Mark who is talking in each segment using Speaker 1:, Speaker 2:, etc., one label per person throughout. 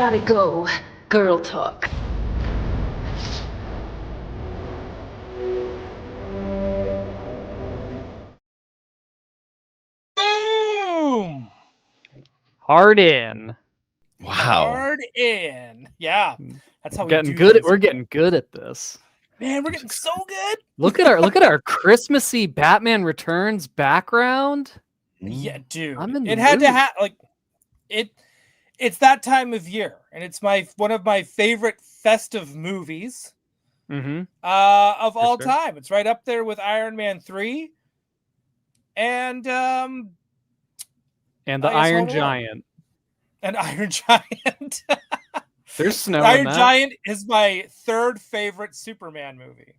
Speaker 1: gotta go. Girl talk.
Speaker 2: Boom!
Speaker 3: Hard in.
Speaker 4: Wow.
Speaker 2: Hard in. Yeah. That's how
Speaker 3: Getting
Speaker 2: we do
Speaker 3: good.
Speaker 2: things.
Speaker 3: We're getting good at this.
Speaker 2: Man, we're getting so good.
Speaker 3: Look at our Christmassy Batman Returns background.
Speaker 2: Yeah, dude.
Speaker 3: I'm in the
Speaker 2: It had to
Speaker 3: mood.
Speaker 2: have like it. It's that time of year, and it's one of my favorite festive movies
Speaker 3: Mm-hmm.
Speaker 2: of all
Speaker 3: sure.
Speaker 2: time. It's right up there with Iron Man 3 and
Speaker 3: And the
Speaker 2: I guess
Speaker 3: Iron
Speaker 2: Home Alone.
Speaker 3: Giant.
Speaker 2: and Iron Giant.
Speaker 3: There's snow in
Speaker 2: Iron
Speaker 3: that.
Speaker 2: Giant is my third favorite Superman movie.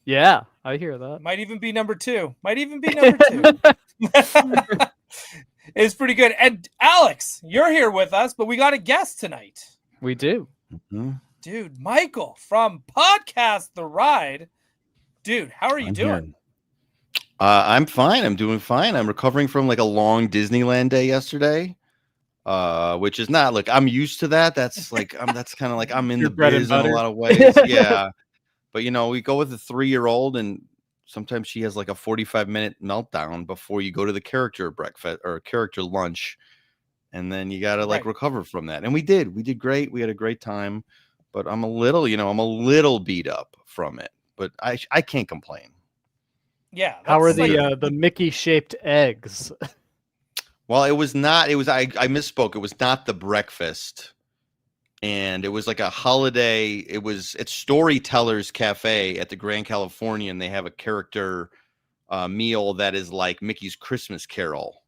Speaker 3: Yeah, I hear that.
Speaker 2: Might even be number 2. It's pretty good. And Alex, you're here with us, but we got a guest tonight.
Speaker 3: We do.
Speaker 4: Mhm.
Speaker 2: Dude, Michael from Podcast The Ride. Dude, how are you
Speaker 4: I'm
Speaker 2: doing?
Speaker 4: here. I'm fine. I'm doing fine. I'm recovering from like a long Disneyland day yesterday, which is not like I'm used to that. That's like that's kind of like I'm in
Speaker 3: Your
Speaker 4: the
Speaker 3: bread and
Speaker 4: biz in a
Speaker 3: butter.
Speaker 4: lot of ways. Yeah, but we go with a 3-year-old, and sometimes she has like a 45-minute meltdown before you go to the character breakfast or character lunch, and then you gotta like
Speaker 2: Right.
Speaker 4: recover from that. And we did great. We had a great time, but I'm a little beat up from it, but I can't complain.
Speaker 2: Yeah.
Speaker 3: How are
Speaker 2: that's like-
Speaker 3: the Mickey shaped eggs?
Speaker 4: Well, it was not. It was I misspoke. It was not the breakfast, and it was like a holiday. It's Storytellers Cafe at the Grand Californian. They have a character meal that is like Mickey's Christmas Carol.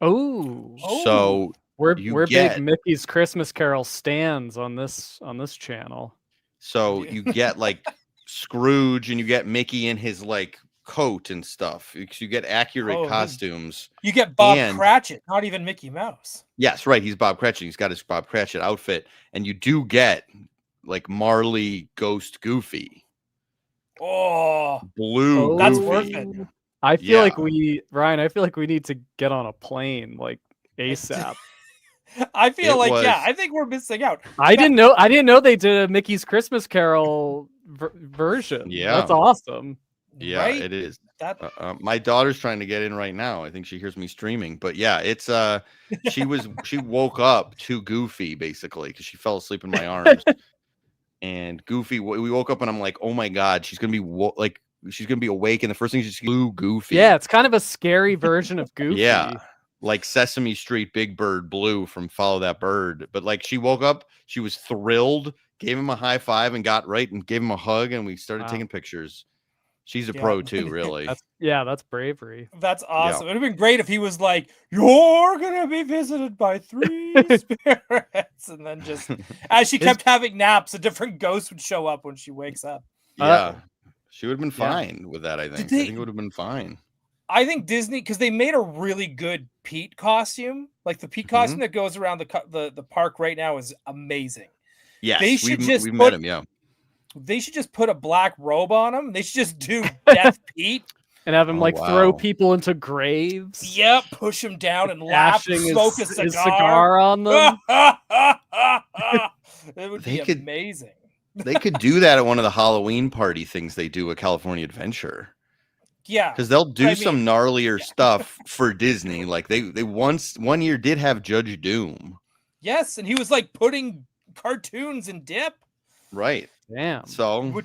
Speaker 3: Oh,
Speaker 4: So
Speaker 3: we're
Speaker 4: you
Speaker 3: big
Speaker 4: get-
Speaker 3: Mickey's Christmas Carol stands on this channel.
Speaker 4: So
Speaker 2: Yeah.
Speaker 4: you get like Scrooge, and you get Mickey in his like coat and stuff. You get accurate
Speaker 2: Oh, his-
Speaker 4: costumes.
Speaker 2: You get Bob
Speaker 4: And-
Speaker 2: Cratchit, not even Mickey Mouse.
Speaker 4: Yes, right. He's Bob Cratchit. He's got his Bob Cratchit outfit, and you do get like Marley Ghost Goofy,
Speaker 2: Oh,
Speaker 4: Blue.
Speaker 2: That's
Speaker 4: Goofy.
Speaker 2: worth it.
Speaker 3: I feel like
Speaker 4: Yeah.
Speaker 3: Ryan, I feel like we need to get on a plane like ASAP.
Speaker 2: I feel
Speaker 4: It
Speaker 2: like
Speaker 4: was-
Speaker 2: I think we're missing out.
Speaker 3: I didn't know they did a Mickey's Christmas Carol version.
Speaker 4: Yeah.
Speaker 3: That's awesome.
Speaker 4: Yeah,
Speaker 2: Right?
Speaker 4: it is.
Speaker 2: That
Speaker 4: My daughter's trying to get in right now. I think she hears me streaming, but yeah, it's she woke up too Goofy basically because she fell asleep in my arms, and Goofy. We woke up and I'm like, oh my god, she's gonna be she's gonna be awake, and the first thing she's Blue Goofy.
Speaker 3: Yeah, it's kind of a scary version of Goofy.
Speaker 4: Yeah, like Sesame Street Big Bird Blue from Follow That Bird. But like she woke up, she was thrilled, gave him a high five, and got right and gave him a hug, and we started
Speaker 3: Wow.
Speaker 4: taking pictures. She's a
Speaker 2: Yeah.
Speaker 4: pro too, really.
Speaker 3: That's bravery.
Speaker 2: That's awesome. It'd have been great if he was like, "You're gonna be visited by 3 spirits," and then just as she kept having naps, a different ghost would show up when she wakes up.
Speaker 4: Yeah, she would have been
Speaker 3: yeah.
Speaker 4: fine with that. I think.
Speaker 2: they-
Speaker 4: I think it would have been fine.
Speaker 2: I think Disney, because they made a really good Pete costume, like the Pete
Speaker 4: Mhm.
Speaker 2: costume that goes around the park right now is amazing.
Speaker 4: Yes,
Speaker 2: They should just
Speaker 4: we
Speaker 2: put-
Speaker 4: met him. Yeah,
Speaker 2: They should just put a black robe on him. They should just do Death Pete.
Speaker 3: And have him
Speaker 4: Oh,
Speaker 3: like throw
Speaker 4: wow.
Speaker 3: people into graves.
Speaker 2: Yep, push him down and laugh,
Speaker 3: Ashing
Speaker 2: smoke a
Speaker 3: his
Speaker 2: cigar.
Speaker 3: cigar on them.
Speaker 2: It would
Speaker 4: They
Speaker 2: be
Speaker 4: could-
Speaker 2: amazing.
Speaker 4: they could do that at one of the Halloween party things they do at California Adventure,
Speaker 2: Yeah.
Speaker 4: because they'll do
Speaker 2: I
Speaker 4: some gnarlier stuff for Disney. Like they one year did have Judge Doom,
Speaker 2: Yes, and he was like putting cartoons in dip,
Speaker 4: right?
Speaker 3: Damn.
Speaker 4: So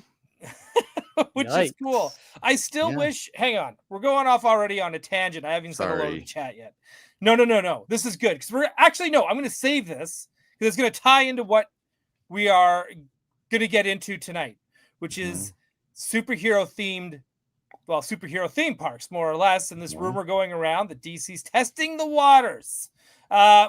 Speaker 2: which is
Speaker 3: Yikes.
Speaker 2: cool. I still
Speaker 4: Yeah.
Speaker 2: wish. Hang on, we're going off already on a tangent. I haven't even said hello to the
Speaker 4: Sorry.
Speaker 2: chat yet. No. This is good because we're actually no. I'm going to save this because it's going to tie into what we are going to get into tonight, which is superhero themed. Well, superhero theme parks, more or less. And this
Speaker 4: Yeah.
Speaker 2: rumor going around that DC's testing the waters,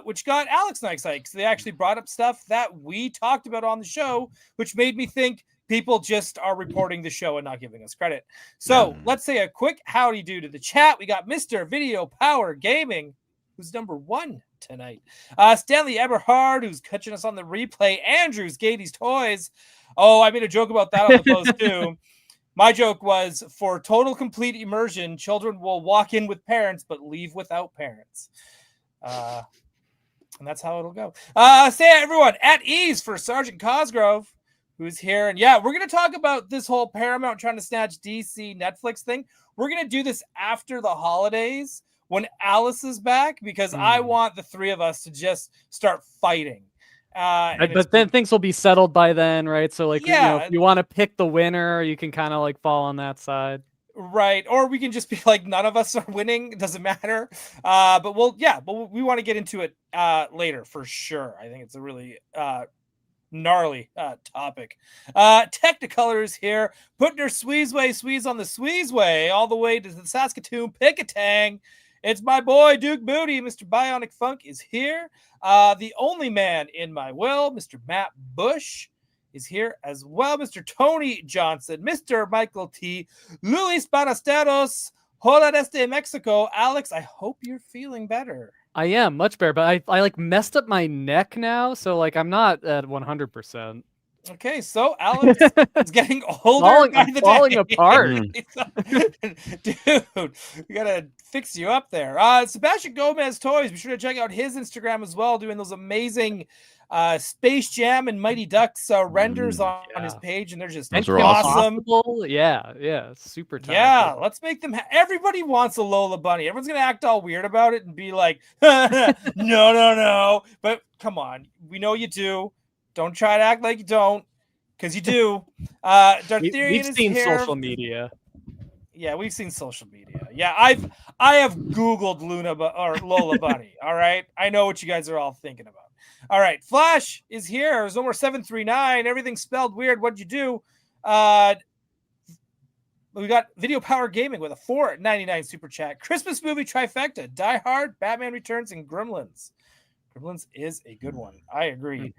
Speaker 2: which got Alex and I excited because they actually brought up stuff that we talked about on the show, which made me think people just are reporting the show and not giving us credit. So
Speaker 4: Yeah.
Speaker 2: let's say a quick howdy do to the chat. We got Mr. Video Power Gaming, who's number 1 tonight. Stanley Eberhard, who's catching us on the replay. Andrews, Gatey's Toys. Oh, I made a joke about that on the post too. My joke was, for total complete immersion, children will walk in with parents but leave without parents. And that's how it'll go. Say everyone at ease for Sergeant Cosgrove, who's here. And yeah, we're going to talk about this whole Paramount trying to snatch DC Netflix thing. We're going to do this after the holidays when Alice is back, because I want the three of us to just start fighting.
Speaker 3: But then things will be settled by then, right? So like, if you want to pick the winner, you can kind of like fall on that side.
Speaker 2: Right. Or we can just be like, none of us are winning. It doesn't matter. But we want to get into it later for sure. I think it's a really gnarly topic. Technicolor is here, putting her squeeze on the Squeezeway all the way to the Saskatoon Pickatang. It's my boy Duke Booty. Mr. Bionic Funk is here. The only man in my will, Mr. Matt Bush, is here as well. Mr. Tony Johnson, Mr. Michael T, Luis Banasteros, hola desde Mexico. Alex, I hope you're feeling better.
Speaker 3: I am much better, but I like messed up my neck now, so like I'm not at 100%.
Speaker 2: Okay, so Alex is getting older by the
Speaker 3: falling
Speaker 2: day.
Speaker 3: apart.
Speaker 2: Dude, we gotta fix you up there. Sebastian Gomez Toys, be sure to check out his Instagram as well, doing those amazing Space Jam and Mighty Ducks renders on his page, and they're just awesome.
Speaker 3: Yeah, super talented.
Speaker 2: Yeah, let's make them. Everybody wants a Lola Bunny. Everyone's gonna act all weird about it and be like, no. But come on, we know you do. Don't try to act like you don't, because you do.
Speaker 3: We've seen social media.
Speaker 2: Yeah, we've seen social media. Yeah, I have Googled Lola Bunny. All right, I know what you guys are all thinking about. All right, Flash is here. There's no more 739. Everything's spelled weird. What'd you do? We got Video Power Gaming with a $4.99 super chat. Christmas movie trifecta: Die Hard, Batman Returns, and Gremlins. Gremlins is a good one. I agree.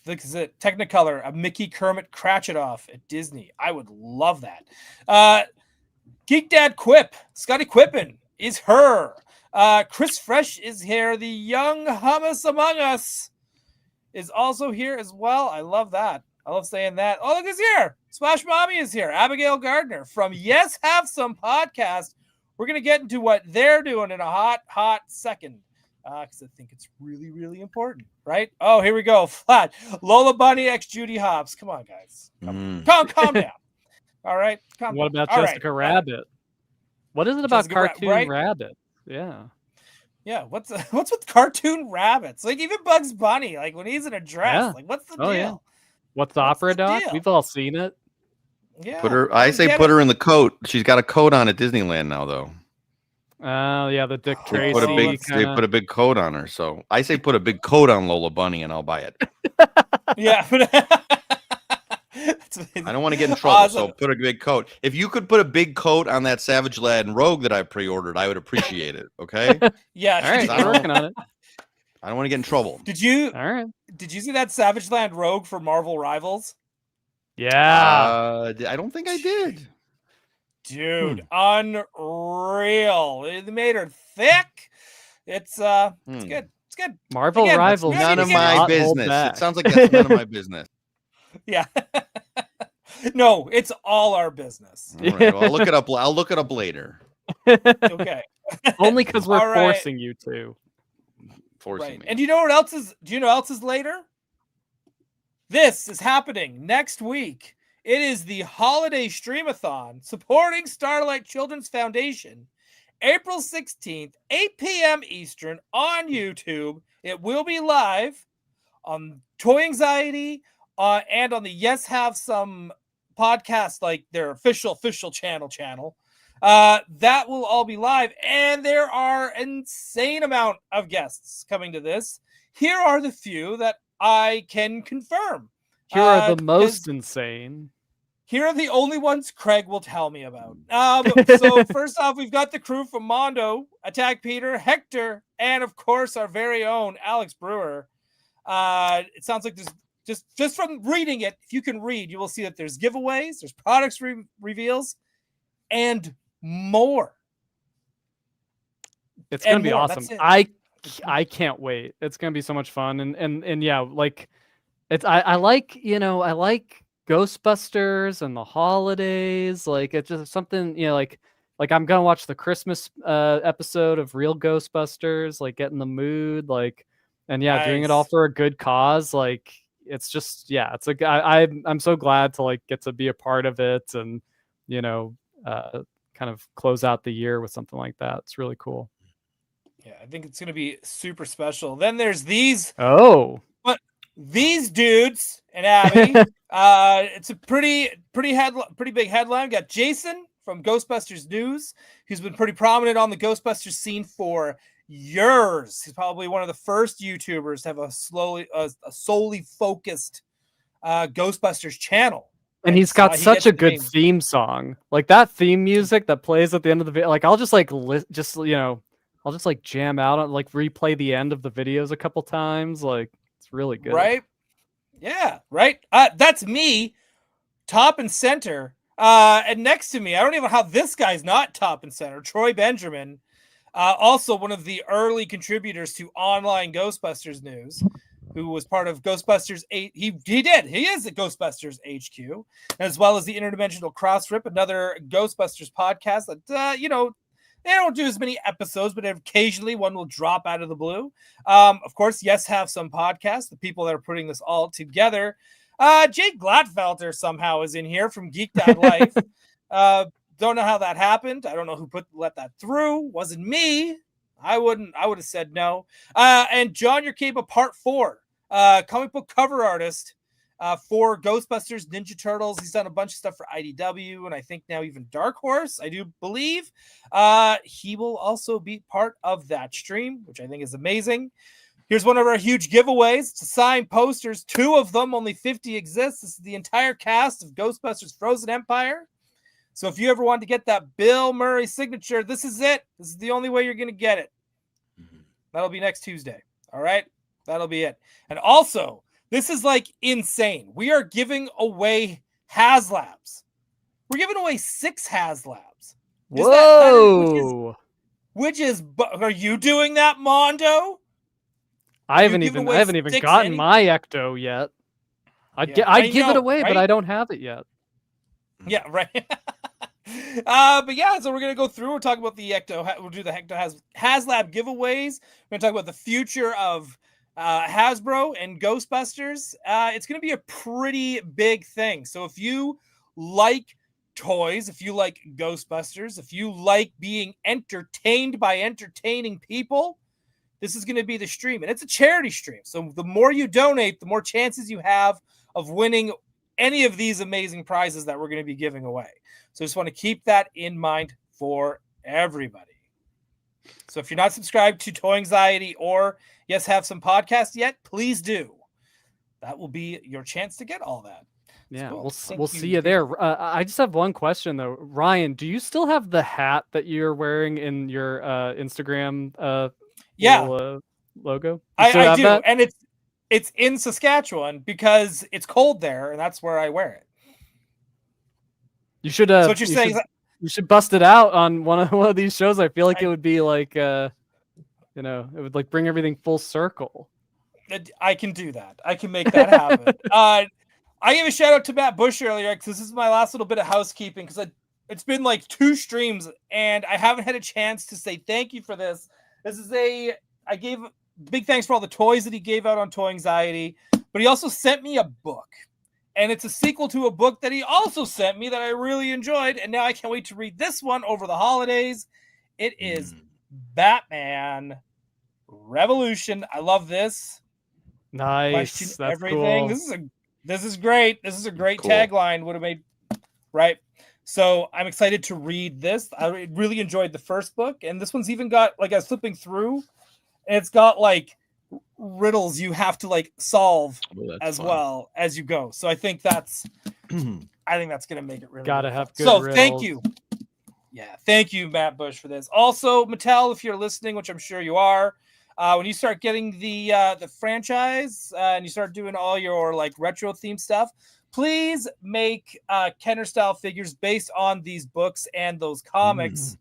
Speaker 2: Look, is it Technicolor, a Mickey Kermit Cratchit off at Disney. I would love that. Geek Dad Quip, Scotty Quippin is her. Chris Fresh is here. The young hummus among us is also here as well. I love that. I love saying that. Oh, look, who's here. Splash Mommy is here. Abigail Gardner from Yes Have Some Podcast. We're going to get into what they're doing in a hot second. Because I think it's really, really important, right? Oh, here we go. Flat. Lola Bunny x Judy Hopps. Come on, guys. Calm down. All right.
Speaker 3: What about Jessica Rabbit? What is it about cartoon rabbits? Yeah.
Speaker 2: Yeah. What's with cartoon rabbits? Like even Bugs Bunny, like when he's in a dress, like what's the deal? Yeah.
Speaker 3: What's the opera dog? We've all seen it.
Speaker 2: Yeah.
Speaker 4: Put her in the coat. She's got a coat on at Disneyland now, though.
Speaker 3: Oh, yeah, the Dick Tracy.
Speaker 4: They put a big coat on her. So I say put a big coat on Lola Bunny and I'll buy it.
Speaker 2: Yeah.
Speaker 4: I don't want to get in trouble, so put a big coat. If you could put a big coat on that Savage Lad and Rogue that I pre-ordered, I would appreciate it. Okay?
Speaker 2: Yeah.
Speaker 3: All right, I'm working on it.
Speaker 4: I don't want to get in trouble.
Speaker 2: Did you?
Speaker 3: All right.
Speaker 2: Did you see that Savage Land Rogue for Marvel Rivals?
Speaker 3: Yeah.
Speaker 4: I don't think I did.
Speaker 2: Dude, unreal. They made her thick. It's good. It's good.
Speaker 3: Marvel Again, Rivals.
Speaker 4: None of my business. It sounds like that's none of my business.
Speaker 2: Yeah. No, it's all our business.
Speaker 4: All right, well, I'll look it up. I'll look it up later.
Speaker 2: Okay.
Speaker 3: Only because we're forcing you to.
Speaker 4: Forcing me.
Speaker 2: And you know what else is? Do you know what else is later? This is happening next week. It is the Holiday Streamathon supporting Starlight Children's Foundation, April 16th, 8 p.m. Eastern on YouTube. It will be live on Toy Anxiety and on the Yes Have Some podcast, like their official channel. That will all be live, and there are an insane amount of guests coming to this. Here are the few that I can confirm.
Speaker 3: Here are the most insane.
Speaker 2: Here are the only ones Craig will tell me about. So first off, we've got the crew from Mondo, Attack Peter, Hector, and of course our very own Alex Brewer. It sounds like there's just from reading it, if you can read, you will see that there's giveaways, there's products reveals, and more.
Speaker 3: It's gonna be awesome. I can't wait. It's gonna be so much fun, and yeah, like I like Ghostbusters and the holidays. Like it's just something, like like I'm gonna watch the Christmas episode of Real Ghostbusters, like get in the mood, like, and doing it all
Speaker 2: Nice.
Speaker 3: for a good cause. Like it's just it's like I'm so glad to like get to be a part of it, and kind of close out the year with something like that. It's really cool.
Speaker 2: Yeah, I think it's gonna be super special. Then there's these dudes and Abby. It's a pretty big headline. We got Jason from Ghostbusters News, who's been pretty prominent on the Ghostbusters scene for years. He's probably one of the first YouTubers to have a solely focused Ghostbusters channel.
Speaker 3: And he's got such a good theme song. Like that theme music that plays at the end of the video. Like I'll just like I'll just like jam out on like replay the end of the videos a couple times. Like it's really good.
Speaker 2: Right? Yeah, right. That's me, top and center. And next to me, I don't even know how this guy's not top and center. Troy Benjamin, also one of the early contributors to online Ghostbusters News, who was part of Ghostbusters 8. He is at Ghostbusters HQ, as well as the Interdimensional Cross Rip, another Ghostbusters podcast that, they don't do as many episodes, but occasionally one will drop out of the blue. Of course, have some podcasts, the people that are putting this all together. Jake Gladfelter somehow is in here from Geek Life. Don't know how that happened. I don't know who let that through. Wasn't me. I would have said no. And John Yerkeba Part 4, comic book cover artist for Ghostbusters, Ninja Turtles. He's done a bunch of stuff for IDW and I think now even Dark Horse, I do believe. He will also be part of that stream, which I think is amazing. Here's one of our huge giveaways. It's signed posters. 2 of them, only 50 exist. This is the entire cast of Ghostbusters Frozen Empire. So if you ever want to get that Bill Murray signature, this is it. This is the only way you're going to get it. That'll be next Tuesday. All right? That'll be it. And also, this is like insane. We are giving away HasLabs. We're giving away 6 HasLabs.
Speaker 3: Whoa!
Speaker 2: Are you doing that, Mondo?
Speaker 3: I haven't even gotten my Ecto yet. I'd give it away, right? But I don't have it yet.
Speaker 2: Yeah, right. But yeah, so we're gonna go through. We'll talk about the Ecto. We'll do the Ecto HasLab giveaways. We're gonna talk about the future of Hasbro and Ghostbusters. It's gonna be a pretty big thing. So if you like toys, if you like Ghostbusters, if you like being entertained by entertaining people, this is going to be the stream, and it's a charity stream. So the more you donate, the more chances you have of winning any of these amazing prizes that we're going to be giving away. So I just want to keep that in mind for everybody. So if you're not subscribed to Toy Anxiety or Have Some Podcast yet, please do. That will be your chance to get all that.
Speaker 3: Yeah, so we'll see you there. I just have one question though, Ryan. Do you still have the hat that you're wearing in your Instagram? Logo.
Speaker 2: I do, that? And it's in Saskatchewan because it's cold there, and that's where I wear it.
Speaker 3: You should.
Speaker 2: So what you're saying?
Speaker 3: You should bust it out on one of these shows. I feel like it would be like, it would like bring everything full circle.
Speaker 2: I can do that. I can make that happen. I gave a shout out to Matt Bush earlier because this is my last little bit of housekeeping because it's been like 2 streams and I haven't had a chance to say thank you for this. I gave big thanks for all the toys that he gave out on Toy Anxiety, but he also sent me a book, and it's a sequel to a book that he also sent me that I really enjoyed, and now I can't wait to read this one over the holidays. It is Batman Revolution. I love this.
Speaker 3: Nice.
Speaker 2: Question
Speaker 3: That's
Speaker 2: everything.
Speaker 3: Cool.
Speaker 2: This is great. This is a great
Speaker 4: cool
Speaker 2: tagline. Would have made right. So I'm excited to read this. I really enjoyed the first book, and this one's even got like I was flipping through, and it's got like riddles you have to like solve as fun. Well as you go. So I think that's going to make it really.
Speaker 3: Gotta have good.
Speaker 2: So
Speaker 3: riddles.
Speaker 2: Thank you. Yeah, thank you, Matt Bush, for this. Also, Mattel, if you're listening, which I'm sure you are, when you start getting the franchise and you start doing all your like retro theme stuff, please make Kenner style figures based on these books and those comics.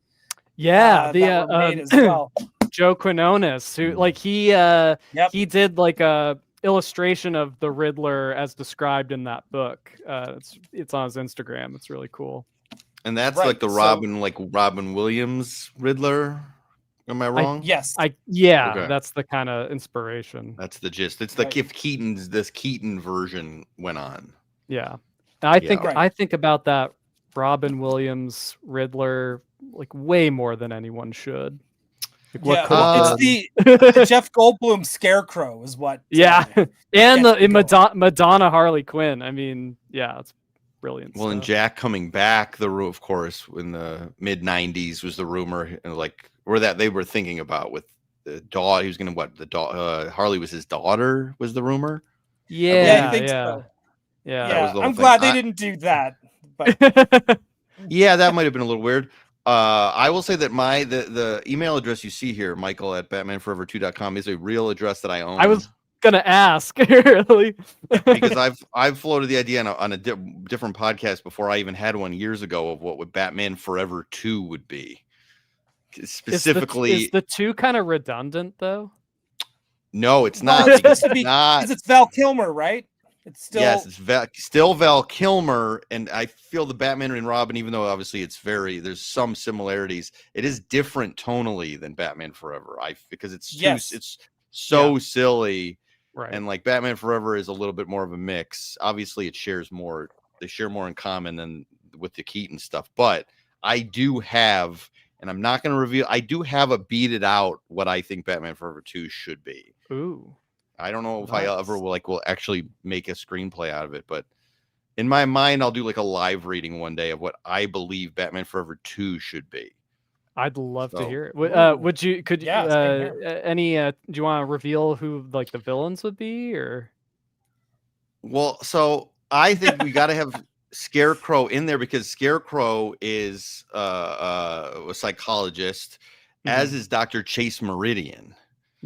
Speaker 3: Yeah,
Speaker 2: that were made as well.
Speaker 3: Joe Quinones, who like he did like a illustration of the Riddler as described in that book. It's on his Instagram. It's really cool.
Speaker 4: And that's
Speaker 2: Right,
Speaker 4: like the
Speaker 2: so-
Speaker 4: Robin Williams Riddler. Am I wrong?
Speaker 2: Yes.
Speaker 4: Okay.
Speaker 3: That's the kind of inspiration.
Speaker 4: That's the gist. It's like
Speaker 2: Right.
Speaker 4: if this Keaton version went on.
Speaker 3: Yeah. I think
Speaker 2: Right.
Speaker 3: I think about that Robin Williams Riddler like way more than anyone should. Like, what
Speaker 2: Yeah,
Speaker 3: could
Speaker 2: well,
Speaker 3: have
Speaker 2: it's the Jeff Goldblum Scarecrow is what.
Speaker 3: yeah, and
Speaker 2: gets me going.
Speaker 3: Madonna Harley Quinn. I mean, yeah, it's brilliant.
Speaker 4: Well, and
Speaker 3: stuff.
Speaker 4: Jack coming back, of course, in the mid '90s was the rumor, like or that they were thinking about with the daughter. He was going to Harley was his daughter. Was the rumor?
Speaker 3: Yeah,
Speaker 2: I think so.
Speaker 3: Yeah.
Speaker 4: That was the whole
Speaker 2: I'm
Speaker 4: thing.
Speaker 2: glad they didn't do that. But
Speaker 4: Yeah, that might have been a little weird. I will say that the email address you see here, Michael at batmanforever2.com, is a real address that I own.
Speaker 3: I was gonna ask really
Speaker 4: because I've floated the idea on a different podcast before I even had one years ago of what would Batman Forever 2 would be. Specifically,
Speaker 3: is the 2 kind of redundant though?
Speaker 4: No, it's not.
Speaker 2: It's
Speaker 4: because
Speaker 2: supposed to be because it's Val Kilmer, right? It's still
Speaker 4: it's still Val Kilmer, and I feel the Batman and Robin, even though obviously there's some similarities, it is different tonally than Batman Forever. Because it's it's so silly,
Speaker 3: right?
Speaker 4: And like Batman Forever is a little bit more of a mix. Obviously, they share more in common than with the Keaton stuff. But I do have, and I'm not going to reveal. I do have a beat it out what I think Batman Forever 2 should be.
Speaker 3: Ooh.
Speaker 4: I don't know if I ever will actually make a screenplay out of it, but in my mind, I'll do like a live reading one day of what I believe Batman Forever 2 should be.
Speaker 3: I'd love to hear it. Would you? Do you want to reveal who like the villains would be, or?
Speaker 4: Well, so I think we got to have Scarecrow in there because Scarecrow is a psychologist, as is Dr. Chase Meridian.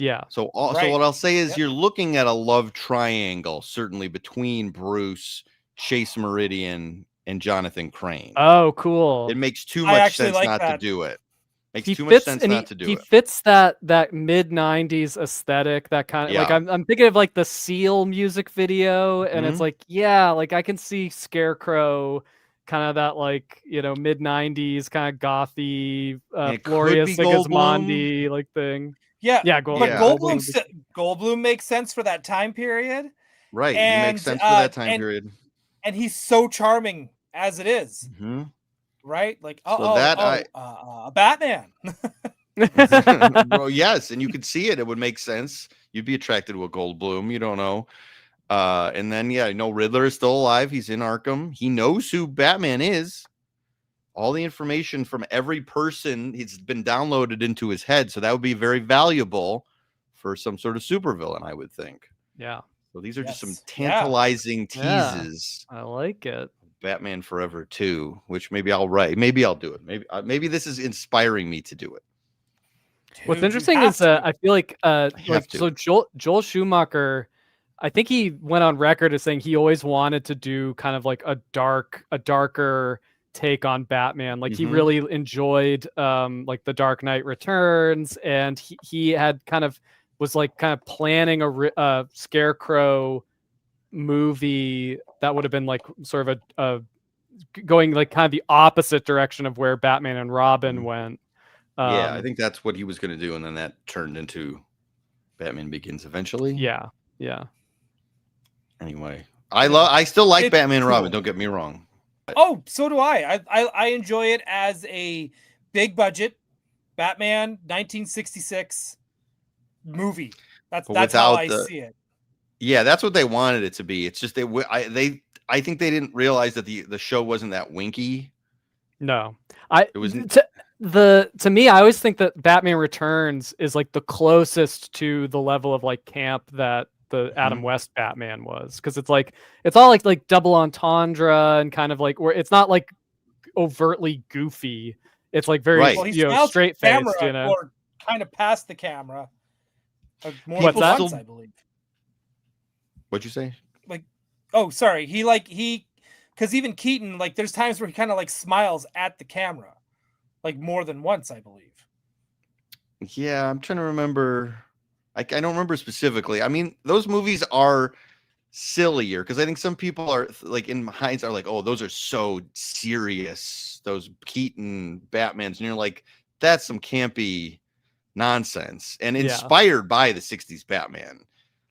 Speaker 3: Yeah.
Speaker 4: So what I'll say is you're looking at a love triangle, certainly between Bruce, Chase Meridian, and Jonathan Crane.
Speaker 3: Oh, cool.
Speaker 4: It makes too much sense not to do it. Makes too much sense not to do it.
Speaker 3: He fits that mid '90s aesthetic, that kind of like I'm thinking of like the Seal music video, and it's like like I can see Scarecrow, kind of that like mid '90s kind of gothy, Gloria Sigismondi like thing.
Speaker 2: Yeah.
Speaker 3: Goldblum.
Speaker 2: But Goldblum makes sense for that time period.
Speaker 4: Right. He makes sense for that time period.
Speaker 2: And he's so charming as it is.
Speaker 4: Mm-hmm.
Speaker 2: Right? Like, Batman.
Speaker 4: Well, yes. And you could see it. It would make sense. You'd be attracted to a Goldblum. You don't know. And then, Riddler is still alive. He's in Arkham. He knows who Batman is. All the information from every person, it's been downloaded into his head. So that would be very valuable for some sort of supervillain, I would think.
Speaker 3: Yeah.
Speaker 4: So these are just some tantalizing teases.
Speaker 3: I like it.
Speaker 4: Batman Forever 2, which maybe I'll write. Maybe I'll do it. Maybe this is inspiring me to do it.
Speaker 3: What's interesting is I feel like so Joel Schumacher, I think he went on record as saying he always wanted to do kind of like a darker take on Batman. Like he really enjoyed like The Dark Knight Returns, and he had was planning a Scarecrow movie that would have been like sort of a going like kind of the opposite direction of where Batman and Robin went.
Speaker 4: I think that's what he was going to do, and then that turned into Batman Begins eventually.
Speaker 3: Yeah.
Speaker 4: Anyway, I still like Batman and Robin. Don't get me wrong.
Speaker 2: Oh, so do I. I enjoy it as a big budget Batman 1966 movie. That's how I see it.
Speaker 4: Yeah, that's what they wanted it to be. It's just I think they didn't realize that the show wasn't that winky.
Speaker 3: No,
Speaker 4: it was
Speaker 3: to me. I always think that Batman Returns is like the closest to the level of like camp that the Adam West Batman was, because it's all like double entendre and kind of like where it's not like overtly goofy. It's like very straight faced,
Speaker 2: or kind of past the camera.
Speaker 3: What's that?
Speaker 2: I believe.
Speaker 4: What'd you say?
Speaker 2: Like, oh, sorry. He because even Keaton, like, there's times where he kind of like smiles at the camera, like more than once, I believe.
Speaker 4: Yeah, I'm trying to remember. I don't remember specifically. I mean, those movies are sillier, because I think some people are like in hindsight are like, oh, those are so serious, those Keaton Batmans, and you're like, that's some campy nonsense and inspired by the 60s Batman.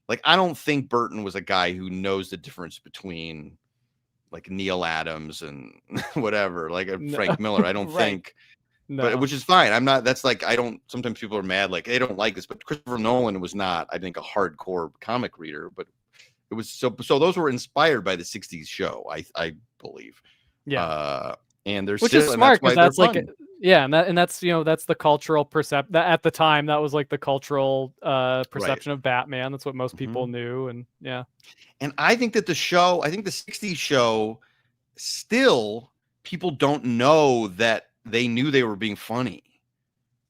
Speaker 4: Like, I don't think Burton was a guy who knows the difference between like Neil Adams and whatever, like Frank Miller. I don't think, but which is fine. I'm not, that's like, I don't, sometimes people are mad, like they don't like this, but Christopher Nolan was not, I think, a hardcore comic reader, but it was so those were inspired by the 60s show, I believe. Yeah. And there's
Speaker 3: which is smart, because that's like and that's that's the cultural perception that at the time, that was like the cultural perception of Batman. That's what most people knew. And
Speaker 4: and I think that the 60s show, still people don't know that they knew they were being funny.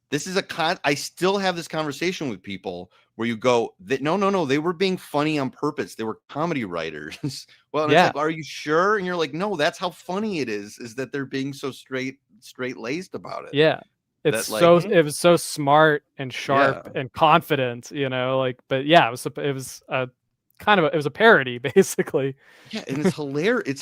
Speaker 4: This is I still have this conversation with people where you go, that no, they were being funny on purpose. They were comedy writers. Well, and it's like, are you sure? And you're like, no, that's how funny it is that they're being so straight-laced about it.
Speaker 3: Yeah. It's like, it was so smart and sharp and confident, like, but it was a kind of it was a parody, basically.
Speaker 4: Yeah, and it's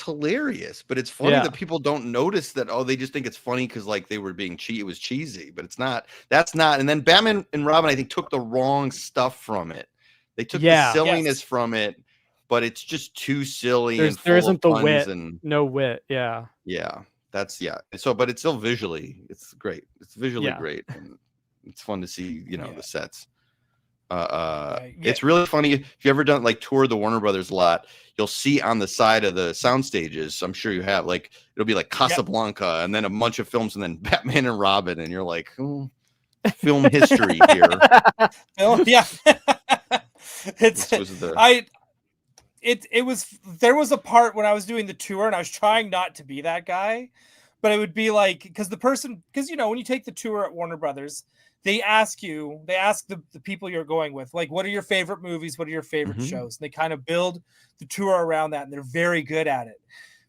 Speaker 4: hilarious, but it's funny that people don't notice that. Oh, they just think it's funny because like they were being it was cheesy, but it's not. That's not. And then Batman and Robin, I think, took the wrong stuff from it. They took the silliness from it, but it's just too silly. There isn't the wit, and
Speaker 3: no wit. Yeah.
Speaker 4: That's So, but it's still it's great. It's visually great, and it's fun to see. The sets. It's really funny. If you ever done like tour the Warner Brothers lot, you'll see on the side of the sound stages, I'm sure you have, like, it'll be like Casablanca and then a bunch of films and then Batman and Robin, and you're like, film history here.
Speaker 2: There was a part when I was doing the tour and I was trying not to be that guy, but it would be like, because when you take the tour at Warner Brothers, they ask the people you're going with, like, what are your favorite movies? What are your favorite shows? And they kind of build the tour around that, and they're very good at it.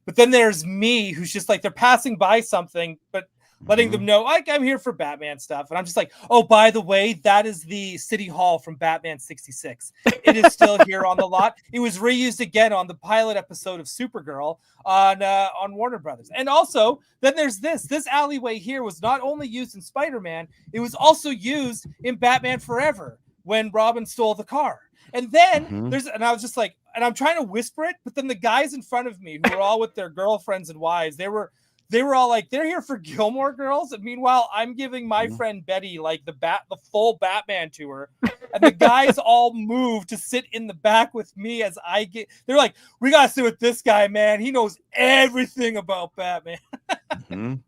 Speaker 2: But then there's me, who's just like, they're passing by something, but letting them know, like, I'm here for Batman stuff. And I'm just like, oh, by the way, that is the City Hall from Batman 66. It is still here on the lot. It was reused again on the pilot episode of Supergirl on Warner Brothers. And also, then there's this alleyway here was not only used in Spider-Man, it was also used in Batman Forever when Robin stole the car. And then and I was just like, and I'm trying to whisper it, but then the guys in front of me, who were all with their girlfriends and wives, they were all like, they're here for Gilmore Girls. And meanwhile, I'm giving my friend Betty like the full Batman tour. And the guys all moved to sit in the back with me as they're like, we got to sit with this guy, man. He knows everything about Batman. It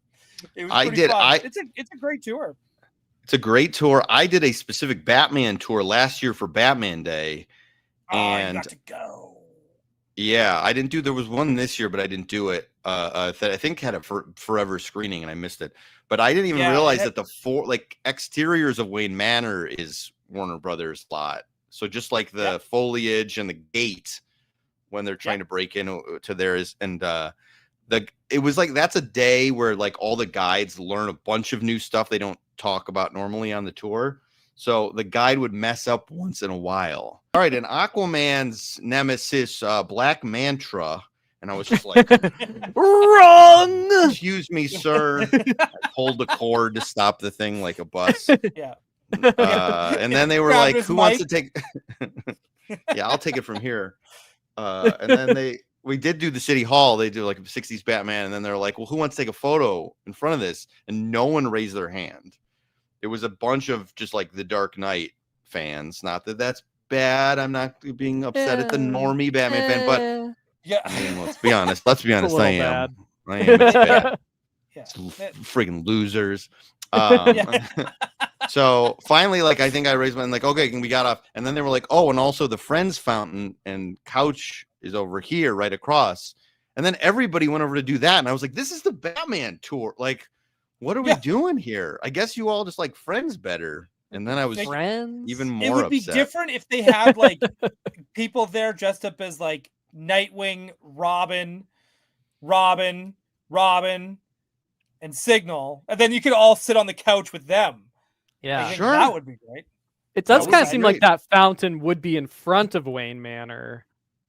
Speaker 2: was pretty fun. It's a great tour.
Speaker 4: It's a great tour. I did a specific Batman tour last year for Batman Day. And
Speaker 2: you got to go.
Speaker 4: Yeah, I didn't there was one this year, but I didn't do it. That I think had a forever screening and I missed it. But I didn't even realize that the exteriors of Wayne Manor is Warner Brothers lot. So just like the foliage and the gate when they're trying to break into theirs, and it was like, that's a day where like all the guides learn a bunch of new stuff they don't talk about normally on the tour. So the guide would mess up once in a while. All right, and Aquaman's nemesis, Black Manta, and I was just like,
Speaker 3: run!
Speaker 4: Excuse me, sir. I pulled the cord to stop the thing like a bus.
Speaker 2: Yeah.
Speaker 4: And then they were like, who wants to take? Yeah, I'll take it from here. And then we did do the City Hall. They do like a 60s Batman. And then they're like, well, who wants to take a photo in front of this? And no one raised their hand. It was a bunch of just like the Dark Knight fans. Not that that's bad. I'm not being upset at the normie Batman fan, but I mean, let's be honest. I am. It's bad. It's friggin' losers. So finally, like, I think I raised my hand, like, okay, we got off. And then they were like, oh, and also the Friends fountain and couch is over here, right across. And then everybody went over to do that. And I was like, this is the Batman tour. Like, what are we doing here? I guess you all just like Friends better. And then I was even more upset. It would be
Speaker 2: different if they had like people there dressed up as like Nightwing, Robin, and Signal. And then you could all sit on the couch with them.
Speaker 3: Yeah,
Speaker 2: sure. That would be great.
Speaker 3: It does kind of seem like that fountain would be in front of Wayne Manor.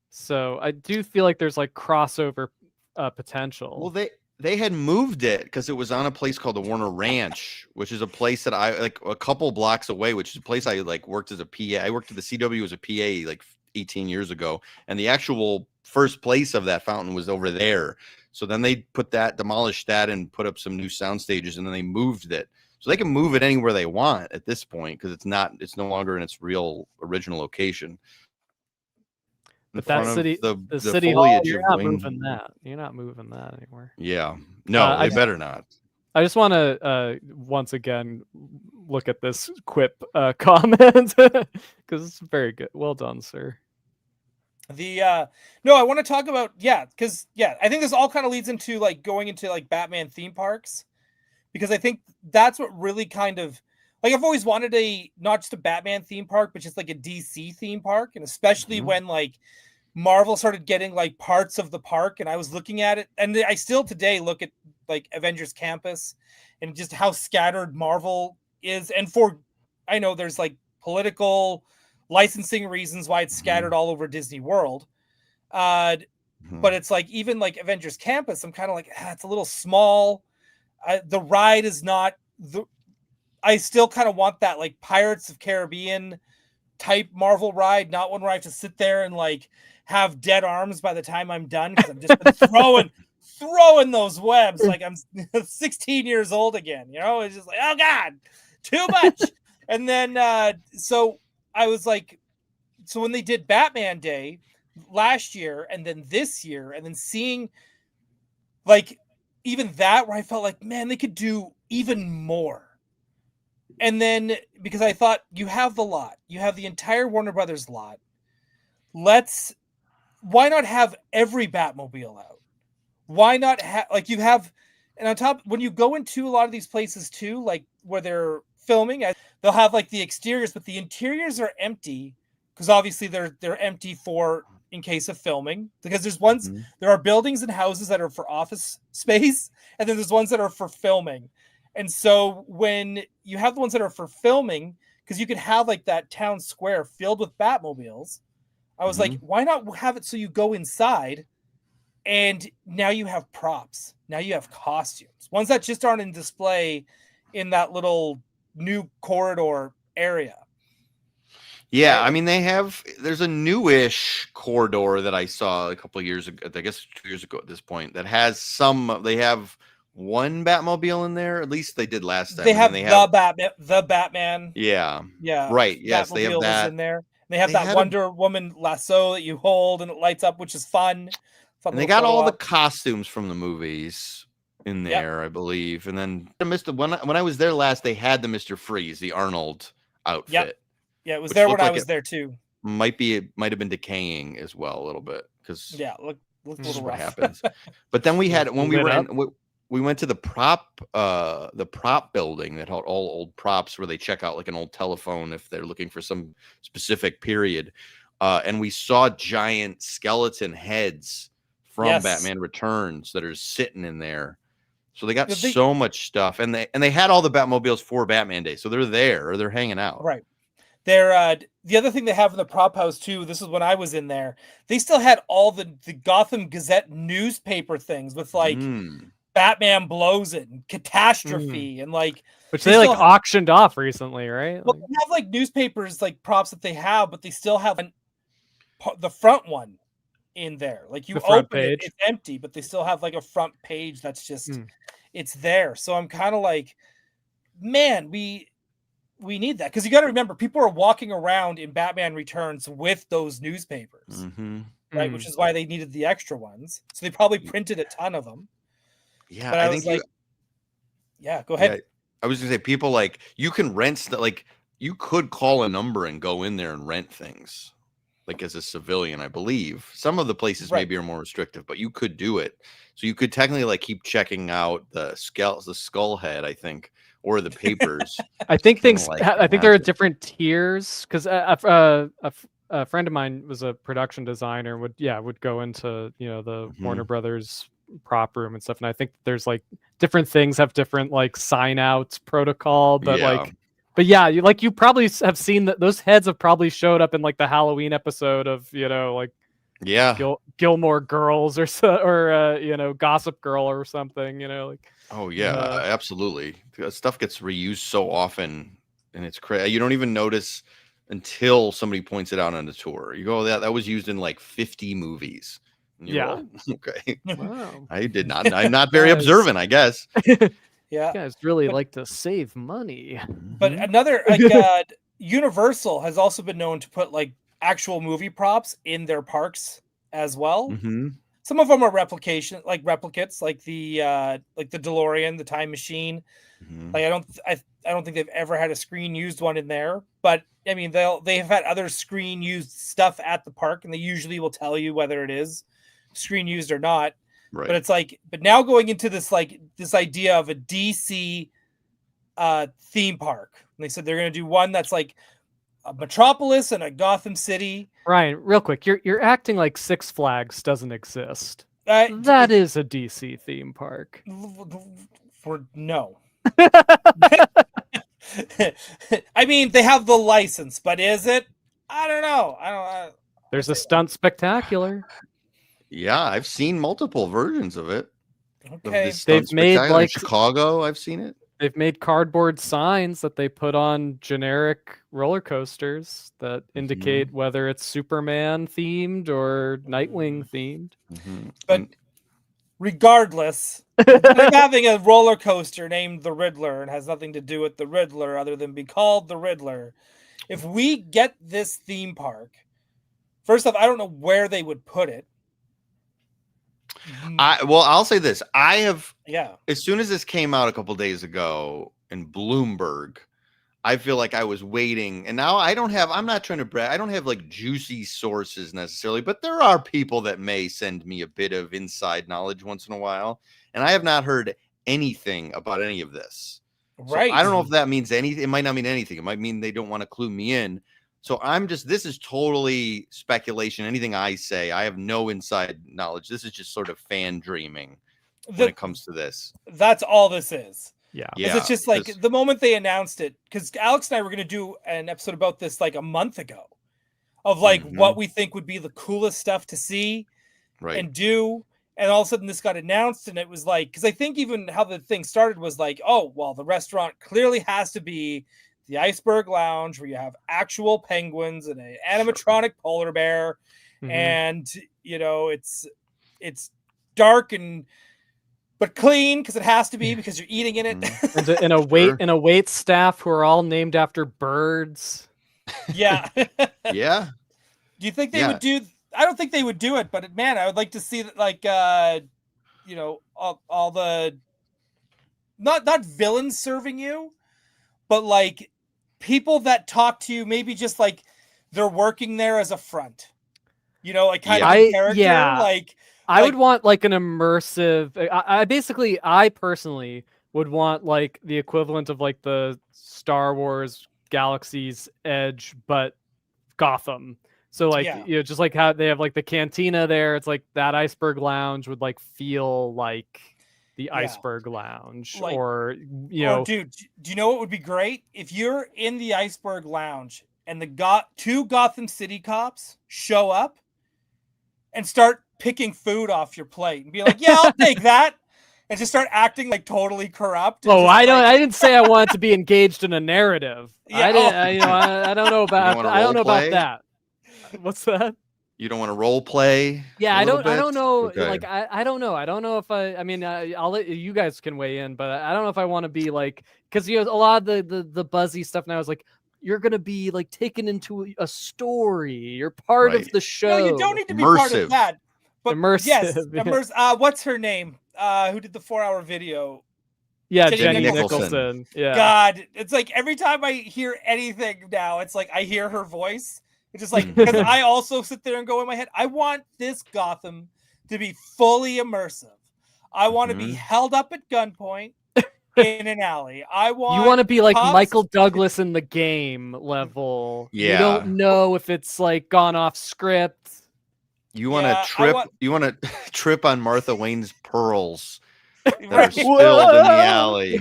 Speaker 3: So I do feel like there's like crossover potential.
Speaker 4: Well, they had moved it because it was on a place called the Warner Ranch, which is a place that I like a couple blocks away, which is a place I like worked as a PA. I worked at the CW as a PA like 18 years ago, and the actual first place of that fountain was over there. So then they demolished that and put up some new sound stages, and then they moved it. So they can move it anywhere they want at this point because it's no longer in its real original location.
Speaker 3: But that city, the city hall, you're not moving that. You're not moving that anymore.
Speaker 4: Yeah, no, they better not.
Speaker 3: I just want to once again look at this quip comment because it's very good. Well done, sir.
Speaker 2: No, I want to talk about because I think this all kind of leads into like going into like Batman theme parks, because I think that's what really kind of like I've always wanted not just a Batman theme park, but just like a DC theme park, and especially when like Marvel started getting like parts of the park, and I was looking at it, and I still today look at like Avengers Campus and just how scattered Marvel is, and I know there's like political licensing reasons why it's scattered all over Disney World. But it's like, even like Avengers Campus, I'm kind of like, it's a little small. The ride is not I still kind of want that like Pirates of Caribbean type Marvel ride, not one where I have to sit there and like have dead arms by the time I'm done, because I'm just been throwing those webs like I'm 16 years old again. It's just like, oh God, too much. And then so I was like, so when they did Batman Day last year and then this year, and then seeing like even that, where I felt like, man, they could do even more. And then because I thought, you have the lot, you have the entire Warner Brothers lot. Why not have every Batmobile out? Why not have like you have, and on top, when you go into a lot of these places too, like where they're filming, they'll have like the exteriors, but the interiors are empty because obviously they're empty for in case of filming, because there are buildings and houses that are for office space, and then there's ones that are for filming. And so when you have the ones that are for filming, because you could have like that town square filled with Batmobiles, I was like, why not have it so you go inside and now you have props, now you have costumes, ones that just aren't in display in that little new corridor area.
Speaker 4: Yeah, right? I mean, there's a newish corridor that I saw a couple of years ago, I guess 2 years ago at this point, that has they have one Batmobile in there. At least they did last time.
Speaker 2: They have the Batman.
Speaker 4: Yeah.
Speaker 2: Yeah.
Speaker 4: Right. Yes, they have that.
Speaker 2: In there. They have that Wonder Woman lasso that you hold and it lights up, which is fun.
Speaker 4: And they got all the costumes from the movies in there, I believe. And then when I was there last, they had the Mr. Freeze, the Arnold outfit.
Speaker 2: Yep. Yeah, it was there when I was there too.
Speaker 4: It might have been decaying as well a little bit, because
Speaker 2: look a little
Speaker 4: what
Speaker 2: rough.
Speaker 4: happens. But then we had we went to the prop building that had all old props, where they check out like an old telephone if they're looking for some specific period. And we saw giant skeleton heads from Batman Returns that are sitting in there. So they got so much stuff, and they had all the Batmobiles for Batman Day, so they're there, or they're hanging out.
Speaker 2: Right. They're the other thing they have in the prop house too. This is when I was in there. They still had all the Gotham Gazette newspaper things with like Batman blows it and catastrophe and like,
Speaker 3: which they like auctioned off recently, right?
Speaker 2: Well, they have like newspapers like props that they have, but they still have the front one in there. Like you open it, it's empty, but they still have like a front page that's just it's there. So I'm kind of like, man, we need that, because you got to remember, people are walking around in Batman Returns with those newspapers, right? Which is why they needed the extra ones. So they probably printed a ton of them.
Speaker 4: Yeah,
Speaker 2: but I think like, go ahead.
Speaker 4: Yeah, I was gonna say, people like, you can rent like you could call a number and go in there and rent things, like as a civilian. I believe some of the places maybe are more restrictive, but you could do it. So you could technically like keep checking out the skull head, I think, or the papers.
Speaker 3: I think I think there are different tiers, because a friend of mine was a production designer, would go into the Warner Brothers prop room and stuff, and I think there's like different things have different like sign outs protocol, but you probably have seen that those heads have probably showed up in like the Halloween episode of like
Speaker 4: Yeah.
Speaker 3: Gilmore Girls or Gossip Girl or something. Like.
Speaker 4: Oh yeah, absolutely. Stuff gets reused so often, and it's crazy. You don't even notice until somebody points it out on the tour. You go, that was used in like 50 movies. And you go, oh, okay.
Speaker 3: Wow.
Speaker 4: I'm not very observant, I guess.
Speaker 2: Yeah.
Speaker 3: You guys really like to save money.
Speaker 2: But another Universal has also been known to put like actual movie props in their parks as well.
Speaker 4: Mm-hmm.
Speaker 2: Some of them are replicates, like the DeLorean, the Time Machine.
Speaker 4: Mm-hmm.
Speaker 2: Like I don't think they've ever had a screen used one in there. But I mean, they have had other screen used stuff at the park, and they usually will tell you whether it is screen used or not.
Speaker 4: Right.
Speaker 2: But it's like, but now going into this idea of a DC theme park, and they said they're going to do one that's like a Metropolis and a Gotham City.
Speaker 3: Ryan, real quick, you're acting like Six Flags doesn't exist. That is a DC theme park.
Speaker 2: No. I mean, they have the license, but is it? I don't know.
Speaker 3: There's a stunt spectacular.
Speaker 4: Yeah, I've seen multiple versions of it.
Speaker 2: Okay.
Speaker 3: They've made like
Speaker 4: Chicago. I've seen it.
Speaker 3: They've made cardboard signs that they put on generic roller coasters that indicate whether it's Superman themed or Nightwing themed.
Speaker 4: Mm-hmm.
Speaker 2: But regardless, having a roller coaster named the Riddler and has nothing to do with the Riddler other than be called the Riddler. If we get this theme park, first off, I don't know where they would put it.
Speaker 4: I'll say this. As soon as this came out a couple days ago in Bloomberg, I feel like I was waiting, and now I'm not trying to brag. I don't have like juicy sources necessarily, but there are people that may send me a bit of inside knowledge once in a while, and I have not heard anything about any of this.
Speaker 2: Right.
Speaker 4: So I don't know if that means anything. It might not mean anything. It might mean they don't want to clue me in. So this is totally speculation. Anything I say, I have no inside knowledge. This is just sort of fan dreaming when it comes to this.
Speaker 2: That's all this is.
Speaker 3: Yeah.
Speaker 2: It's just like the moment they announced it, because Alex and I were going to do an episode about this like a month ago of like what we think would be the coolest stuff to see and do. And all of a sudden this got announced, and it was like, because I think even how the thing started was like, oh, well, the restaurant clearly has to be the Iceberg Lounge, where you have actual penguins and an animatronic polar bear, and it's dark but clean because it has to be because you're eating in it.
Speaker 3: and a wait staff who are all named after birds.
Speaker 2: Yeah.
Speaker 4: Yeah.
Speaker 2: Do you think they would do? I don't think they would do it, but man, I would like to see that, like all the not villains serving you, but like people that talk to you, maybe just like they're working there as a front, like kind of a character.
Speaker 3: Yeah. I would want like an immersive. I personally would want like the equivalent of like the Star Wars Galaxy's Edge, but Gotham. So like just like how they have like the cantina there. It's like that Iceberg Lounge would like feel like the Iceberg Lounge,
Speaker 2: like,
Speaker 3: or
Speaker 2: dude, do you know what would be great if you're in the Iceberg Lounge and the two Gotham City cops show up and start picking food off your plate and be like, yeah, I'll take that, and just start acting like totally corrupt.
Speaker 3: I didn't say I wanted to be engaged in a narrative. I don't know about that. What's that?
Speaker 4: You don't want to role play?
Speaker 3: Yeah, I don't know. Okay. Like, I don't know. I don't know if I'll let you guys can weigh in, but I don't know if I want to be like, because a lot of the buzzy stuff now is like, you're going to be like taken into a story. You're part of the show.
Speaker 2: No, you don't need to be part of that. But
Speaker 3: immersive.
Speaker 2: Yes, what's her name? Who did the 4-hour video?
Speaker 3: Yeah, Jenny Nicholson. Yeah.
Speaker 2: God, it's like every time I hear anything now, it's like I hear her voice. It's just like, because I also sit there and go in my head, I want this Gotham to be fully immersive. I want to be held up at gunpoint in an alley. You
Speaker 3: want to be like Michael Douglas in The Game level.
Speaker 4: Yeah.
Speaker 3: You don't know if it's like gone off script.
Speaker 4: You want to trip. You want to trip on Martha Wayne's pearls that are spilled in the alley.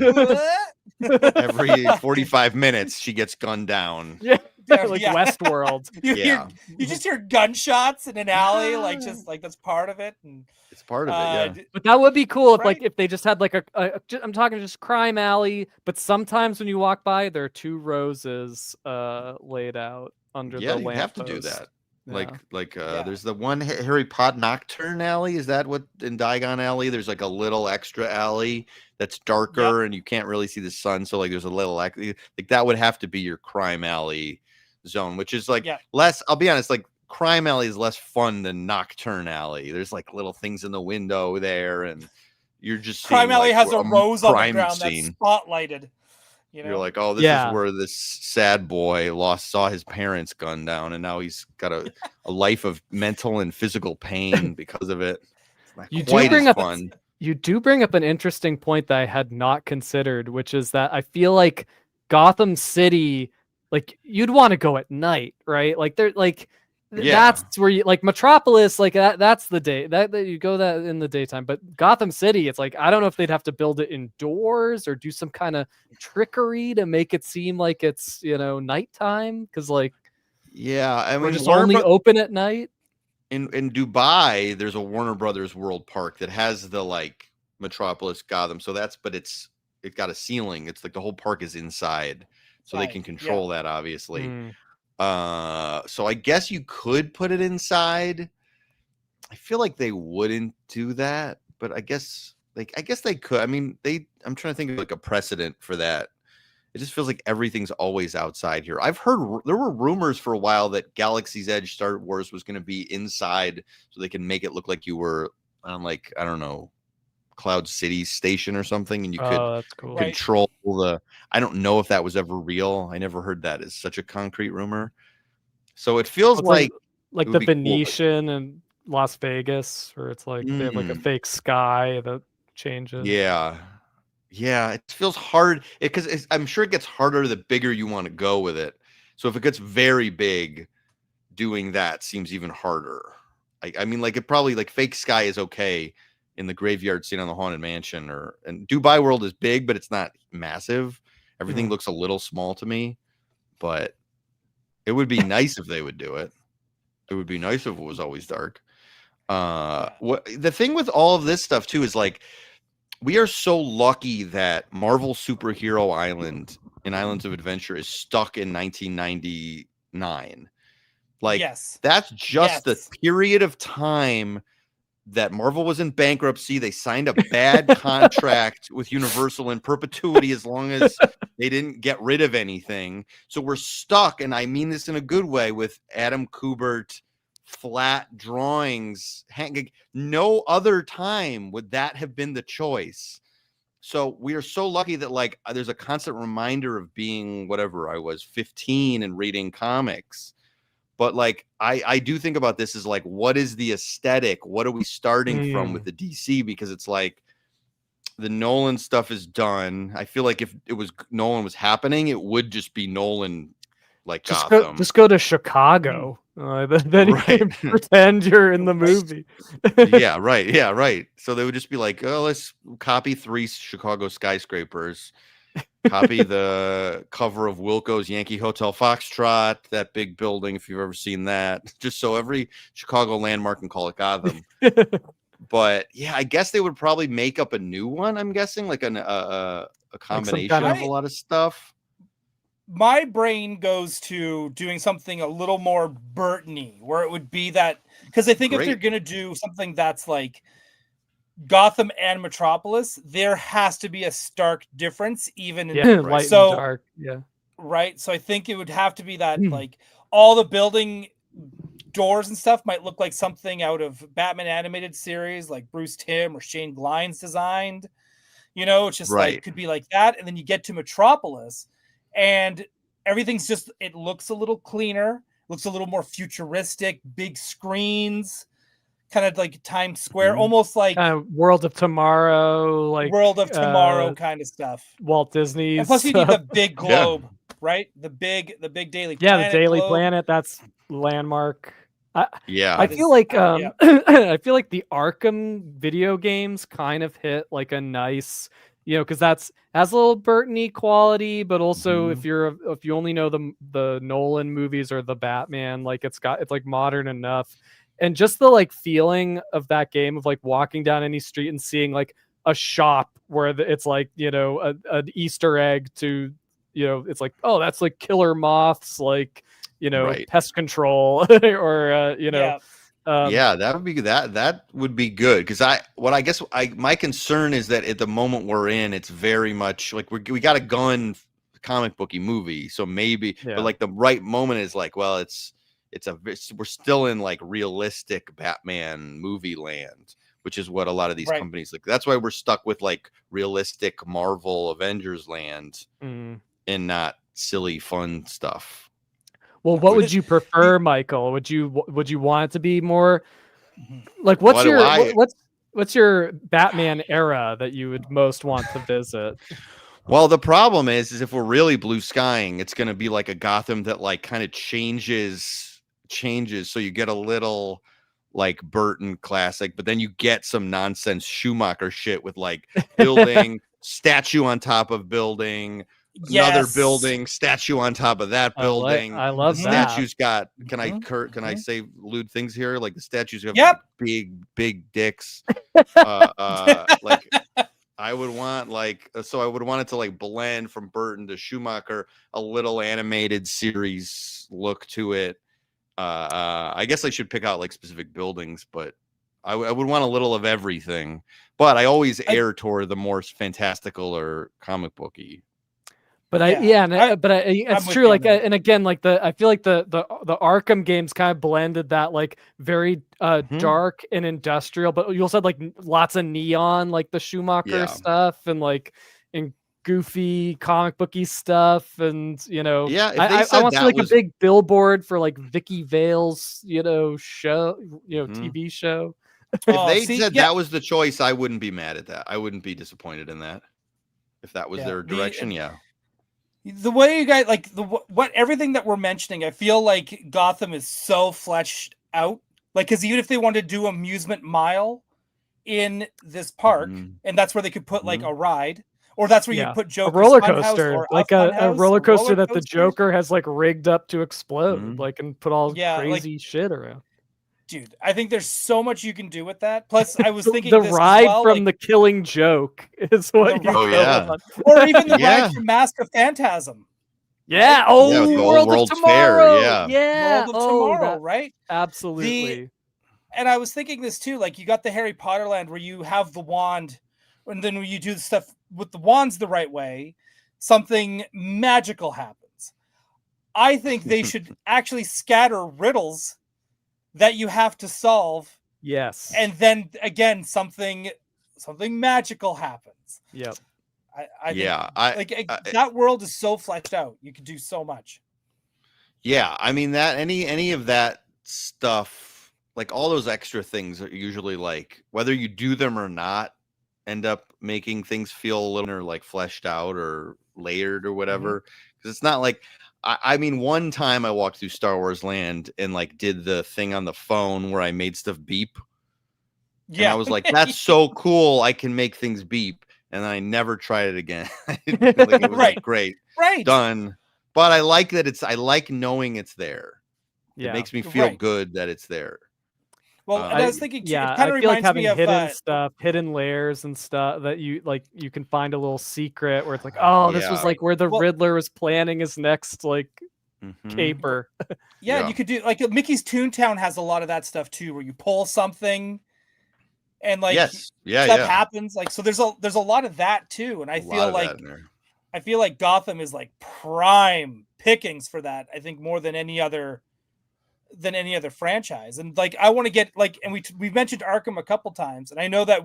Speaker 4: Every 45 minutes, she gets gunned down.
Speaker 3: Yeah. like
Speaker 2: Yeah.
Speaker 3: Westworld.
Speaker 2: You just hear gunshots in an alley, like just like that's part of it. And
Speaker 4: It's part of it, yeah.
Speaker 3: But that would be cool if
Speaker 2: Right.
Speaker 3: like if they just had like I'm talking just crime alley, but sometimes when you walk by, there are 2 roses laid out under
Speaker 4: Yeah,
Speaker 3: the
Speaker 4: you'd have to do
Speaker 3: lamppost.
Speaker 4: that.
Speaker 3: Yeah.
Speaker 4: There's the one Harry Potter Nocturne alley. Is that what in Diagon Alley? There's like a little extra alley that's darker and you can't really see the sun. So like there's a little like that would have to be your crime alley zone, which is like less. I'll be honest, like crime alley is less fun than Nocturne alley. There's like little things in the window there, and you're just
Speaker 2: crime
Speaker 4: seeing,
Speaker 2: alley
Speaker 4: like,
Speaker 2: has a rose on the
Speaker 4: crime
Speaker 2: ground
Speaker 4: scene.
Speaker 2: that's spotlighted. You know?
Speaker 4: You're like, oh, this is where this sad boy saw his parents gunned down, and now he's got a life of mental and physical pain because of it. It's not quite as fun.
Speaker 3: You do bring up an interesting point that I had not considered, which is that I feel like Gotham City, like you'd want to go at night, right? Like they're like that's where you like Metropolis, like that's the day that you go that in the daytime. But Gotham City, it's like I don't know if they'd have to build it indoors or do some kind of trickery to make it seem like it's, you know, nighttime, because like
Speaker 4: I mean,
Speaker 3: just only open at night.
Speaker 4: In Dubai, there's a Warner Brothers World Park that has the like Metropolis Gotham. So it's got a ceiling. It's like the whole park is inside, so they can control that, obviously. So I guess you could put it inside. I feel like they wouldn't do that, but I guess they could. I mean, I'm trying to think of like a precedent for that. It just feels like everything's always outside here. I've heard there were rumors for a while that Galaxy's Edge Star Wars was going to be inside, so they can make it look like you were on, like, I don't know, Cloud City Station or something, and you could
Speaker 3: that's cool.
Speaker 4: control the. I don't know if that was ever real. I never heard that as such a concrete rumor. So it feels like
Speaker 3: the Venetian and Las Vegas, where it's like they have like a fake sky that changes.
Speaker 4: Yeah, it feels hard because I'm sure it gets harder the bigger you want to go with it. So if it gets very big, doing that seems even harder. I mean, like, it probably, like, fake sky is okay in the graveyard scene on the Haunted Mansion, and Dubai World is big, but it's not massive. Everything looks a little small to me, but it would be nice if they would do it. It would be nice if it was always dark. What the thing with all of this stuff too is, like, we are so lucky that Marvel Superhero Island and Islands of Adventure is stuck in 1999. Like, that's just the period of time that Marvel was in bankruptcy. They signed a bad contract with Universal in perpetuity as long as they didn't get rid of anything. So we're stuck, and I mean this in a good way, with Adam Kubert flat drawings. No other time would that have been the choice. So we are so lucky that, like, there's a constant reminder of being whatever I was, 15, and reading comics. But, like, I do think about this as, like, what is the aesthetic? What are we starting from with the DC? Because it's like the Nolan stuff is done. I feel like if it was Nolan was happening, it would just be Nolan, like, Gotham.
Speaker 3: Just go to Chicago. Then you can pretend you're in the movie.
Speaker 4: Yeah, right. So they would just be like, oh, let's copy 3 Chicago skyscrapers. Copy the cover of Wilco's Yankee Hotel Foxtrot, that big building, if you've ever seen that, just so every Chicago landmark can call it Gotham. But yeah, I guess they would probably make up a new one. I'm guessing, like a combination of a lot of stuff.
Speaker 2: My brain goes to doing something a little more Burton-y, where it would be that, because I think if they're gonna do something that's like Gotham and Metropolis, there has to be a stark difference, even in
Speaker 3: light and dark.
Speaker 2: Right. So I think it would have to be that like all the building doors and stuff might look like something out of Batman animated series, like Bruce Timm or Shane Glines designed. You know, it's just like could be like that, and then you get to Metropolis, and everything's just, it looks a little cleaner, looks a little more futuristic, big screens. Kind of like Times Square, almost like
Speaker 3: World of Tomorrow, like
Speaker 2: World of Tomorrow kind of stuff.
Speaker 3: Walt Disney's.
Speaker 2: And plus, you need the big globe, right? The big Daily Planet.
Speaker 3: Yeah, the Daily
Speaker 2: globe.
Speaker 3: Planet. That's landmark. I feel like I feel like the Arkham video games kind of hit like a nice, because that's has a little Burton-y quality, but also
Speaker 4: Mhm.
Speaker 3: if you only know the Nolan movies or the Batman, like it's like modern enough, and just the like feeling of that game of like walking down any street and seeing like a shop where it's like an Easter egg to it's like, oh, that's like killer moths, like
Speaker 4: Right.
Speaker 3: pest control or
Speaker 2: Yeah.
Speaker 4: Yeah, that would be good because my concern is that at the moment we're in, it's very much like we got a gun comic booky movie, so maybe, but like the right moment is like, well, we're still in like realistic Batman movie land, which is what a lot of these companies like. That's why we're stuck with like realistic Marvel Avengers land and not silly fun stuff.
Speaker 3: Well, what would you prefer, Michael? Would you want it to be more like what's your Batman era that you would most want to visit?
Speaker 4: Well, the problem is if we're really blue skying, it's going to be like a Gotham that like kind of changes. So you get a little like Burton classic, but then you get some nonsense Schumacher shit with like building statue on top of building. Another building, statue on top of that building.
Speaker 3: I love
Speaker 4: the
Speaker 3: that.
Speaker 4: Statues got. Can I say lewd things here? Like the statues have big dicks. Like I would want I would want it to like blend from Burton to Schumacher, a little animated series look to it. I guess I should pick out like specific buildings, but I would want a little of everything. But I always err toward the more fantastical or comic booky.
Speaker 3: But it's true. Like, and again, like I feel like the Arkham games kind of blended that like very dark and industrial, but you also had like lots of neon, like the Schumacher stuff, and like and goofy comic booky stuff, and I want to see like a big billboard for like Vicky Vale's show, TV show.
Speaker 4: If they said that was the choice, I wouldn't be mad at that. I wouldn't be disappointed in that if that was their direction.
Speaker 2: The way you guys like what everything that we're mentioning, I feel like Gotham is so fleshed out. Like, because even if they wanted to do amusement mile in this park, and that's where they could put like a ride, or that's where you put Joker's
Speaker 3: a roller coaster, like a roller coaster that the Joker has like rigged up to explode, like and put all crazy shit around.
Speaker 2: Dude, I think there's so much you can do with that. Plus, I was thinking
Speaker 3: the ride from The Killing Joke is what you
Speaker 2: or even the ride from Mask of Phantasm.
Speaker 3: Yeah.
Speaker 2: Right?
Speaker 3: World of Tomorrow. Yeah.
Speaker 2: World of Tomorrow, right?
Speaker 3: Absolutely.
Speaker 2: And I was thinking this too, like you got the Harry Potter land where you have the wand, and then when you do the stuff with the wands the right way, something magical happens. I think they should actually scatter riddles that you have to solve.
Speaker 3: Yes.
Speaker 2: And then again, something magical happens.
Speaker 3: Yep.
Speaker 2: That world is so fleshed out. You can do so much.
Speaker 4: Yeah, I mean that any of that stuff, like all those extra things are usually like whether you do them or not, end up making things feel a little like fleshed out or layered or whatever. Because it's not like I mean, one time I walked through Star Wars Land and like did the thing on the phone where I made stuff beep. Yeah, and I was like, "That's so cool! I can make things beep." And I never tried it again. It was like, great, done. But I like that I like knowing it's there. Yeah, it makes me feel good that it's there.
Speaker 2: Well, I was thinking, too,
Speaker 3: I feel like having hidden stuff, hidden layers and stuff that you can find a little secret where it's like, oh, this was like where the Riddler was planning his next like caper.
Speaker 2: You could do like Mickey's Toontown has a lot of that stuff too, where you pull something and like stuff happens. Like so, there's a lot of that too, and I feel like Gotham is like prime pickings for that. I think more than any other franchise. And like I want to get like, and we've mentioned Arkham a couple times, and I know that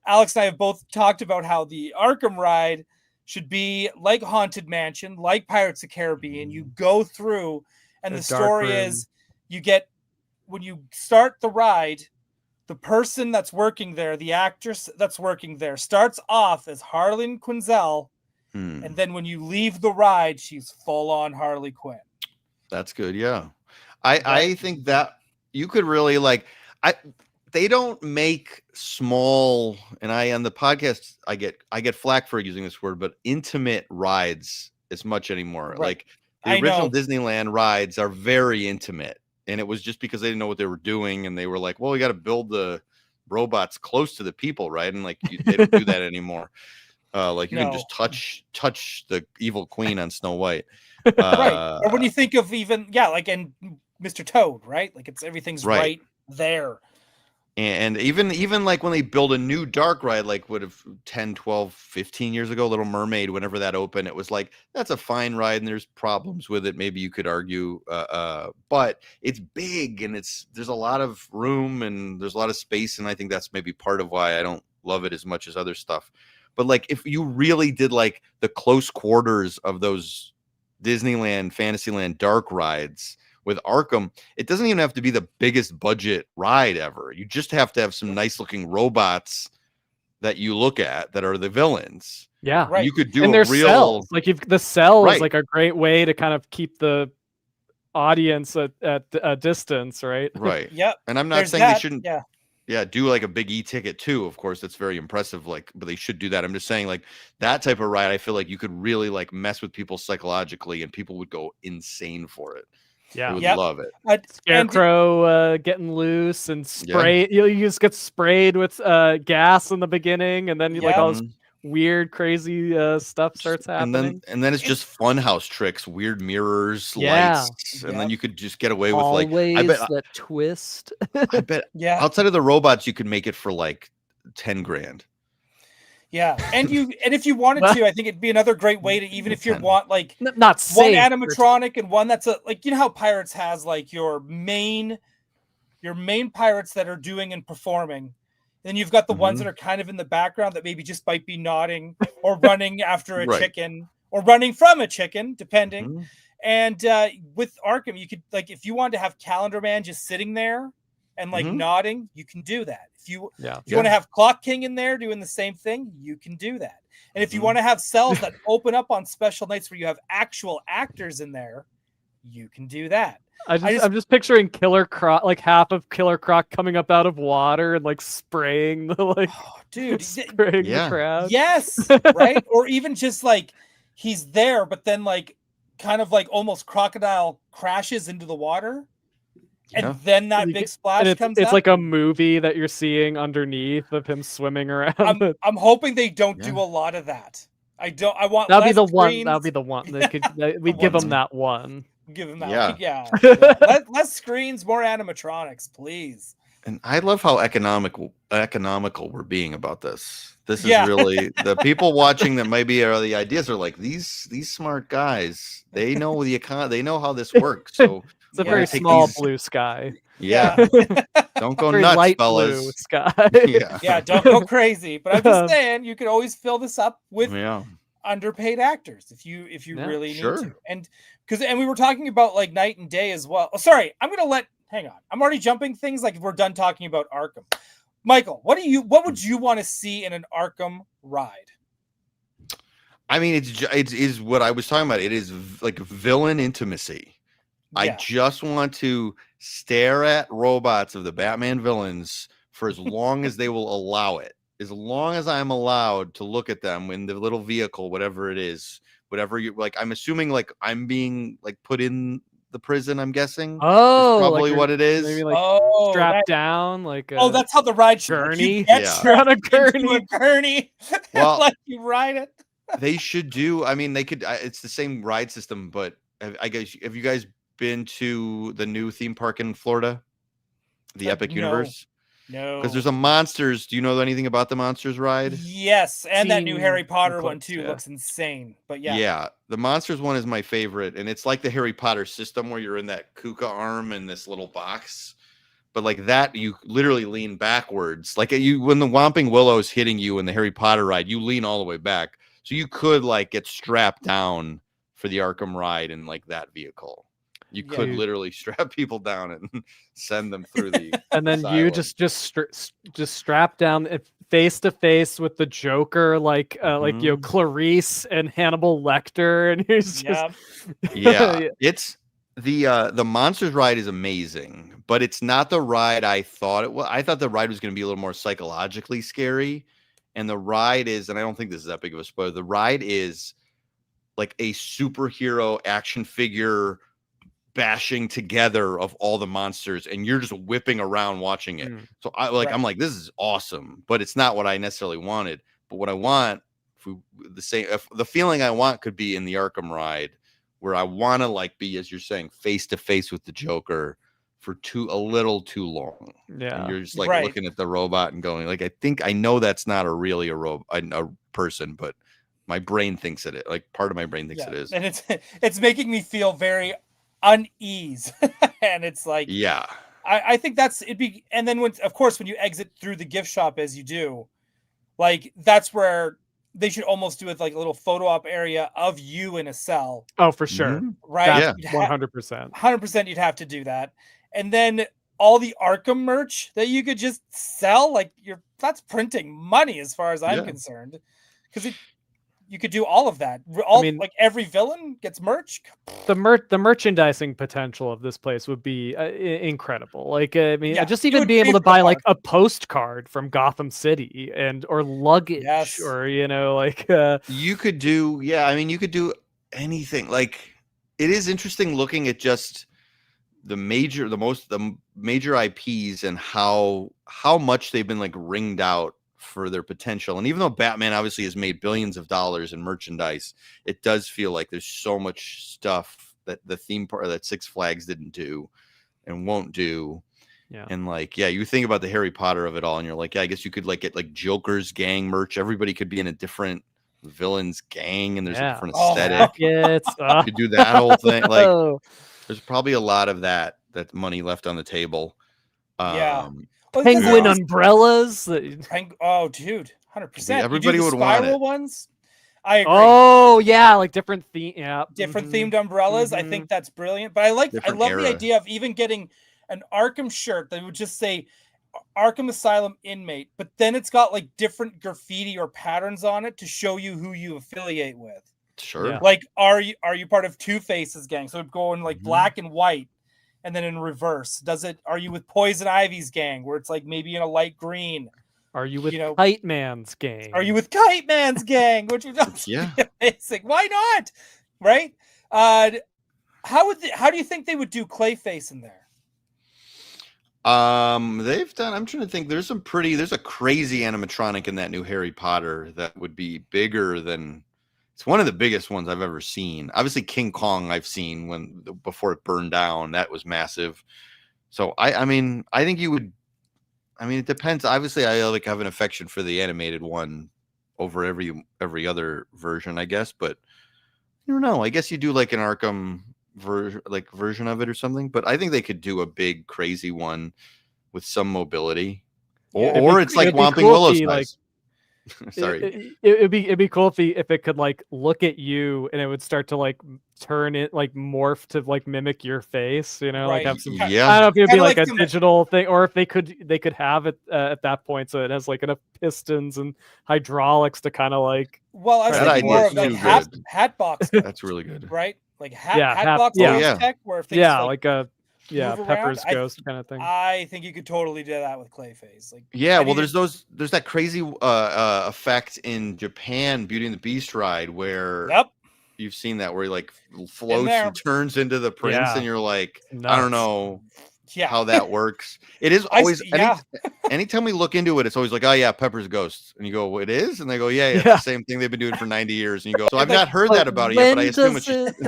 Speaker 2: Alex and I have both talked about how the Arkham ride should be like Haunted Mansion, like Pirates of the Caribbean. You go through, and the story is you get when you start the ride, the person that's working there, the actress that's working there, starts off as Harleen Quinzel, and then when you leave the ride, she's full on Harley Quinn.
Speaker 4: That's good, yeah. I think that you could really like they don't make small, and on the podcast I get flack for using this word, but intimate rides as much anymore.
Speaker 2: Right.
Speaker 4: Like the
Speaker 2: I
Speaker 4: original
Speaker 2: know.
Speaker 4: Disneyland rides are very intimate, and it was just because they didn't know what they were doing, and they were like, well, we got to build the robots close to the people, right? And like they don't do that anymore. Like you can just touch the evil queen on Snow White.
Speaker 2: Right. Or when you think of even like in Mr. Toad, right? Like everything's right there.
Speaker 4: And even like when they build a new dark ride, like would have 10, 12, 15 years ago, Little Mermaid, whenever that opened, it was like, that's a fine ride and there's problems with it. Maybe you could argue, but it's big and there's a lot of room and there's a lot of space. And I think that's maybe part of why I don't love it as much as other stuff. But like, if you really did like the close quarters of those Disneyland, Fantasyland dark rides, with Arkham, it doesn't even have to be the biggest budget ride ever. You just have to have some nice looking robots that you look at that are the villains.
Speaker 3: Yeah,
Speaker 2: right.
Speaker 4: You could do
Speaker 3: and
Speaker 4: a
Speaker 3: there's
Speaker 4: real
Speaker 3: cells. Like the cell
Speaker 4: Right.
Speaker 3: is like a great way to kind of keep the audience at a distance, right?
Speaker 4: Right.
Speaker 2: Yep.
Speaker 4: And I'm not
Speaker 2: There's
Speaker 4: saying
Speaker 2: that.
Speaker 4: they shouldn't.
Speaker 2: Yeah.
Speaker 4: Do like a big e-ticket too. Of course, that's very impressive. Like, but they should do that. I'm just saying, like that type of ride, I feel like you could really like mess with people psychologically, and people would go insane for it.
Speaker 3: Yeah,
Speaker 4: they would love it.
Speaker 3: Scarecrow getting loose and spray. You just get sprayed with gas in the beginning, and then like all this weird, crazy stuff starts happening.
Speaker 4: And then it's just funhouse tricks, weird mirrors, lights, and then you could just get away with like I bet
Speaker 3: that twist.
Speaker 4: I bet outside of the robots, you could make it for like 10 grand.
Speaker 2: Yeah, and if you wanted to, I think it'd be another great way to, even if you want like
Speaker 3: not
Speaker 2: one animatronic and one that's like, you know how Pirates has like your main pirates that are doing and performing. Then you've got the ones that are kind of in the background that maybe just might be nodding or running after a chicken or running from a chicken, depending. And with Arkham, you could, like, if you wanted to have Calendar Man just sitting there and like nodding, you can do that. If you want to have Clock King in there doing the same thing, you can do that. And if you want to have cells that open up on special nights where you have actual actors in there, you can do that.
Speaker 3: I'm just picturing Killer Croc, like half of Killer Croc coming up out of water and like spraying the the crowd.
Speaker 2: Yes, right? Or even just like he's there, but then like kind of like almost crocodile crashes into the water. And then that big splash comes
Speaker 3: It's
Speaker 2: up.
Speaker 3: like a movie that you're seeing underneath of him swimming around.
Speaker 2: I'm hoping they don't do a lot of that. I want
Speaker 3: that'll be the
Speaker 2: screens.
Speaker 3: one. That'll be the one. We'd give them that one.
Speaker 2: Give him that. Yeah. Less screens, more animatronics, please.
Speaker 4: And I love how economical we're being about this. This is really the people watching that maybe are the ideas are like these smart guys. They know they know how this works. So
Speaker 3: it's a very small blue sky.
Speaker 4: Yeah. Don't go nuts,
Speaker 3: light
Speaker 4: fellas.
Speaker 3: Blue sky.
Speaker 2: Yeah, don't go crazy. But I'm just saying you could always fill this up with underpaid actors if you really need to. And we were talking about like night and day as well. Oh, sorry, hang on. I'm already jumping things like we're done talking about Arkham. Michael, what would you want to see in an Arkham ride?
Speaker 4: I mean, it's what I was talking about. It is like villain intimacy. Yeah. I just want to stare at robots of the Batman villains for as long as they will allow it. As long as I'm allowed to look at them in the little vehicle, whatever it is, whatever you like. I'm assuming like I'm being like put in the prison, I'm guessing.
Speaker 3: Oh,
Speaker 4: probably
Speaker 3: like
Speaker 4: what it is.
Speaker 3: Maybe like strapped down, like
Speaker 2: that's how the ride
Speaker 3: journey.
Speaker 2: You're on a gurney.
Speaker 4: Well,
Speaker 2: like you ride it.
Speaker 4: They should do. I mean, they could. It's the same ride system, but I guess have you guys been to the new theme park in Florida, the Epic Universe?
Speaker 2: No,
Speaker 4: because there's a Monsters. Do you know anything about the Monsters ride?
Speaker 2: Yes, and that new Harry Potter one too looks insane. But yeah,
Speaker 4: the Monsters one is my favorite, and it's like the Harry Potter system where you're in that Kuka arm in this little box. But like that, you literally lean backwards. Like when the Whomping Willow's hitting you in the Harry Potter ride, you lean all the way back. So you could like get strapped down for the Arkham ride in like that vehicle. You could literally strap people down and send them through the
Speaker 3: and then asylum. You just strap down face to face with the Joker, like Clarice and Hannibal Lecter, and he's just
Speaker 4: it's The Monsters ride is amazing, but it's not the ride I thought it was. I thought the ride was going to be a little more psychologically scary, and the ride is, and I don't think this is that big of a spoiler. The ride is like a superhero action figure bashing together of all the monsters, and you're just whipping around watching it. So I'm like, this is awesome, but it's not what I necessarily wanted. But what I want, if the feeling I want could be in the Arkham ride, where I want to like be, as you're saying, face to face with the Joker for a little too long.
Speaker 3: Yeah,
Speaker 4: and you're just like looking at the robot and going, like, I know that's not really a person, but my brain thinks it is. Like part of my brain thinks it is,
Speaker 2: and it's making me feel very unease. And it's like,
Speaker 4: yeah,
Speaker 2: I think that's it'd be. And then when you exit through the gift shop, as you do, like that's where they should almost do it like a little photo op area of you in a cell.
Speaker 3: Oh, for sure.
Speaker 2: Right?
Speaker 3: Yeah, 100%.
Speaker 2: 100% you'd have to do that. And then all the Arkham merch that you could just sell, like that's printing money as far as I'm concerned. Because you could do all of that. Like every villain gets merch.
Speaker 3: The merchandising potential of this place would be incredible. Like, just even being able to buy like a postcard from Gotham City or luggage, or
Speaker 4: you could do. Yeah, I mean, you could do anything. Like, it is interesting looking at just the major IPs and how much they've been like ringed out for their potential. And even though Batman obviously has made billions of dollars in merchandise, it does feel like there's so much stuff that the theme park that Six Flags didn't do and won't do.
Speaker 3: Yeah.
Speaker 4: And like, you think about the Harry Potter of it all, and you're like, I guess you could like get like Joker's gang merch. Everybody could be in a different villain's gang, and there's a different aesthetic. You could do that whole thing. Like, there's probably a lot of that money left on the table.
Speaker 3: Penguin umbrellas.
Speaker 2: Oh, dude, 100%.
Speaker 4: Everybody would want it.
Speaker 2: Ones. I agree.
Speaker 3: Oh yeah, like different theme. Yeah,
Speaker 2: different themed umbrellas. I think that's brilliant. But I love the idea of even getting an Arkham shirt that would just say Arkham Asylum inmate, but then it's got like different graffiti or patterns on it to show you who you affiliate with.
Speaker 4: Sure. Yeah.
Speaker 2: Like, are you part of Two-Face's gang? So it'd go in like black and white. And then in reverse, are you with Poison Ivy's gang, where it's like maybe in a light green?
Speaker 3: Are you with Kite Man's gang?
Speaker 2: Are you with Kite Man's gang? Which would be amazing. Why not? Right? How do you think they would do Clayface in there?
Speaker 4: They've done. I'm trying to think. There's a crazy animatronic in that new Harry Potter that would be bigger than. It's one of the biggest ones I've ever seen. Obviously, King Kong I've seen before it burned down. That was massive. So I mean, I think you would. I mean, it depends. Obviously, I have an affection for the animated one over every other version, I guess. But I don't know. I guess you do like an Arkham version of it or something. But I think they could do a big, crazy one with some mobility, or it's like Whomping Willow's size. Sorry,
Speaker 3: it'd be cool if it could like look at you and it would start to like turn it like morph to like mimic your face, like have some. I don't know if it'd be like a digital thing, or if they could have it at that point so it has like enough pistons and hydraulics to kind of like.
Speaker 2: Well, I was thinking more of like hat box.
Speaker 4: That's really good,
Speaker 2: right? Like hat box tech, where if things
Speaker 3: like a. Yeah, Pepper's ghost kind of thing.
Speaker 2: I think you could totally do that with Clayface. Like,
Speaker 4: there's that crazy effect in Japan, Beauty and the Beast ride, where you've seen that where he like floats and turns into the prince, and you're like, nuts. I don't know how that works. It is always anytime we look into it, it's always like, oh yeah, Pepper's ghost, and you go, well, it is, and they go, yeah, it's the same thing they've been doing for 90 years, and you go, so I've not heard that about it yet, but I assume it's just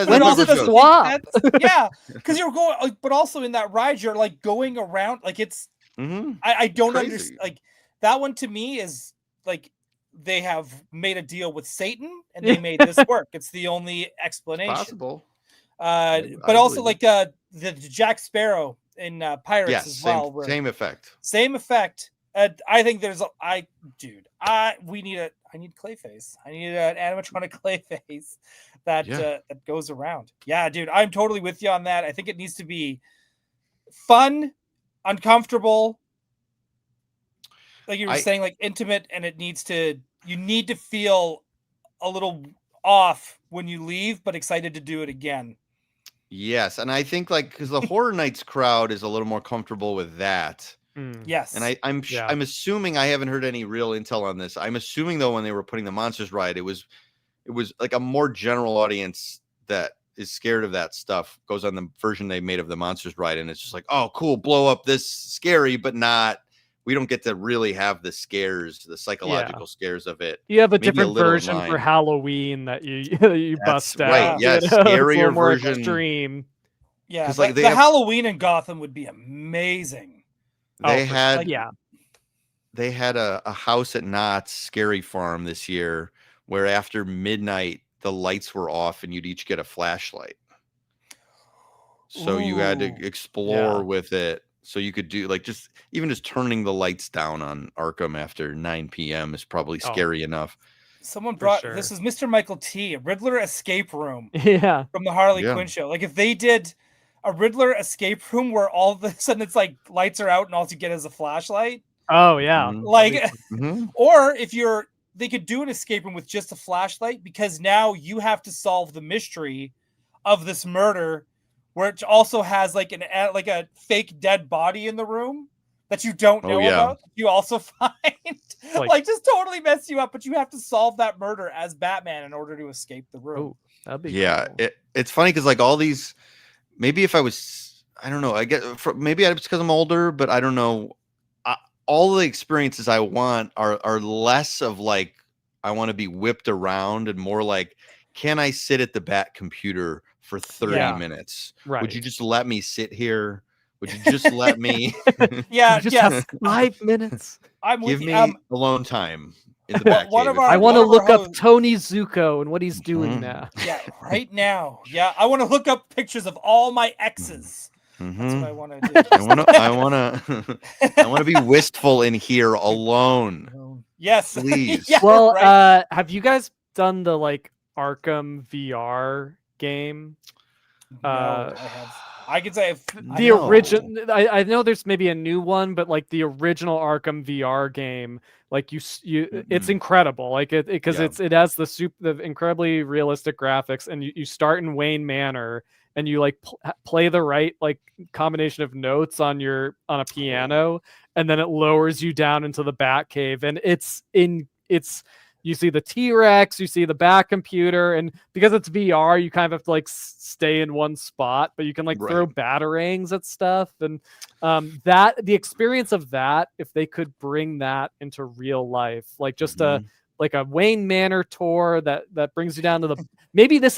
Speaker 3: when does it swap?
Speaker 2: Yeah, because you're going, but also in that ride, you're like going around, like it's. I don't understand. Like that one to me is like they have made a deal with Satan and they made this work. It's the only explanation.
Speaker 4: It's possible.
Speaker 2: But also like the Jack Sparrow in Pirates as well.
Speaker 4: Same effect.
Speaker 2: Same effect. I think I need Clayface. I need an animatronic Clayface that goes around. Yeah, dude, I'm totally with you on that. I think it needs to be fun, uncomfortable, like you were saying, like intimate, and you need to feel a little off when you leave, but excited to do it again.
Speaker 4: Yes, and I think like because the Horror Nights crowd is a little more comfortable with that.
Speaker 2: Yes.
Speaker 4: And I'm assuming, I haven't heard any real intel on this. I'm assuming though when they were putting the Monsters Ride, it was like a more general audience that is scared of that stuff goes on the version they made of the Monsters Ride, and it's just like, oh cool, blow up this scary, but not. We don't get to really have the scares, the psychological scares of it.
Speaker 3: You have a different version for Halloween that you bust
Speaker 4: right,
Speaker 3: out.
Speaker 4: yes, scarier version.
Speaker 3: Extreme.
Speaker 2: Yeah, like the Halloween in Gotham would be amazing.
Speaker 4: They had a House at Knott's Scary Farm this year where after midnight the lights were off and you'd each get a flashlight. So you had to explore with it. So you could do like just turning the lights down on Arkham after 9 p.m. is probably scary enough.
Speaker 2: Someone brought this is Mr. Michael T, a Riddler escape room.
Speaker 3: Yeah.
Speaker 2: From the Harley Quinn show. Like if they did a Riddler escape room where all of a sudden it's like lights are out and all you get is a flashlight.
Speaker 3: Oh yeah.
Speaker 2: Like or if they could do an escape room with just a flashlight, because now you have to solve the mystery of this murder, where it also has like a fake dead body in the room that you don't know about. You also find like just totally mess you up, but you have to solve that murder as Batman in order to escape the room.
Speaker 3: Oh, that'd be
Speaker 4: cool. It's funny because like all these, maybe if I was, I don't know, I get maybe it's because I'm older, but I don't know. All the experiences I want are less of like I want to be whipped around and more like, can I sit at the Bat computer for 30 minutes?
Speaker 3: Right.
Speaker 4: Would you just let me sit here? Would you just let me?
Speaker 3: Have 5 minutes.
Speaker 4: Give me alone time in the Bat cave.
Speaker 3: I want to look up Tony Zuko and what he's doing now.
Speaker 2: Yeah, right now. Yeah, I want to look up pictures of all my exes. That's what I want to do.
Speaker 4: I want to be wistful in here alone.
Speaker 2: Yes,
Speaker 4: please.
Speaker 3: Well, have you guys done the like Arkham VR game?
Speaker 2: No, I have. I can say
Speaker 3: the original. I know there's maybe a new one, but like the original Arkham VR game, like you, it's incredible. Like it has the incredibly realistic graphics, and you start in Wayne Manor. And you like play the right like combination of notes on a piano, and then it lowers you down into the Bat Cave, and you see the T-Rex, you see the Bat computer, and because it's VR, you kind of have to like stay in one spot, but you can like throw batarangs at stuff, and the experience of that, if they could bring that into real life, like just a Wayne Manor tour that brings you down to the maybe this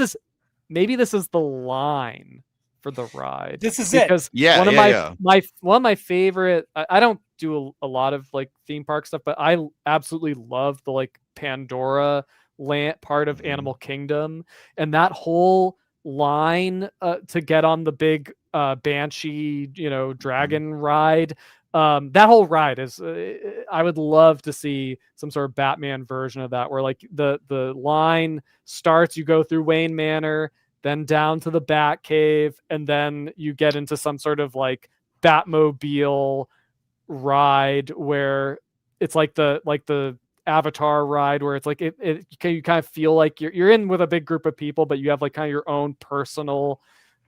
Speaker 3: is the line for the ride.
Speaker 2: This is
Speaker 3: because one of my favorite. I don't do a lot of like theme park stuff, but I absolutely love the like Pandora land part of Animal Kingdom, and that whole line to get on the big Banshee, dragon ride. That whole ride is I would love to see some sort of Batman version of that, where like the line starts, you go through Wayne Manor, then down to the Bat Cave, and then you get into some sort of like Batmobile ride where it's like the Avatar ride, where it's like you kind of feel like you're in with a big group of people, but you have like kind of your own personal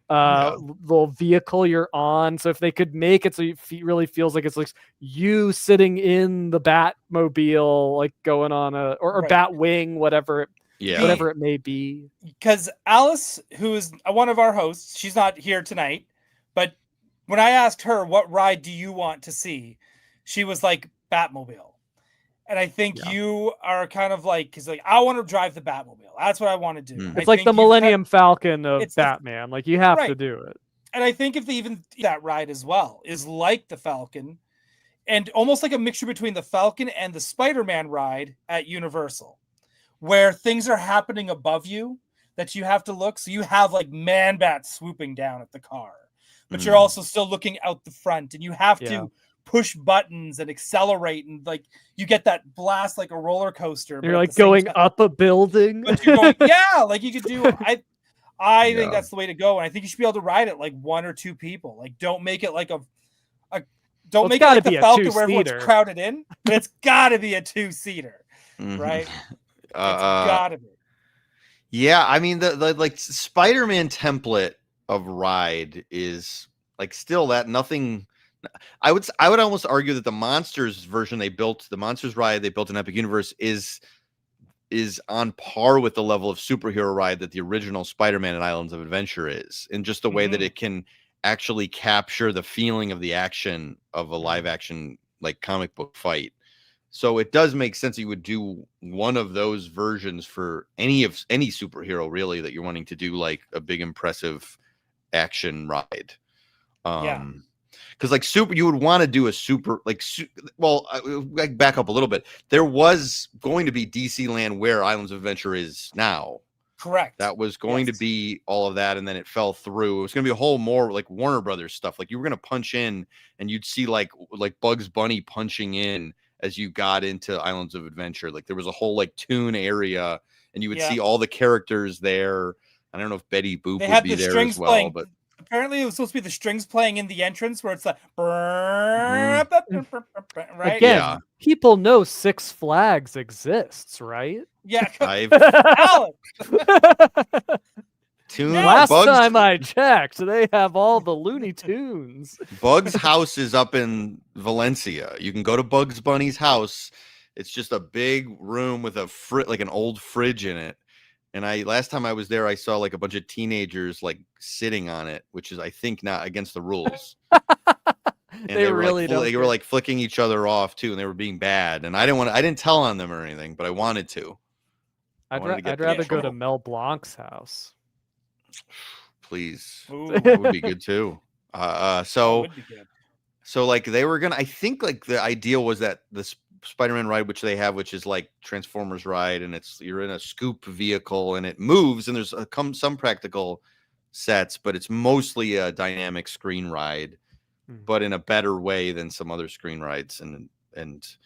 Speaker 3: little vehicle you're on. So if they could make it so it really feels like it's like you sitting in the Batmobile, like going on or Batwing, whatever it may be.
Speaker 2: Because Alice, who is one of our hosts, she's not here tonight, but when I asked her what ride do you want to see, she was like Batmobile. And I think you are kind of like, because like I want to drive the Batmobile. That's what I want to do.
Speaker 3: It's like the Millennium Falcon of Batman. Like you have to do it.
Speaker 2: And I think if they even that ride as well is like the Falcon, and almost like a mixture between the Falcon and the Spider-Man ride at Universal, where things are happening above you that you have to look. So you have like Man-Bat swooping down at the car, but you're also still looking out the front, and you have to push buttons and accelerate, and like you get that blast like a roller coaster.
Speaker 3: You're like going up a building.
Speaker 2: But you're going, like you could do. I think that's the way to go, and I think you should be able to ride it like one or two people. Like don't make it like don't make it like the Falcon where everyone's crowded in, but it's got to be a 2-seater, right? It's gotta be.
Speaker 4: Yeah, I mean the like Spider-Man template of ride is like still that nothing. I would almost argue that the Monsters version they built, the Monsters ride they built in Epic Universe is on par with the level of superhero ride that the original Spider-Man and Islands of Adventure is, in just the way that it can actually capture the feeling of the action of a live action like comic book fight. So it does make sense that you would do one of those versions for any superhero really that you're wanting to do like a big impressive action ride. Because like you would want to do a super like I back up a little bit. There was going to be DC Land where Islands of Adventure is now.
Speaker 2: Correct.
Speaker 4: That was going to be all of that, and then it fell through. It was going to be a whole more like Warner Brothers stuff. Like you were going to punch in, and you'd see like Bugs Bunny punching in as you got into Islands of Adventure. Like there was a whole like toon area, and you would see all the characters there. I don't know if Betty Boop would be there as well,
Speaker 2: playing.
Speaker 4: But
Speaker 2: apparently it was supposed to be the strings playing in the entrance where it's like right.
Speaker 3: Again, people know Six Flags exists, right?
Speaker 2: Yeah.
Speaker 4: Alex.
Speaker 3: Last time I checked, they have all the Looney Tunes.
Speaker 4: Bug's house is up in Valencia. You can go to Bugs Bunny's house. It's just a big room with a like an old fridge in it. And last time I was there, I saw like a bunch of teenagers like sitting on it, which is I think not against the rules. And they were really like, they were like flicking each other off too, and they were being bad. And I didn't tell on them or anything, but I wanted to.
Speaker 3: I'd rather go to Mel Blanc's house.
Speaker 4: Please. That would be good too. So like they were gonna, I think like the ideal was that the Spider-Man ride, which they have, which is like Transformers ride, and you're in a scoop vehicle and it moves, and there's some practical sets, but it's mostly a dynamic screen ride, but in a better way than some other screen rides. And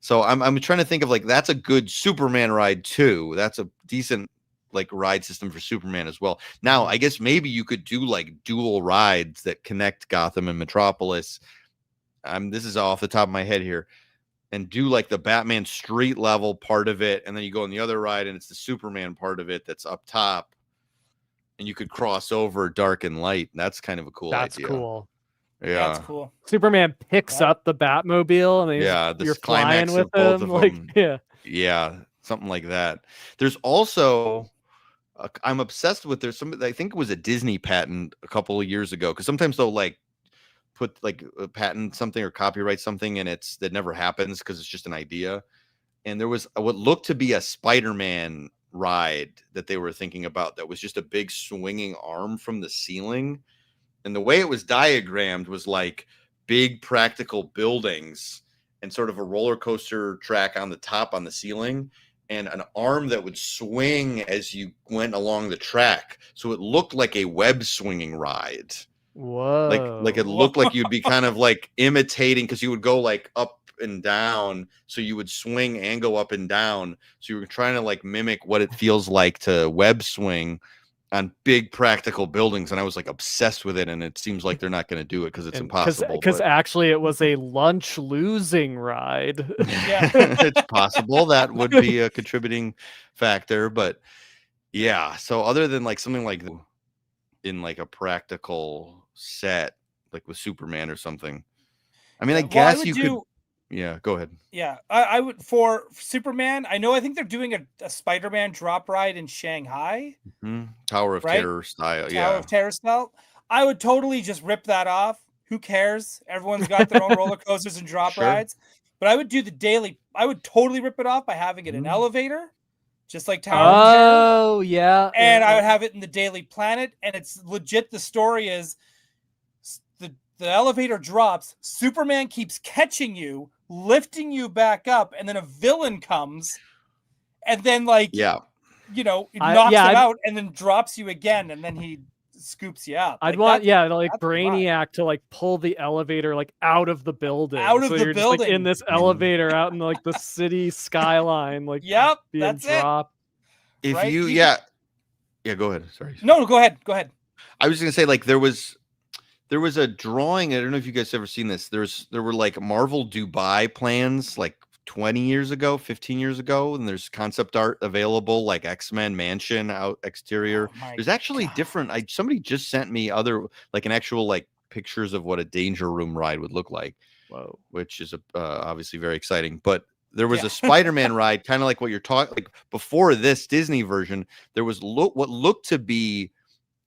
Speaker 4: so I'm trying to think of like that's a good Superman ride too. That's a decent like ride system for Superman as well. Now, I guess maybe you could do like dual rides that connect Gotham and Metropolis. This is off the top of my head here. And do like the Batman street level part of it, and then you go on the other ride, and it's the Superman part of it that's up top, and you could cross over dark and light. That's kind of a cool idea.
Speaker 3: That's cool.
Speaker 4: Yeah,
Speaker 2: that's cool.
Speaker 3: Superman picks up the Batmobile, and you're flying with him. Like,
Speaker 4: yeah, something like that. There's also I'm obsessed with. There's some. I think it was a Disney patent a couple of years ago, because sometimes they'll like put like a patent something or copyright something, and that never happens because it's just an idea. And there was what looked to be a Spider-Man ride that they were thinking about that was just a big swinging arm from the ceiling, and the way it was diagrammed was like big practical buildings and sort of a roller coaster track on the top on the ceiling, and an arm that would swing as you went along the track, so it looked like a web swinging ride.
Speaker 3: Whoa.
Speaker 4: Like it looked like you'd be kind of like imitating, because you would go like up and down, so you would swing and go up and down, so you were trying to like mimic what it feels like to web swing on big practical buildings. And I was like obsessed with it, and it seems like they're not going to do it because it's impossible.
Speaker 3: Because actually it was a lunch losing ride.
Speaker 2: Yeah.
Speaker 4: It's possible that would be a contributing factor, but yeah. So other than like something like in like a practical set, like with Superman or something, I mean, I guess you could. Yeah, go ahead.
Speaker 2: Yeah, I would for Superman. I think they're doing a Spider-Man drop ride in Shanghai.
Speaker 4: Tower of Terror style.
Speaker 2: Tower of Terror style. I would totally just rip that off. Who cares? Everyone's got their own roller coasters and drop rides. But I would do the daily. I would totally rip it off by having it an elevator, just like Tower of Terror.
Speaker 3: Oh, yeah.
Speaker 2: And I would have it in the Daily Planet, and it's legit. The story is the elevator drops, Superman keeps catching you, lifting you back up, and then a villain comes, and then like knocks him out, and then drops you again, and then he scoops you up.
Speaker 3: I'd want Brainiac to like pull the elevator like out of the building,
Speaker 2: building,
Speaker 3: just, like, in this elevator out in like the city skyline, like being
Speaker 2: that's
Speaker 3: dropped.
Speaker 2: It.
Speaker 4: Go ahead. Sorry.
Speaker 2: No, go ahead.
Speaker 4: I was gonna say like there was a drawing. I don't know if you guys ever seen this. There were like Marvel Dubai plans like 20 years ago, 15 years ago, and there's concept art available like X-Men Mansion out exterior.
Speaker 2: Oh my
Speaker 4: There's actually
Speaker 2: God.
Speaker 4: different. Somebody just sent me other like an actual like pictures of what a Danger Room ride would look like.
Speaker 3: Whoa.
Speaker 4: Which is obviously very exciting. But there was
Speaker 2: Yeah.
Speaker 4: a Spider-Man ride, kind of like what you're talking. Like before this Disney version, there was what looked to be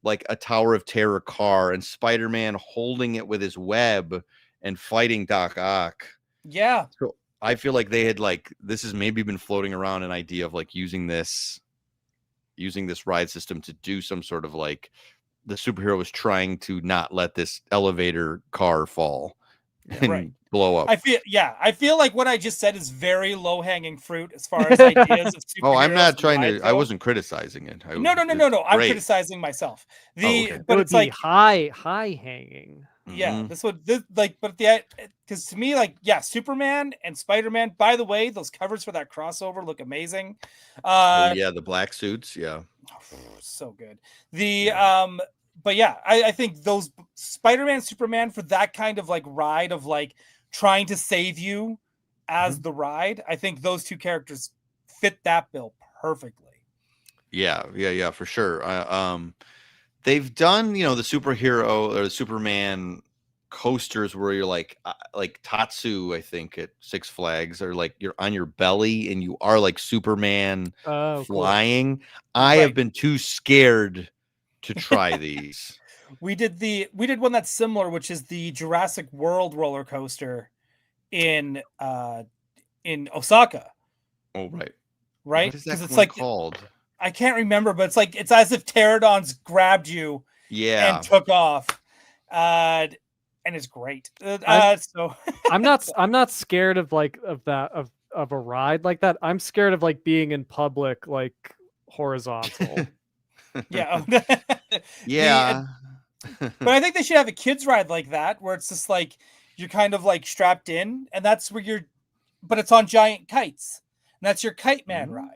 Speaker 4: like a Tower of Terror car, and Spider-Man holding it with his web and fighting Doc Ock.
Speaker 2: Yeah.
Speaker 4: So I feel like they had like this has maybe been floating around an idea of like using this ride system to do some sort of like the superhero was trying to not let this elevator car fall and blow up.
Speaker 2: I feel like what I just said is very low hanging fruit as far as ideas of superheroes.
Speaker 4: Oh, I'm not trying to.
Speaker 2: go.
Speaker 4: I wasn't criticizing it.
Speaker 2: No. I'm criticizing myself.
Speaker 4: Okay.
Speaker 2: But
Speaker 3: it
Speaker 2: it's
Speaker 3: would be
Speaker 2: like
Speaker 3: high hanging.
Speaker 2: yeah, this but because to me, like, yeah, Superman and Spider-Man, by the way, those covers for that crossover look amazing.
Speaker 4: The black suits, yeah.
Speaker 2: So good. But yeah, I think those Spider-Man, Superman for that kind of like ride of like trying to save you as the ride, I think those two characters fit that bill perfectly.
Speaker 4: Yeah, for sure. They've done, the superhero or the Superman coasters where you're like Tatsu, I think at Six Flags, or like you're on your belly and you are like Superman flying. Cool. I have been too scared to try these.
Speaker 2: We did one that's similar, which is the Jurassic World roller coaster in Osaka.
Speaker 4: Oh, right.
Speaker 2: Right?
Speaker 4: What is that
Speaker 2: it's like
Speaker 4: called?
Speaker 2: I can't remember, but it's as if pterodons grabbed you and took off. And it's great. So
Speaker 3: I'm not scared of a ride like that. I'm scared of like being in public, like horizontal.
Speaker 2: Yeah.
Speaker 4: Yeah.
Speaker 2: But I think they should have a kids ride like that, where it's just like you're kind of like strapped in, and that's where but it's on giant kites. And that's your Kite Man ride.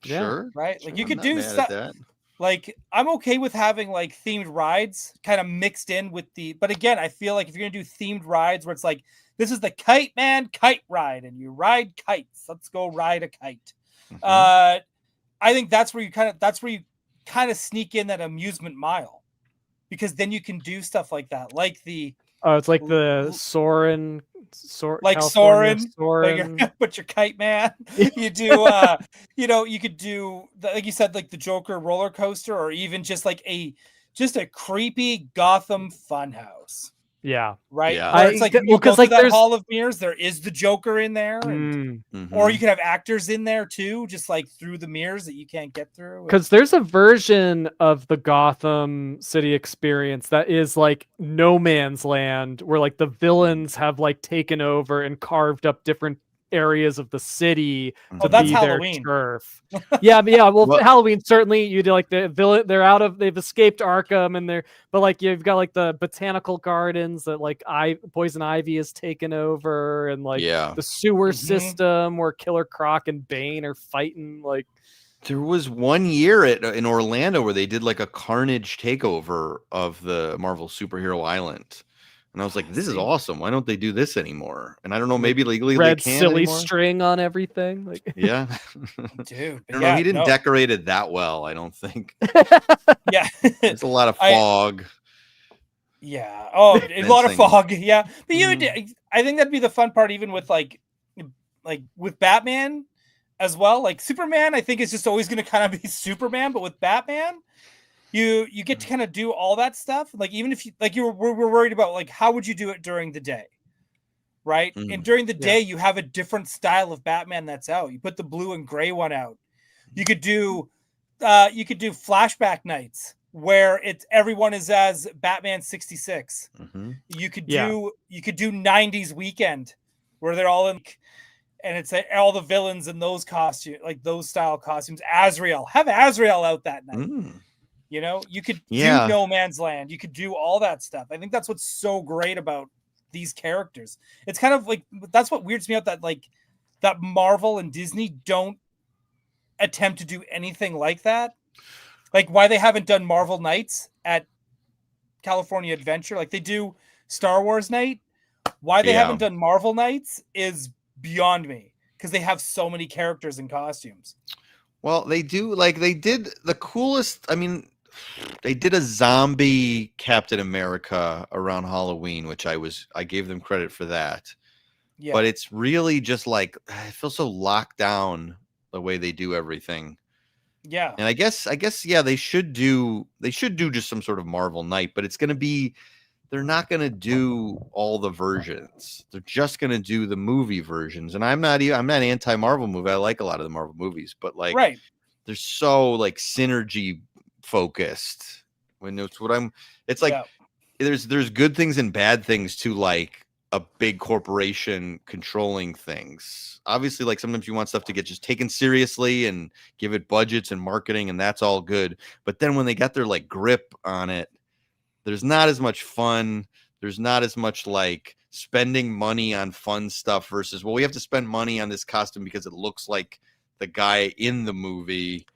Speaker 4: Sure.
Speaker 2: Right?
Speaker 4: Sure,
Speaker 2: like you could do stuff. Like I'm okay with having like themed rides kind of mixed in with but again, I feel like if you're gonna do themed rides where it's like this is the Kite Man kite ride and you ride kites. Let's go ride a kite. I think that's where you kind of sneak in that amusement mile, because then you can do stuff like that, like
Speaker 3: it's like the Soarin',
Speaker 2: like Soarin', but your Kite Man. You do, you could do, like you said, like the Joker roller coaster, or even just like a creepy Gotham funhouse.
Speaker 3: Yeah.
Speaker 2: Right.
Speaker 4: Yeah.
Speaker 2: It's like because like that Hall of Mirrors, there is the Joker in there, or you could have actors in there too, just like through the mirrors that you can't get through.
Speaker 3: Because there's a version of the Gotham City experience that is like No Man's Land, where like the villains have like taken over and carved up different areas of the city to be Halloween. Their turf. Yeah. Well, Halloween certainly you do like the villain. They've escaped Arkham, but like you've got like the botanical gardens that like Poison Ivy has taken over, and like the sewer system where Killer Croc and Bane are fighting. Like
Speaker 4: there was one year in Orlando where they did like a Carnage takeover of the Marvel Superhero Island. And I was like, this is awesome. Why don't they do this anymore? And I don't know, maybe legally
Speaker 3: red
Speaker 4: they can
Speaker 3: silly
Speaker 4: anymore?
Speaker 3: String on everything. Like
Speaker 4: yeah.
Speaker 2: Dude.
Speaker 4: I don't know. He didn't decorate it that well, I don't think.
Speaker 2: Yeah.
Speaker 4: There's a lot of fog.
Speaker 2: Yeah. Oh, a lot of fog. Yeah. But I think that'd be the fun part, even with like with Batman as well. Like Superman, I think is just always going to kind of be Superman, but with Batman, you get to kind of do all that stuff. Like even if we're worried about like how would you do it during the day, right? And during the day you have a different style of Batman that's out. You put the blue and gray one out. You could do flashback nights where everyone is as Batman 66. You could do 90s weekend where they're all in, and it's all the villains in those costumes, like those style costumes. Azrael, have Azrael out that night. You could do No Man's Land. You could do all that stuff. I think that's what's so great about these characters. It's kind of like, that's what weirds me out, that Marvel and Disney don't attempt to do anything like that. Like why they haven't done Marvel Nights at California Adventure. Like they do Star Wars Night. Why they haven't done Marvel Nights is beyond me. because they have so many characters and costumes.
Speaker 4: Well, they do, like, they did the coolest. I mean, they did a zombie Captain America around Halloween, which I gave them credit for that.
Speaker 2: Yeah.
Speaker 4: But it's really just like, I feel so locked down the way they do everything.
Speaker 2: Yeah.
Speaker 4: And I guess, yeah, they should do just some sort of Marvel night, but they're not going to do all the versions. They're just going to do the movie versions. And I'm not anti-Marvel movie. I like a lot of the Marvel movies, but like,
Speaker 2: right.
Speaker 4: they're so like synergy focused. It's like, there's good things and bad things to like a big corporation controlling things. Obviously, like sometimes you want stuff to get just taken seriously and give it budgets and marketing, and that's all good. But then when they got their like grip on it, there's not as much fun. There's not as much like spending money on fun stuff versus, well, we have to spend money on this costume because it looks like the guy in the movie,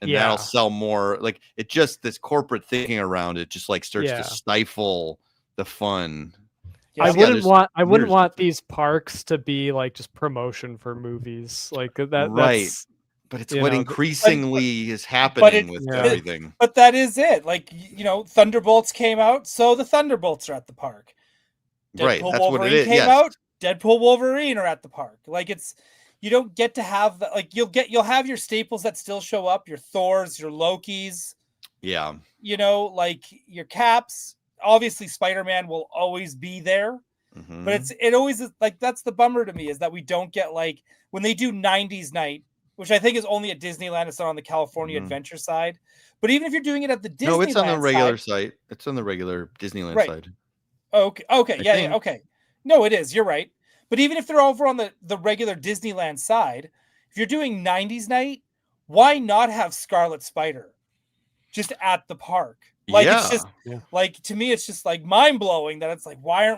Speaker 4: and that'll sell more. Like, it just, this corporate thinking around it just like starts to stifle the fun.
Speaker 3: I wouldn't want these parks to be like just promotion for movies like that.
Speaker 4: Right.
Speaker 3: That's,
Speaker 4: but it's what increasingly is happening with everything.
Speaker 2: But that is it. Like, Thunderbolts came out, so the Thunderbolts are at the park.
Speaker 4: Right. That's
Speaker 2: Wolverine
Speaker 4: what it is.
Speaker 2: Came out, Deadpool, Wolverine are at the park. Like, you don't get to have like, you'll have your staples that still show up, your Thors, your Lokis.
Speaker 4: Yeah.
Speaker 2: Like your Caps. Obviously, Spider-Man will always be there, but it always is like, that's the bummer to me, is that we don't get like when they do 90s night, which I think is only at Disneyland. It's not on the California Adventure side. But even if you're doing it at the Disneyland,
Speaker 4: no, it's on the regular site. It's on the regular Disneyland side.
Speaker 2: Okay. Yeah. Okay. No, it is. You're right. But even if they're over on the regular Disneyland side, if you're doing 90s night, why not have Scarlet Spider just at the park? Like, it's just like, to me, it's just like mind blowing that it's like, why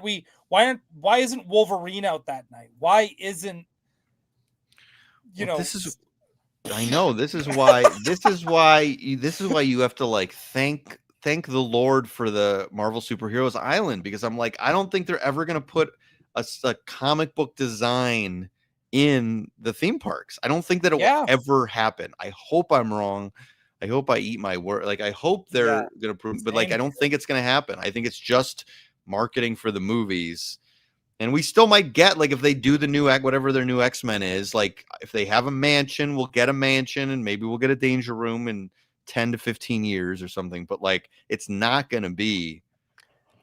Speaker 2: isn't Wolverine out that night? Why isn't,
Speaker 4: this is why you have to like thank the Lord for the Marvel Superheroes Island, because I'm like, I don't think they're ever going to put a comic book design in the theme parks. I don't think that it will ever happen. I hope I'm wrong. I hope I eat my word. Like, I hope they're going to prove, but like, I don't think it's going to happen. I think it's just marketing for the movies. And we still might get, like, if they do the new whatever their new X-Men is, like, if they have a mansion, we'll get a mansion, and maybe we'll get a Danger Room in 10 to 15 years or something. But like, it's not going to be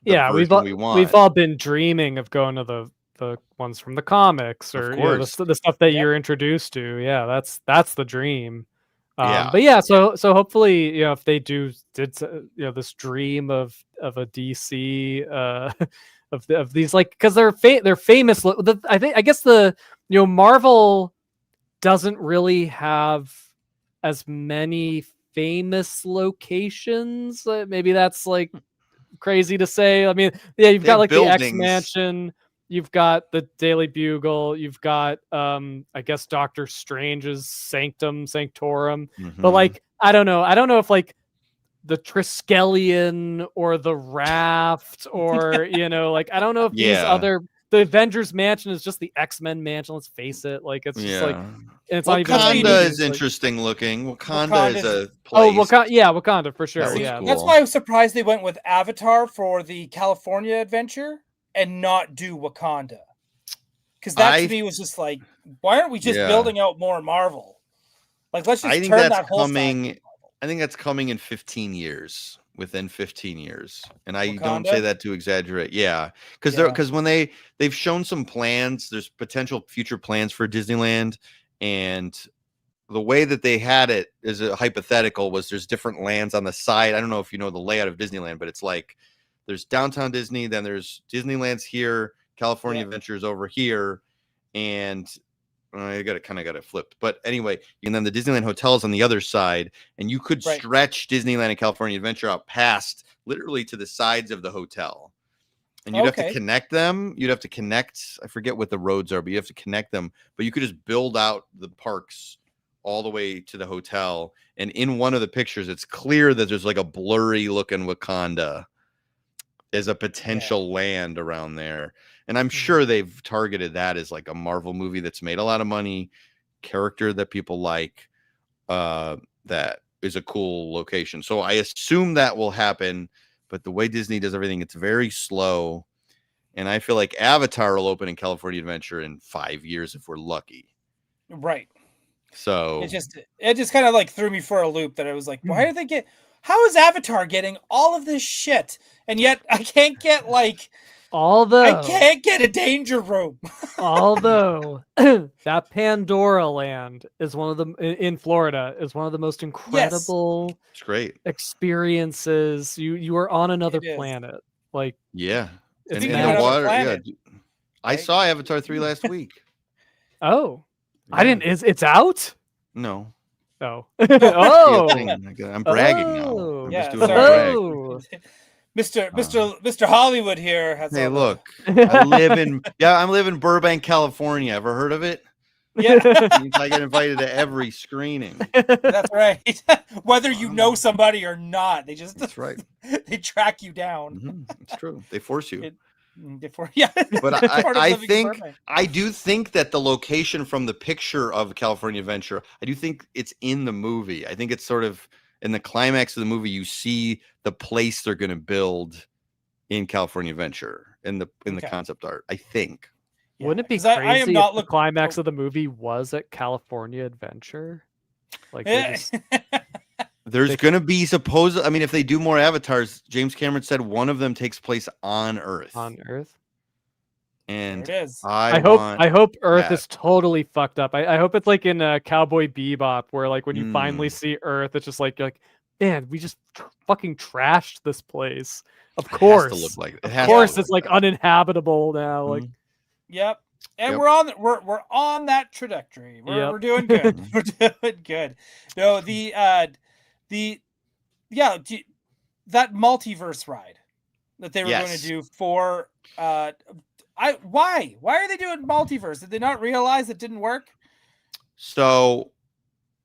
Speaker 3: we've all been dreaming of going to the ones from the comics, or the stuff that you're introduced to. Yeah, that's the dream. But so hopefully, if they did this dream of a DC of these, like, because they're famous. I guess Marvel doesn't really have as many famous locations. Maybe that's like crazy to say. I mean, you've got like buildings. The X Mansion. You've got the Daily Bugle. You've got, I guess, Doctor Strange's Sanctum Sanctorum. But like, I don't know if like the Triskelion or the Raft or like, I don't know if these other. The Avengers Mansion is just the X-Men Mansion. Let's face it. Like, it's just like, it's
Speaker 4: Wakanda is interesting looking. Wakanda is a place.
Speaker 3: Wakanda for sure.
Speaker 2: Cool. That's why I was surprised they went with Avatar for the California adventure and not do Wakanda, because that to me was just like, why aren't we just building out more Marvel? Like, let's just turn that whole side.
Speaker 4: I think that's coming in 15 years. Within 15 years, and I don't say that to exaggerate. Because when they've shown some plans, there's potential future plans for Disneyland, and the way that they had it as a hypothetical was there's different lands on the side. I don't know if you know the layout of Disneyland, but it's like there's downtown Disney, then there's Disneyland's here, California Adventures over here, and I got it flipped. But anyway, and then the Disneyland Hotel is on the other side, and you could stretch Disneyland and California Adventure out past literally to the sides of the hotel. And you'd have to connect them. You'd have to connect. I forget what the roads are, but you have to connect them. But you could just build out the parks all the way to the hotel. And in one of the pictures, it's clear that there's like a blurry looking Wakanda as a potential land around there. And I'm sure they've targeted that as like a Marvel movie that's made a lot of money, character that people like, that is a cool location. So I assume that will happen, but the way Disney does everything, it's very slow. And I feel like Avatar will open in California Adventure in 5 years if we're lucky.
Speaker 2: Right.
Speaker 4: So
Speaker 2: it just kind of like threw me for a loop that I was like, why are they how is Avatar getting all of this shit? And yet I can't get like I can't get a danger room.
Speaker 3: Although that Pandora land is one of the in Florida is one of the most incredible
Speaker 4: it's great
Speaker 3: experiences. You are on another planet. Like
Speaker 4: yeah.
Speaker 3: It's
Speaker 4: in
Speaker 3: magical.
Speaker 4: the water.
Speaker 2: Planet,
Speaker 4: Yeah. I saw Avatar 3 last week.
Speaker 3: Oh.
Speaker 4: Yeah.
Speaker 3: I didn't it's out?
Speaker 4: No.
Speaker 3: Oh.
Speaker 4: Oh. I'm bragging now. I'm just doing a brag.
Speaker 2: Mr. Hollywood here has
Speaker 4: hey, look. I'm live in Burbank, California. Ever heard of it?
Speaker 2: Yeah.
Speaker 4: I get invited to every screening.
Speaker 2: That's right. Whether you know somebody or not, they just
Speaker 4: that's right.
Speaker 2: They track you down.
Speaker 4: Mm-hmm. It's true. They force you.
Speaker 2: Yeah.
Speaker 4: But I do think that the location from the picture of California Adventure, I do think it's in the movie. I think it's sort of in the climax of the movie. You see the place they're going to build in California Adventure in the concept art. I think.
Speaker 3: Yeah, wouldn't it be crazy I am not if the climax of the movie was at California Adventure? Like
Speaker 4: there's going to be I mean, if they do more Avatars, James Cameron said one of them takes place on Earth.
Speaker 3: On Earth.
Speaker 4: And
Speaker 2: it is.
Speaker 3: I hope Earth is totally fucked up. I hope it's like in Cowboy Bebop, where like when you finally see Earth, it's just like man, we just fucking trashed this place. Of course,
Speaker 4: it has to look like
Speaker 3: of course, it's like uninhabitable now. Like,
Speaker 2: yep. And we're on that trajectory. We're doing good. We're doing good. No, that multiverse ride that they were going to do for why are they doing multiverse? Did they not realize it didn't work?
Speaker 4: So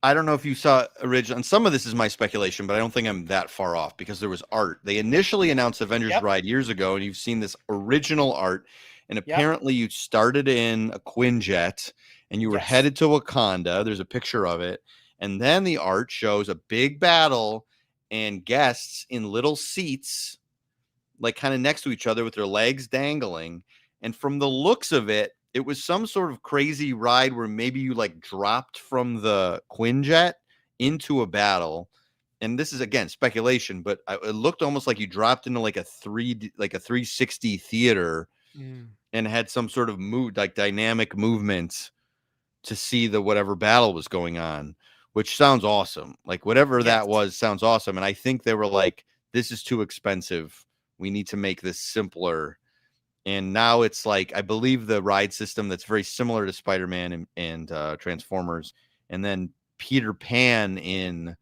Speaker 4: I don't know if you saw original, and some of this is my speculation, but I don't think I'm that far off because there was art. They initially announced Avengers Ride years ago, and you've seen this original art. And apparently you started in a Quinjet and you were headed to Wakanda. There's a picture of it. And then the art shows a big battle and guests in little seats, like kind of next to each other with their legs dangling. And from the looks of it, it was some sort of crazy ride where maybe you like dropped from the Quinjet into a battle. And this is, again, speculation, but it looked almost like you dropped into like a 360 theater. And had some sort of dynamic movement to see whatever battle was going on, which sounds awesome. Like whatever that was sounds awesome. And I think they were like, this is too expensive. We need to make this simpler. And now it's like, I believe the ride system that's very similar to Spider-Man and Transformers. And then Peter Pan in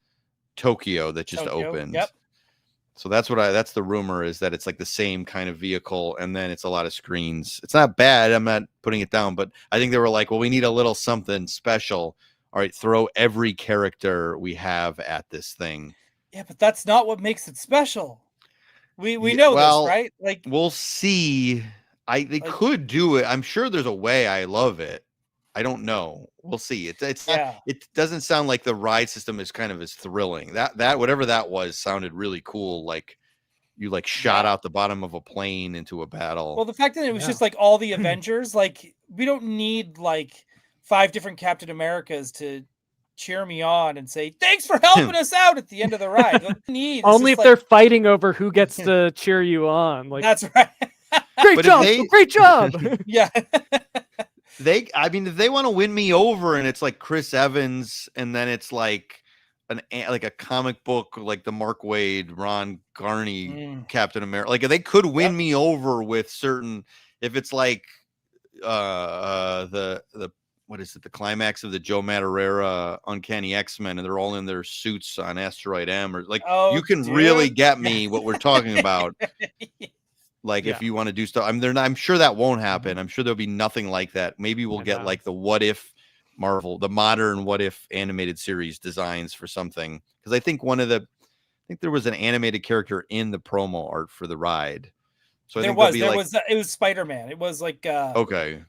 Speaker 4: Tokyo that just opened. Yep. So that's the rumor, is that it's like the same kind of vehicle, and then it's a lot of screens. It's not bad. I'm not putting it down, but I think they were like, well, we need a little something special. All right, throw every character we have at this thing.
Speaker 2: Yeah, but that's not what makes it special. We know this, right? Like,
Speaker 4: we'll see. They could do it. I'm sure there's a way. I love it. I don't know. We'll see. It's not, it doesn't sound like the ride system is kind of as thrilling. That whatever that was sounded really cool. Like you like shot out the bottom of a plane into a battle.
Speaker 2: Well, the fact that it was just like all the Avengers, like we don't need like 5 different Captain Americas to cheer me on and say thanks for helping us out at the end of the ride.
Speaker 3: Only if they're fighting over who gets to cheer you on. Like
Speaker 2: that's right.
Speaker 3: Great job.
Speaker 2: Yeah.
Speaker 4: If they want to win me over and it's like Chris Evans and then it's like a comic book like the Mark Waid, Ron Garney, Captain America, like they could win me over with certain, if it's like the what is it, the climax of the Joe Madureira Uncanny X-Men and they're all in their suits on Asteroid M, or like you can really get me what we're talking about. Like if you want to do stuff, I'm sure that won't happen. I'm sure there'll be nothing like that. Maybe we'll get like the What If Marvel, the modern What If animated series designs for something. Because I think there was an animated character in the promo art for the ride. So I
Speaker 2: There
Speaker 4: think there'll
Speaker 2: was,
Speaker 4: be
Speaker 2: there
Speaker 4: like
Speaker 2: was, it was Spider-Man. It was like,
Speaker 4: okay,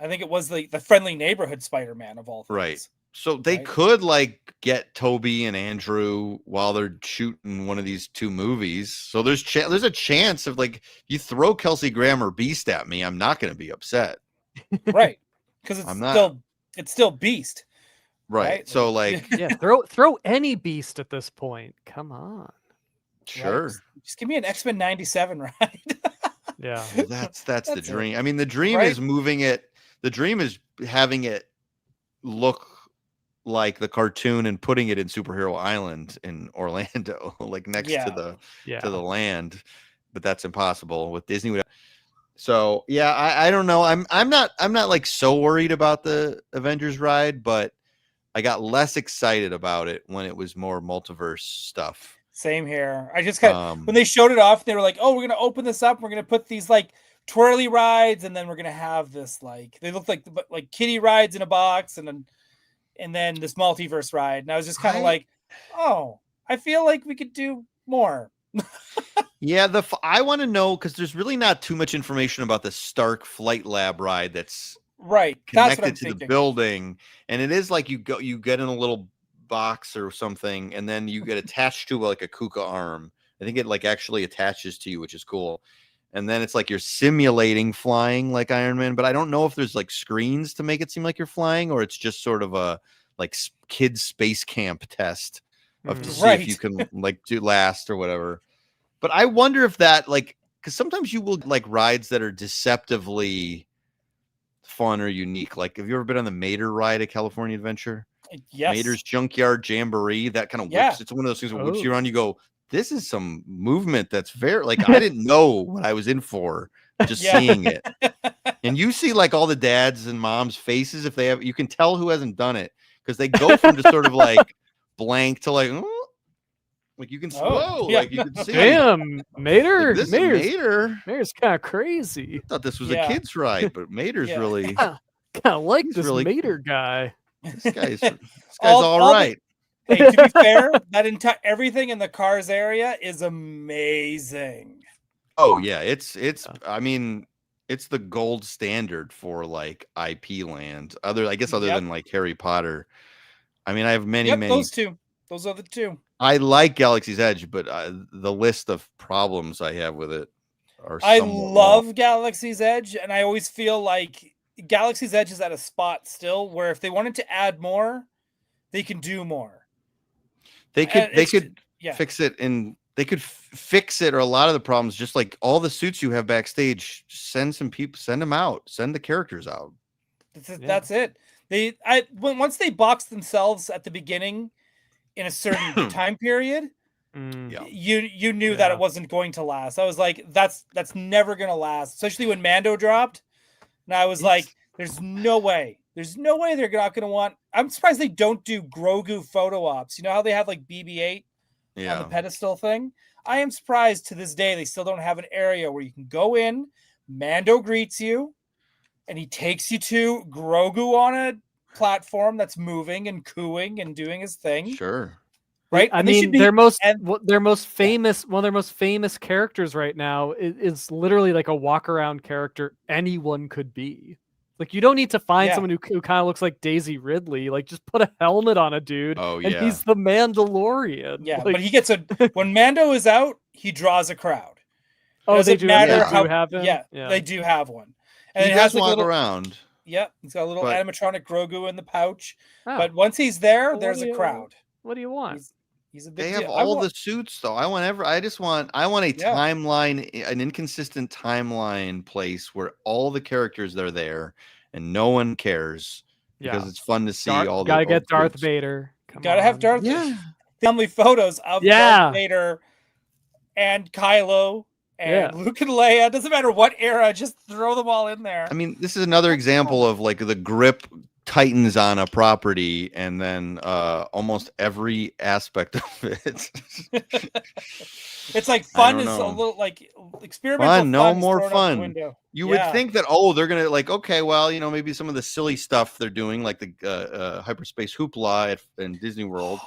Speaker 2: I think it was the friendly neighborhood Spider-Man of all things.
Speaker 4: right. So they
Speaker 2: Right?
Speaker 4: could like get Toby and Andrew while they're shooting one of these 2 movies. So there's a chance of like you throw Kelsey Grammer Beast at me, I'm not going to be upset.
Speaker 2: Right. Because
Speaker 4: I'm not
Speaker 2: it's still Beast.
Speaker 4: right. So like
Speaker 3: Yeah, throw any beast at this point. Come on.
Speaker 4: sure.
Speaker 2: Right? Just give me an X-Men 97 ride.
Speaker 3: Yeah.
Speaker 4: Well, that's the
Speaker 2: That's
Speaker 4: dream. I mean, the dream
Speaker 2: Right?
Speaker 4: is moving it. The dream is having it look like the cartoon and putting it in Superhero Island in Orlando, like next
Speaker 2: Yeah.
Speaker 4: to the land. But that's impossible with Disney. So yeah, I don't know. I'm not like so worried about the Avengers ride, but I got less excited about it when it was more multiverse stuff.
Speaker 2: Same here. I just when they showed it off, they were like, "Oh, we're gonna open this up. We're gonna put these like twirly rides, and then we're gonna have this like they look like kiddie rides in a box, and then this multiverse ride." And I was just kind of like, "Oh, I feel like we could do more."
Speaker 4: Yeah, I want to know because there's really not too much information about the Stark Flight Lab ride that's
Speaker 2: right
Speaker 4: connected to the building, and it is like you get in a little box or something, and then you get attached to like a Kuka arm. I think it like actually attaches to you, which is cool. And then it's like you're simulating flying like Iron Man, but I don't know if there's like screens to make it seem like you're flying, or it's just sort of a like kids space camp test of to see if you can like do last or whatever. But I wonder if that like because sometimes you will like rides that are deceptively fun or unique. Like, have you ever been on the Mater ride at California Adventure?
Speaker 2: Yes.
Speaker 4: Mater's Junkyard Jamboree. That kind of whips. It's one of those things that whips you around. You go, this is some movement that's very like I didn't know what I was in for just seeing it. And you see like all the dads and moms' faces if they have. You can tell who hasn't done it because they go from just sort of like blank to like. Like you can like you can see.
Speaker 3: Damn, Mater.
Speaker 4: Like,
Speaker 3: Mater's kind of crazy.
Speaker 4: I thought this was a kid's ride, but Mater's really
Speaker 3: kind of like this
Speaker 4: really,
Speaker 3: Mater guy.
Speaker 4: This guy's all right.
Speaker 2: Hey, to be fair, that everything in the Cars area is amazing.
Speaker 4: Oh yeah, it's I mean, it's the gold standard for like IP land. Other than like Harry Potter. I mean, I have many.
Speaker 2: Those two. Those are the two.
Speaker 4: I like Galaxy's Edge, but the list of problems I have with it are.
Speaker 2: I love Galaxy's Edge, and I always feel like Galaxy's Edge is at a spot still where if they wanted to add more, they can do more.
Speaker 4: They could fix it, and they could fix it, or a lot of the problems. Just like all the suits you have backstage, send some people, send them out, send the characters out.
Speaker 2: That's it. Once they box themselves at the beginning. In a certain time period, you knew that it wasn't going to last. I was like, that's never going to last, especially when Mando dropped. And I was like, there's no way they're not going to want. I'm surprised they don't do Grogu photo ops. You know how they have like BB-8 on the pedestal thing? I am surprised to this day they still don't have an area where you can go in, Mando greets you, and he takes you to Grogu on a platform that's moving and cooing and doing his thing.
Speaker 4: Sure.
Speaker 2: Right?
Speaker 3: I mean, their most famous one of their most famous characters right now is literally like a walk around character anyone could be. Like you don't need to find someone who kind of looks like Daisy Ridley. Like just put a helmet on a dude and he's the Mandalorian.
Speaker 2: Yeah,
Speaker 3: like,
Speaker 2: but he gets when Mando is out, he draws a crowd.
Speaker 3: They do have him?
Speaker 2: Yeah, they do have one. And
Speaker 4: he
Speaker 2: it has
Speaker 4: walk around.
Speaker 2: Yep, he's got a little animatronic Grogu in the pouch. But once he's there, there's a crowd.
Speaker 3: What do you want?
Speaker 2: He's a big
Speaker 4: They have
Speaker 2: deal.
Speaker 4: all the suits though. I want a timeline, an inconsistent timeline place where all the characters are there and no one cares because it's fun to see all the
Speaker 3: gotta get Darth Vader.
Speaker 2: Gotta have Darth Vader. Family photos of Darth Vader and Kylo. And Luke and Leia, doesn't matter what era, just throw them all in there.
Speaker 4: I mean, this is another example of like the grip tightens on a property and then almost every aspect of it.
Speaker 2: It's like fun is a little like experimental fun.
Speaker 4: No more fun. You would think that, they're going to like, okay, well, maybe some of the silly stuff they're doing, like the hyperspace hoopla in Disney World.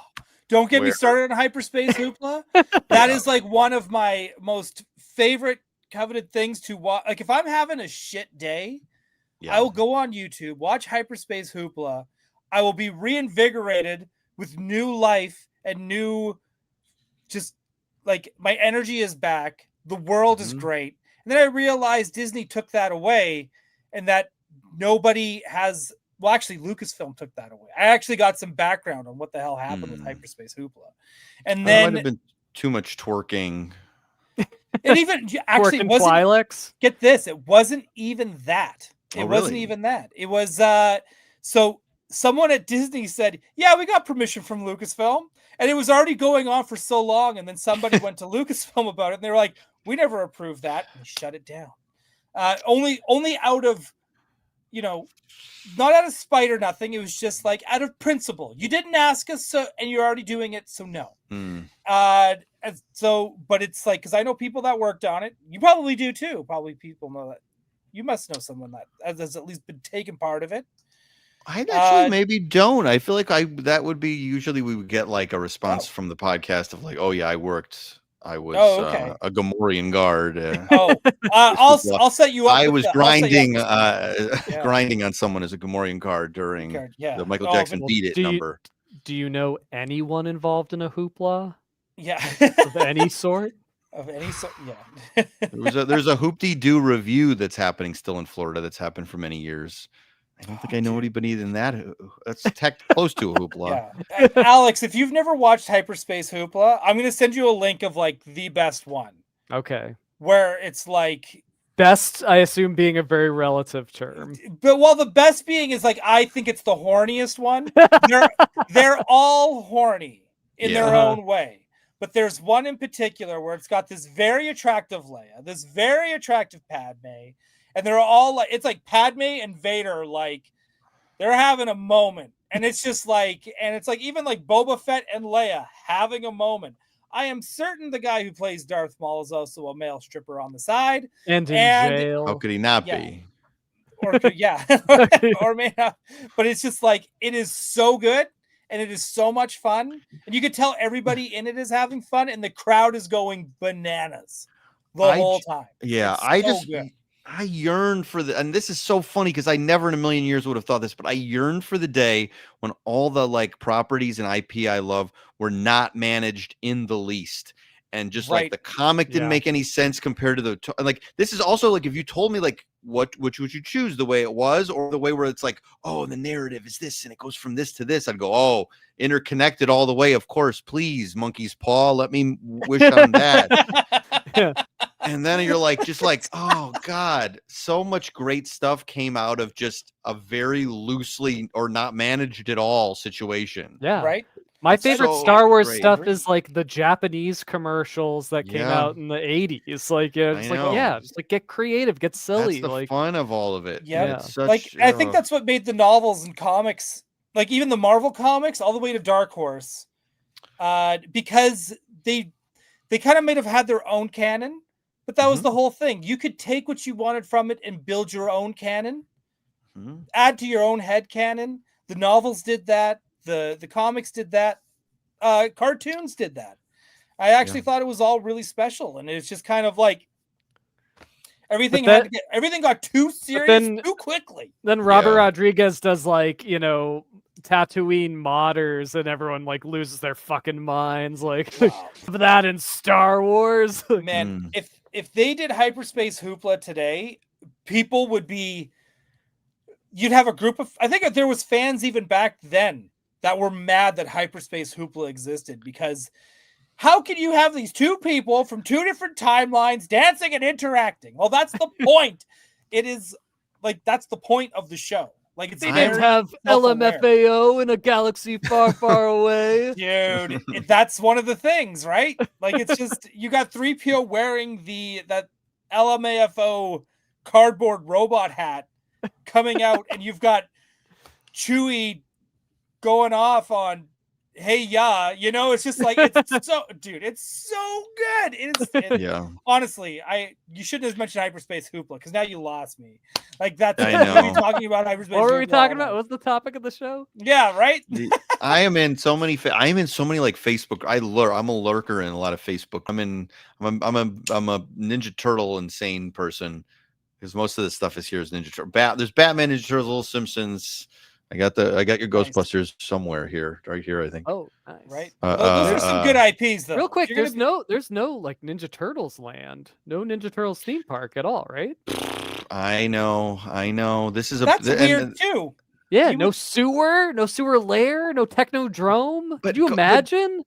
Speaker 2: Don't get me started on hyperspace hoopla. That is like one of my most favorite coveted things to watch. Like if I'm having a shit day,
Speaker 4: Yeah.
Speaker 2: I will go on YouTube, watch Hyperspace Hoopla. I will be reinvigorated with new life and new, just like my energy is back. The world is great. And then I realized Disney took that away, and that nobody has. Well, actually, Lucasfilm took that away. I actually got some background on what the hell happened with Hyperspace Hoopla, and
Speaker 4: There
Speaker 2: then
Speaker 4: might have been too much twerking.
Speaker 2: it even actually
Speaker 3: Twerking
Speaker 2: wasn't.
Speaker 3: Twi'leks?
Speaker 2: Get this, it wasn't even that. It
Speaker 4: Oh,
Speaker 2: wasn't
Speaker 4: really?
Speaker 2: even that. It was so someone at Disney said, "Yeah, we got permission from Lucasfilm," and it was already going on for so long. And then somebody went to Lucasfilm about it, and they were like, "We never approved that," and they shut it down. Only out of, not out of spite or nothing. It was just like out of principle. You didn't ask us, so, and you're already doing it, so no. And so, but it's like, because I know people that worked on it. You probably do too. Probably people know that. You must know someone that has at least been taken part of it.
Speaker 4: I actually maybe don't. I feel like that would be usually we would get like a response from the podcast of like, oh yeah, I was
Speaker 2: okay.
Speaker 4: a Gamorrean guard.
Speaker 2: I'll set you up.
Speaker 4: I was grinding
Speaker 2: Yeah.
Speaker 4: grinding on someone as a Gamorrean guard during the Michael Jackson Beat It number.
Speaker 3: Do you know anyone involved in a hoopla?
Speaker 2: Yeah.
Speaker 3: Of any sort?
Speaker 2: Of any sort, yeah.
Speaker 4: There's a Hoop-Dee-Doo review that's happening still in Florida that's happened for many years. I don't think I know anybody in that. That's close to a hoopla.
Speaker 2: Yeah. Alex, if you've never watched Hyperspace Hoopla, I'm going to send you a link of like the best one.
Speaker 3: Okay.
Speaker 2: Where it's like...
Speaker 3: Best, I assume, being a very relative term.
Speaker 2: But the best being is like, I think it's the horniest one. They're all horny in their own way. But there's one in particular where it's got this very attractive Leia, this very attractive Padme, and they're all like, it's like Padme and Vader, like they're having a moment. And it's just like, and it's like even like Boba Fett and Leia having a moment. I am certain the guy who plays Darth Maul is also a male stripper on the side.
Speaker 3: And in jail.
Speaker 4: How could he not be?
Speaker 2: Or or may not. But it's just like, it is so good. And it is so much fun. And you can tell everybody in it is having fun. And the crowd is going bananas the whole time.
Speaker 4: Yeah, I yearn for and this is so funny because I never in a million years would have thought this, but I yearn for the day when all the like properties and IP I love were not managed in the least. And just like the comic didn't make any sense compared to the like, this is also like, if you told me like which would you choose, the way it was or the way where it's like, oh, the narrative is this and it goes from this to this, I'd go, oh, interconnected all the way. Of course, please, monkey's paw. Let me wish on that. And then you're like, just like, oh God, so much great stuff came out of just a very loosely or not managed at all situation.
Speaker 3: Yeah.
Speaker 2: Right.
Speaker 3: My favorite Star Wars stuff is like the Japanese commercials that came out in the 80s. Like, just like get creative, get silly.
Speaker 4: That's the
Speaker 3: like
Speaker 4: fun of all of it.
Speaker 2: Yeah. I think that's what made the novels and comics, like even the Marvel comics, all the way to Dark Horse, because they kind of might have had their own canon, but that was the whole thing. You could take what you wanted from it and build your own canon, add to your own head canon. The novels did that. The comics did that. Cartoons did that. I actually thought it was all really special, and it's just kind of like everything got too serious too quickly.
Speaker 3: Then Robert Rodriguez does like, Tatooine modders, and everyone like loses their fucking minds. Like that in Star Wars.
Speaker 2: Man, if they did Hyperspace Hoopla today, people would be. You'd have a group of. I think there was fans even back then that were mad that Hyperspace Hoopla existed, because how can you have these two people from two different timelines dancing and interacting? Well, that's the point. It is like, that's the point of the show. Like, it's
Speaker 3: they didn't have LMFAO in a galaxy far, far away.
Speaker 2: Dude, that's one of the things, right? Like, it's just, you got 3PO wearing that LMFAO cardboard robot hat coming out, and you've got Chewie going off on hey, yeah, you know, it's just like it's so, dude, it's so good.
Speaker 4: Yeah,
Speaker 2: Honestly, you shouldn't have mentioned Hyperspace Hoopla because now you lost me. Like that's
Speaker 4: I
Speaker 2: it.
Speaker 4: know.
Speaker 2: You talking about Hyperspace.
Speaker 3: What were we
Speaker 2: Hoopla
Speaker 3: talking
Speaker 2: all
Speaker 3: about?
Speaker 2: night.
Speaker 3: What's the topic of the show?
Speaker 2: Yeah, right.
Speaker 4: I am in so many. I am in so many like Facebook. I'm a lurker in a lot of Facebook. I'm a Ninja Turtle insane person because most of the stuff is here is Ninja Turtle. There's Batman, Ninja Turtles, Little Simpsons. I got your
Speaker 2: Nice.
Speaker 4: Ghostbusters somewhere here, right here, I think.
Speaker 3: Oh, nice.
Speaker 2: Right. Those are some good IPs, though.
Speaker 3: Real quick, there's no like Ninja Turtles land, no Ninja Turtles theme park at all, right?
Speaker 4: I know.
Speaker 2: That's weird too.
Speaker 3: Yeah, no sewer lair, no technodrome. Could you imagine?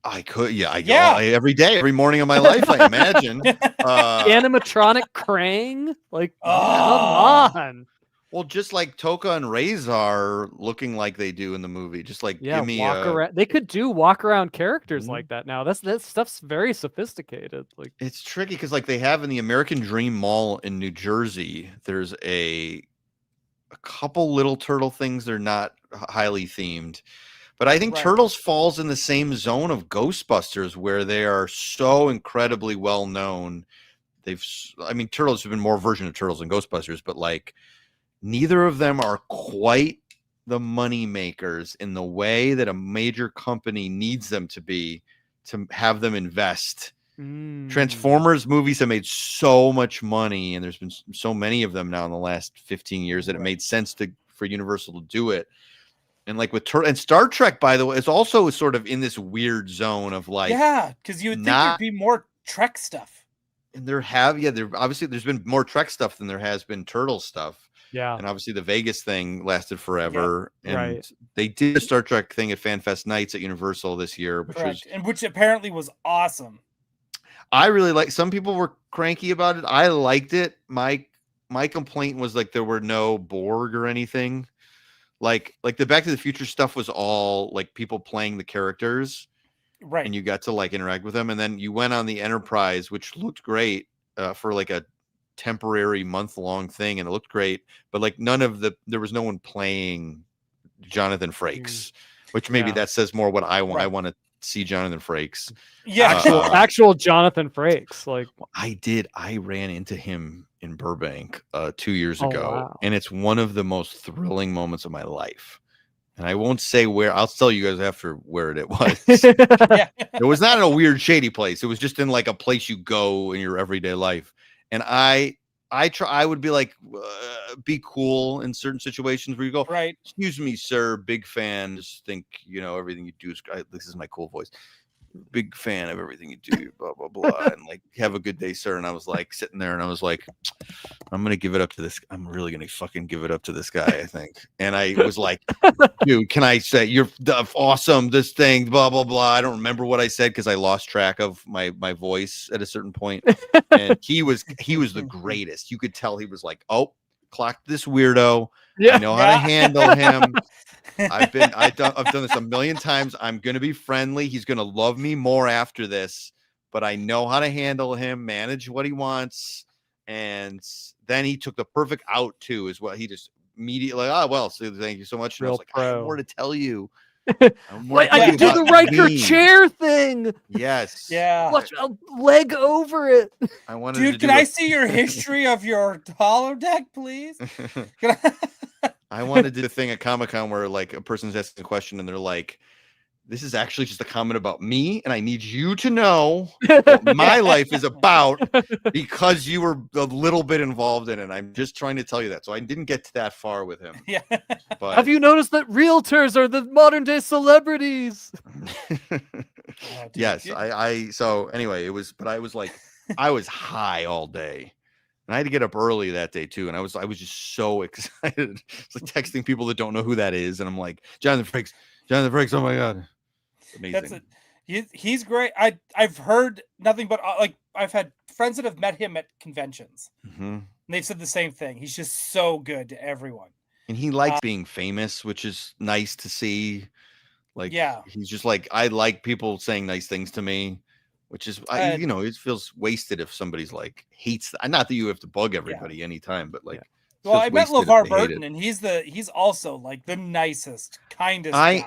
Speaker 4: I could, yeah. Every day, every morning of my life, I imagine.
Speaker 3: Animatronic Krang, like, come on.
Speaker 4: Well, just like Toka and Razor looking like they do in the movie, just like give me
Speaker 3: around. They could do walk around characters like that now. That stuff's very sophisticated. Like
Speaker 4: it's tricky because like they have in the American Dream Mall in New Jersey, there's a couple little turtle things. They're not highly themed, but I think Turtles falls in the same zone of Ghostbusters where they are so incredibly well known. Turtles have been more version of Turtles than Ghostbusters, but like. Neither of them are quite the money makers in the way that a major company needs them to be to have them invest. Transformers movies have made so much money, and there's been so many of them now in the last 15 years that it made sense for Universal to do it. And like with and Star Trek, by the way, is also sort of in this weird zone of like,
Speaker 2: because you would think there'd be more Trek stuff.
Speaker 4: And there's been more Trek stuff than there has been Turtle stuff.
Speaker 3: Yeah.
Speaker 4: And obviously the Vegas thing lasted forever. Yep. And they did a Star Trek thing at FanFest Nights at Universal this year, which apparently was awesome. I really like. Some people were cranky about it. I liked it. My complaint was like there were no Borg or anything. Like the Back to the Future stuff was all like people playing the characters. Right. And you got to like interact with them. And then you went on the Enterprise, which looked great for like a temporary month-long thing, and it looked great, but like there was no one playing Jonathan Frakes, which maybe that says more what I want. I want to see Jonathan Frakes. Yeah,
Speaker 3: actual Jonathan Frakes. Like
Speaker 4: I ran into him in Burbank 2 years ago, and it's one of the most thrilling moments of my life. And I won't say where. I'll tell you guys after where it was. It was not in a weird, shady place. It was just in like a place you go in your everyday life. And I would be like, be cool in certain situations where you go, right? Excuse me, sir, big fan. Just think, everything you do is. This is my cool voice. Big fan of everything you do. Blah blah blah, and like, have a good day, sir. And I was like sitting there, and I was like, I'm gonna give it up to this. I'm really gonna fucking give it up to this guy, I think. And I was like, dude, can I say you're awesome? This thing, blah blah blah. I don't remember what I said because I lost track of my voice at a certain point. And he was the greatest. You could tell he was like, oh, clock this weirdo. I know how to handle him. I've done this a million times. I'm gonna be friendly. He's gonna love me more after this, but I know how to handle him, manage what he wants. And then he took the perfect out too, is what he just immediately so thank you so much. And I was like, I have more to tell you.
Speaker 3: I can do the Riker chair thing.
Speaker 4: Yes.
Speaker 3: Yeah. Watch a leg over it.
Speaker 2: I wanted. Dude, can I see your history of your holodeck, please?
Speaker 4: I wanted to do a thing at Comic-Con where like a person's asking a question and they're like, this is actually just a comment about me, and I need you to know what my life is about because you were a little bit involved in it. I'm just trying to tell you that. So I didn't get to that far with him.
Speaker 3: Yeah. But have you noticed that realtors are the modern day celebrities?
Speaker 4: Yes. So anyway, I was high all day. And I had to get up early that day too, and I was just so excited. It's like texting people that don't know who that is, and I'm like, Jonathan Frakes. Oh my god, amazing.
Speaker 2: He's great. I've heard nothing but like I've had friends that have met him at conventions, and they've said the same thing. He's just so good to everyone,
Speaker 4: and he likes being famous, which is nice to see. Like, he's just like, I like people saying nice things to me. Which is, it feels wasted if somebody's like hates that. Not that you have to bug everybody anytime, but like.
Speaker 2: Well, I met LeVar Burton, and he's also like the nicest, kindest guy.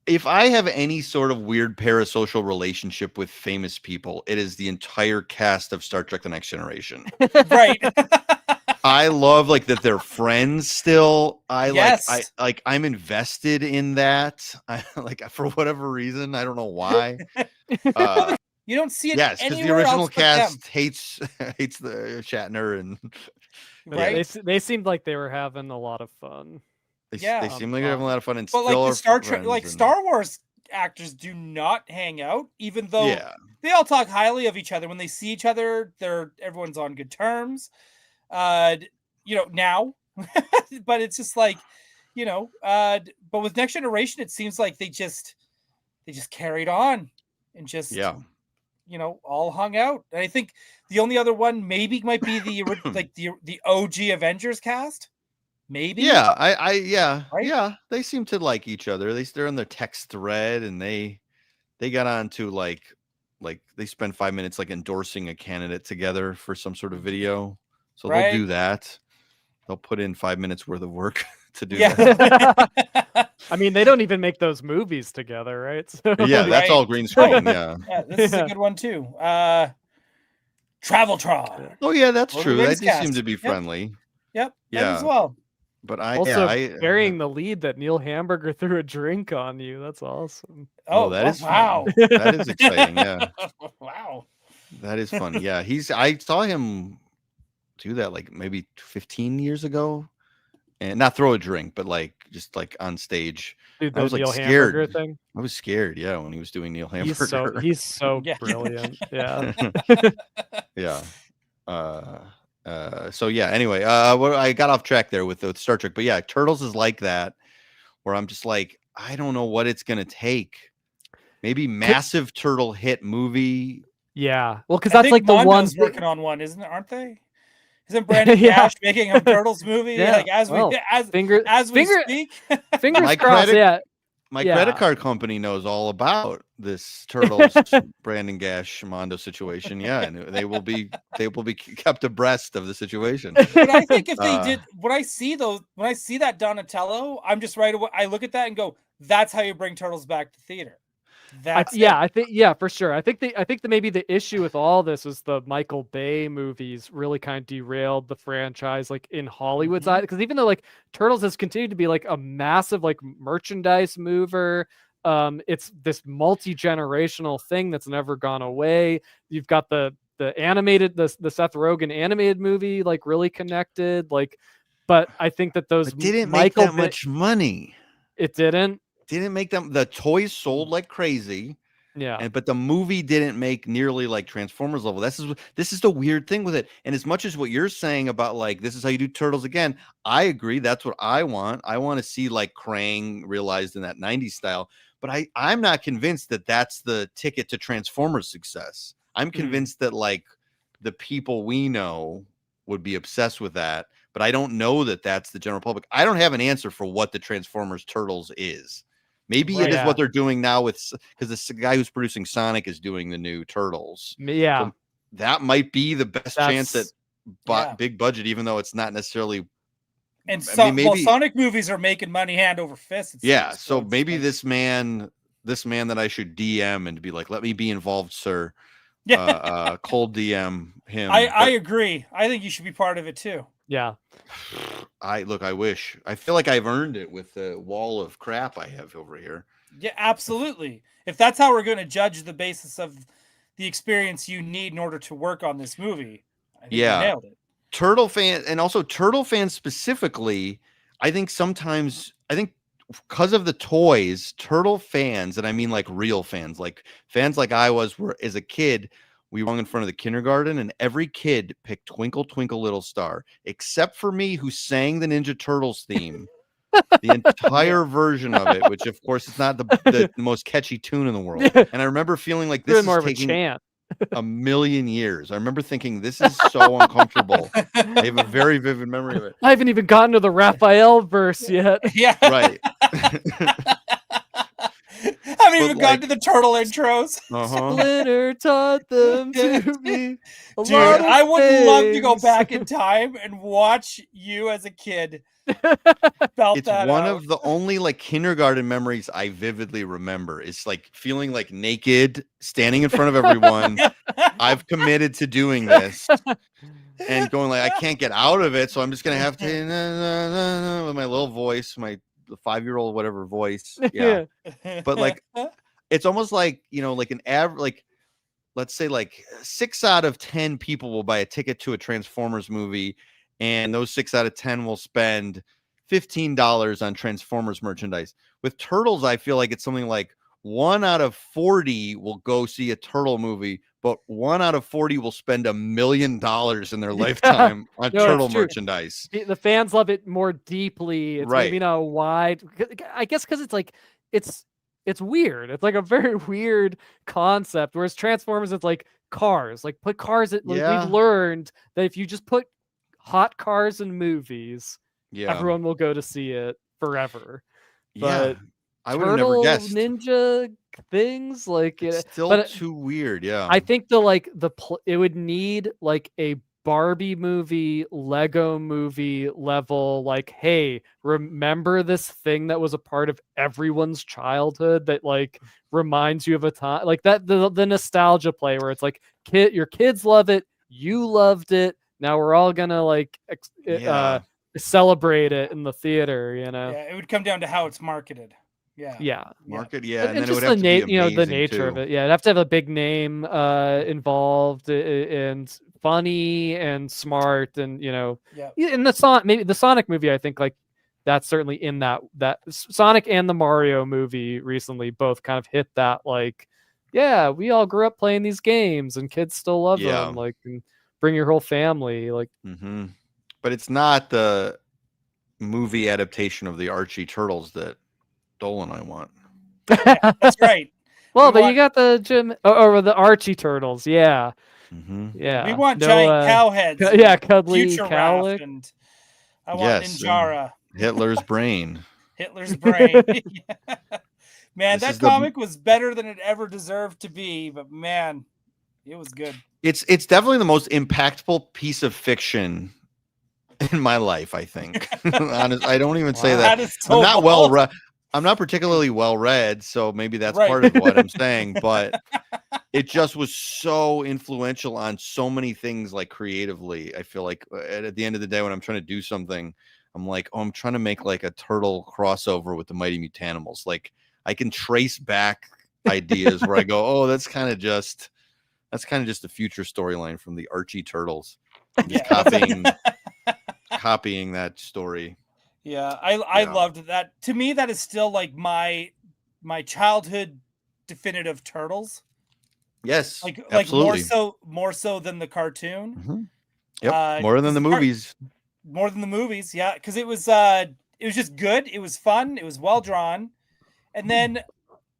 Speaker 4: if I have any sort of weird parasocial relationship with famous people, it is the entire cast of Star Trek: The Next Generation.
Speaker 2: Right.
Speaker 4: I love like that they're friends still.
Speaker 2: Yes.
Speaker 4: I'm invested in that. I like for whatever reason, I don't know why.
Speaker 2: You don't see it
Speaker 4: Yes, because the
Speaker 2: anywhere
Speaker 4: original
Speaker 2: else but them.
Speaker 4: cast hates the Shatner, and
Speaker 2: Right.
Speaker 3: They seemed like they were having a lot of fun.
Speaker 4: they
Speaker 2: Yeah.
Speaker 4: seem like they're having a lot of fun. And
Speaker 2: But
Speaker 4: still
Speaker 2: like the
Speaker 4: are
Speaker 2: Star Trek,
Speaker 4: friends
Speaker 2: like
Speaker 4: and-
Speaker 2: Star Wars actors do not hang out, even though
Speaker 4: Yeah,
Speaker 2: they all talk highly of each other. When they see each other, everyone's on good terms. Now, but it's just like, but with Next Generation, it seems like they just carried on and just all hung out. And I think the only other one maybe might be the OG Avengers cast. Maybe.
Speaker 4: Yeah,
Speaker 2: Right?
Speaker 4: yeah. They seem to like each other. They're in their text thread, and they got on to like they spend 5 minutes like endorsing a candidate together for some sort of video. So they'll do that. They'll put in 5 minutes worth of work to do that.
Speaker 3: I mean, they don't even make those movies together, right? So,
Speaker 4: Yeah, that's all green screen. Yeah.
Speaker 2: This is a good one too. Traveltron.
Speaker 4: Oh yeah, that's
Speaker 2: Lord
Speaker 4: true.
Speaker 2: of the
Speaker 4: They
Speaker 2: Rings
Speaker 4: do seem
Speaker 2: cast.
Speaker 4: to be friendly.
Speaker 2: Yep.
Speaker 4: Yeah.
Speaker 2: As well.
Speaker 4: But
Speaker 3: burying the lead that Neil Hamburger threw a drink on you. That's awesome.
Speaker 4: That is
Speaker 2: wow.
Speaker 4: fun. That is exciting. Yeah.
Speaker 2: Wow.
Speaker 4: That is funny. Yeah. I saw him do that like maybe 15 years ago, and not throw a drink, but like just like on stage.
Speaker 3: Dude,
Speaker 4: I was like
Speaker 3: Neil
Speaker 4: scared.
Speaker 3: Hamburger thing.
Speaker 4: I was scared. Yeah. When he was doing Neil Hamburger.
Speaker 3: He's so
Speaker 2: Yeah.
Speaker 3: brilliant. Yeah.
Speaker 4: Yeah. So yeah, anyway, I got off track there with Star Trek, but yeah, Turtles is like that, where I'm just like, I don't know what it's gonna take. Maybe massive turtle hit movie.
Speaker 3: Yeah, well, because that's like the one
Speaker 2: working on one, aren't they? Isn't Brandon Cash making a Turtles movie?
Speaker 3: Yeah.
Speaker 2: Like as we speak.
Speaker 3: Fingers crossed. Yeah.
Speaker 4: My credit card company knows all about this Turtles Brandon Gash Mondo situation. Yeah, and they will be kept abreast of the situation.
Speaker 2: But I think if they did, when I see that Donatello, I'm just right away. I look at that and go, "That's how you bring Turtles back to theater."
Speaker 3: I think for sure. I think maybe the issue with all this is the Michael Bay movies really kind of derailed the franchise, like in Hollywood's eye. Because even though like Turtles has continued to be like a massive like merchandise mover, it's this multi-generational thing that's never gone away. You've got the animated the Seth Rogen animated movie like really connected, like, but I think that those
Speaker 4: didn't make that much money.
Speaker 3: It didn't
Speaker 4: make them. The toys sold like crazy.
Speaker 3: Yeah.
Speaker 4: But the movie didn't make nearly like Transformers level. This is the weird thing with it. And as much as what you're saying about like this is how you do Turtles again, I agree. That's what I want. I want to see like Krang realized in that 90s style. But I'm not convinced that that's the ticket to Transformers success. I'm convinced that like the people we know would be obsessed with that. But I don't know that that's the general public. I don't have an answer for what the Transformers Turtles is. Maybe it is what they're doing now with, because the guy who's producing Sonic is doing the new Turtles.
Speaker 3: Yeah.
Speaker 4: So that might be the best chance at big budget, even though it's not necessarily.
Speaker 2: And Sonic movies are making money hand over fist.
Speaker 4: So maybe this man that I should DM and be like, let me be involved, sir. Yeah. Cold DM him.
Speaker 2: I agree. I think you should be part of it too.
Speaker 3: Yeah.
Speaker 4: I wish. I feel like I've earned it with the wall of crap I have over here.
Speaker 2: Yeah, absolutely. If that's how we're going to judge the basis of the experience you need in order to work on this movie, I think you nailed it.
Speaker 4: Turtle fans specifically, I think because of the toys, Turtle fans, and I mean like real fans like I was, were as a kid, we hung in front of the kindergarten, and every kid picked Twinkle, Twinkle, Little Star, except for me, who sang the Ninja Turtles theme, the entire version of it, which, of course, is not the most catchy tune in the world. And I remember feeling like this is taking a million years. I remember thinking, this is so uncomfortable. I have a very vivid memory of it.
Speaker 3: I haven't even gotten to the Raphael verse yet.
Speaker 2: Yeah.
Speaker 4: Right.
Speaker 2: haven't even gotten to the turtle intros.
Speaker 3: Splinter taught them to me.
Speaker 2: Dude, I would love to go back in time and watch you as a kid.
Speaker 4: It's one of the only like kindergarten memories I vividly remember. It's like feeling like naked, standing in front of everyone. I've committed to doing this, and going like I can't get out of it, so I'm just gonna have to with my little voice, my 5-year-old whatever voice. Yeah, but like it's almost like like an average, like let's say like 6 out of 10 people will buy a ticket to a Transformers movie, and those 6 out of 10 will spend $15 on Transformers merchandise. With Turtles, I feel like it's something like 1 out of 40 will go see a turtle movie, but 1 out of 40 will spend $1 million in their lifetime on turtle merchandise.
Speaker 3: The fans love it more deeply. It's maybe not wide. I guess because it's like it's weird. It's like a very weird concept. Whereas Transformers, it's like cars. Like put cars. We've learned that if you just put hot cars in movies, everyone will go to see it forever. But
Speaker 4: I would have never guessed.
Speaker 3: Ninja things like
Speaker 4: it's still too weird.
Speaker 3: I think it would need like a Barbie movie, Lego movie level, like, hey, remember this thing that was a part of everyone's childhood that like reminds you of a time like that, the nostalgia play where it's like your kids love it, you loved it, now we're all gonna like celebrate it in the theater,
Speaker 2: it would come down to how it's marketed.
Speaker 4: Market,
Speaker 3: and then it would have to be the nature of it. It'd have to have a big name involved and funny and smart, and in the Sonic movie, I think like that's certainly in that Sonic and the Mario movie recently both kind of hit that like we all grew up playing these games and kids still love them, like, and bring your whole family, like.
Speaker 4: But it's not the movie adaptation of the Archie Turtles that Dole and I want.
Speaker 2: That's right.
Speaker 3: Well, but you got the Jim or the Archie Turtles,
Speaker 2: we want giant cow heads,
Speaker 3: cuddly cowlick,
Speaker 2: and I want Ninjara,
Speaker 4: Hitler's brain.
Speaker 2: Man, that comic was better than it ever deserved to be, but man, it was good.
Speaker 4: It's definitely the most impactful piece of fiction in my life, I think. Honestly, I don't even say that. I'm not well-read. I'm not particularly well-read, so maybe that's part of what I'm saying. But it just was so influential on so many things, like creatively. I feel like at the end of the day, when I'm trying to do something, I'm like, I'm trying to make like a turtle crossover with the Mighty Mutanimals. Like I can trace back ideas where I go, oh, that's kind of just a future storyline from the Archie Turtles. I'm just copying that story.
Speaker 2: I loved that. To me, that is still like my childhood definitive Turtles.
Speaker 4: Yes,
Speaker 2: like
Speaker 4: absolutely.
Speaker 2: more so than the cartoon.
Speaker 4: More than the movies.
Speaker 2: More than the movies, because it was just good. It was fun. It was well drawn, and then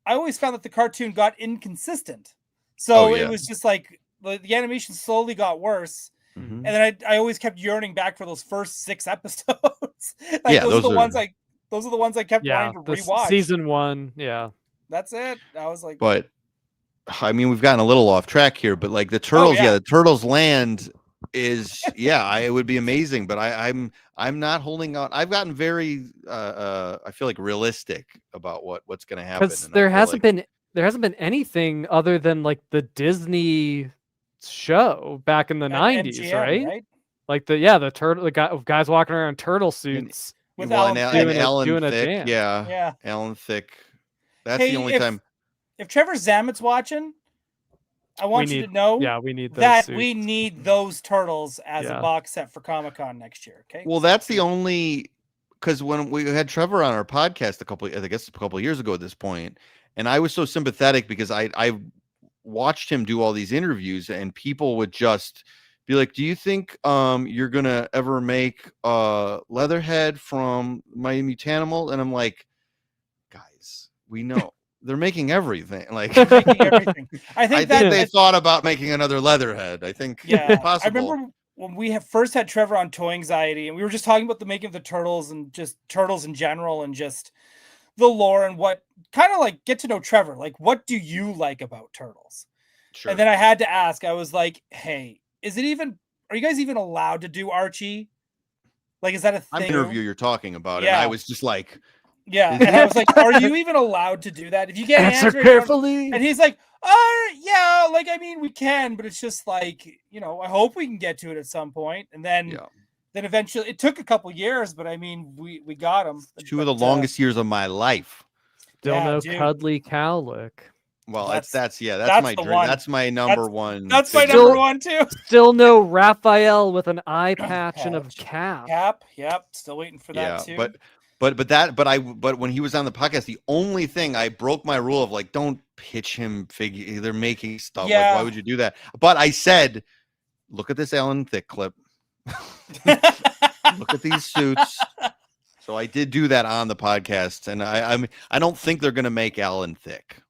Speaker 2: I always found that the cartoon got inconsistent. So it was just like the animation slowly got worse. And then I always kept yearning back for those first 6 episodes. Those are the ones I kept wanting to rewatch.
Speaker 3: Season 1,
Speaker 2: that's it. I was like,
Speaker 4: but I mean, we've gotten a little off track here, but like the Turtles, the Turtles Land is it would be amazing. But I'm not holding out. I've gotten very I feel like realistic about what's going to happen.
Speaker 3: Because there hasn't been anything other than like the Disney show back in the 90s,
Speaker 2: MGM,
Speaker 3: right? Like the guys walking around in turtle suits
Speaker 2: with
Speaker 4: Alan
Speaker 3: doing
Speaker 4: Thicke, Alan Thicke. That's the only time.
Speaker 2: If Trevor Zamet's watching, I want you to know
Speaker 3: we need
Speaker 2: we need those turtles as a box set for Comic-Con next year. Okay.
Speaker 4: Well, that's the only, because when we had Trevor on our podcast a couple of years ago at this point, and I was so sympathetic because I watched him do all these interviews, and people would just be like, do you think you're gonna ever make Leatherhead from Mighty Mutanimal? And I'm like, guys, we know they're making everything. Like
Speaker 2: everything. I think
Speaker 4: they thought about making another Leatherhead. I think possible.
Speaker 2: I remember when we first had Trevor on Toy Anxiety, and we were just talking about the making of the Turtles and just Turtles in general, and just the lore and what kind of like get to know Trevor. Like, what do you like about turtles?
Speaker 4: Sure.
Speaker 2: And then I had to ask. I was like, hey, are you guys even allowed to do Archie? Like, is that a thing?
Speaker 4: I'm interview you're talking about, and I was just like,
Speaker 2: yeah. And I was like, are you even allowed to do that? If you can't answer
Speaker 3: carefully.
Speaker 2: And he's like, yeah, like, I mean, we can, but it's just like, you know, I hope we can get to it at some point. And then, then eventually, it took a couple years, but I mean, we got him.
Speaker 4: Two of the longest years of my life.
Speaker 3: Still no cuddly cowlick.
Speaker 4: Well, that's my dream.
Speaker 2: One.
Speaker 4: That's my number one.
Speaker 2: That's my number one too.
Speaker 3: Still no Raphael with an eye patch and a cap.
Speaker 2: Yep. Still waiting for that too.
Speaker 4: But when he was on the podcast, the only thing I broke my rule of like, don't pitch him figure. They're making stuff.
Speaker 2: Yeah.
Speaker 4: Like, why would you do that? But I said, look at this Alan Thicke clip. Look at these suits. So I did do that on the podcast, and I don't think they're going to make Alan Thicke.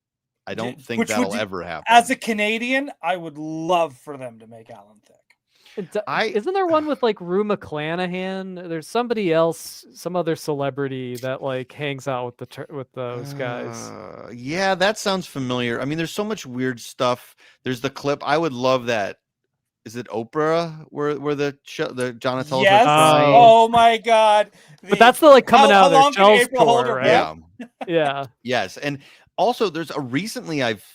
Speaker 4: I don't think that'll ever happen.
Speaker 2: As a Canadian, I would love for them to make Alan Thicke.
Speaker 3: Isn't there one with like Rue McClanahan? There's somebody else, some other celebrity that like hangs out with those guys.
Speaker 4: Yeah, that sounds familiar. I mean, there's so much weird stuff. There's the clip. I would love that. Is it Oprah where the Jonathan?
Speaker 2: Yes. Oh my God.
Speaker 3: But that's the like coming out of their shells tour, right?
Speaker 4: Yeah.
Speaker 3: Yeah.
Speaker 4: Yes, and also there's recently I've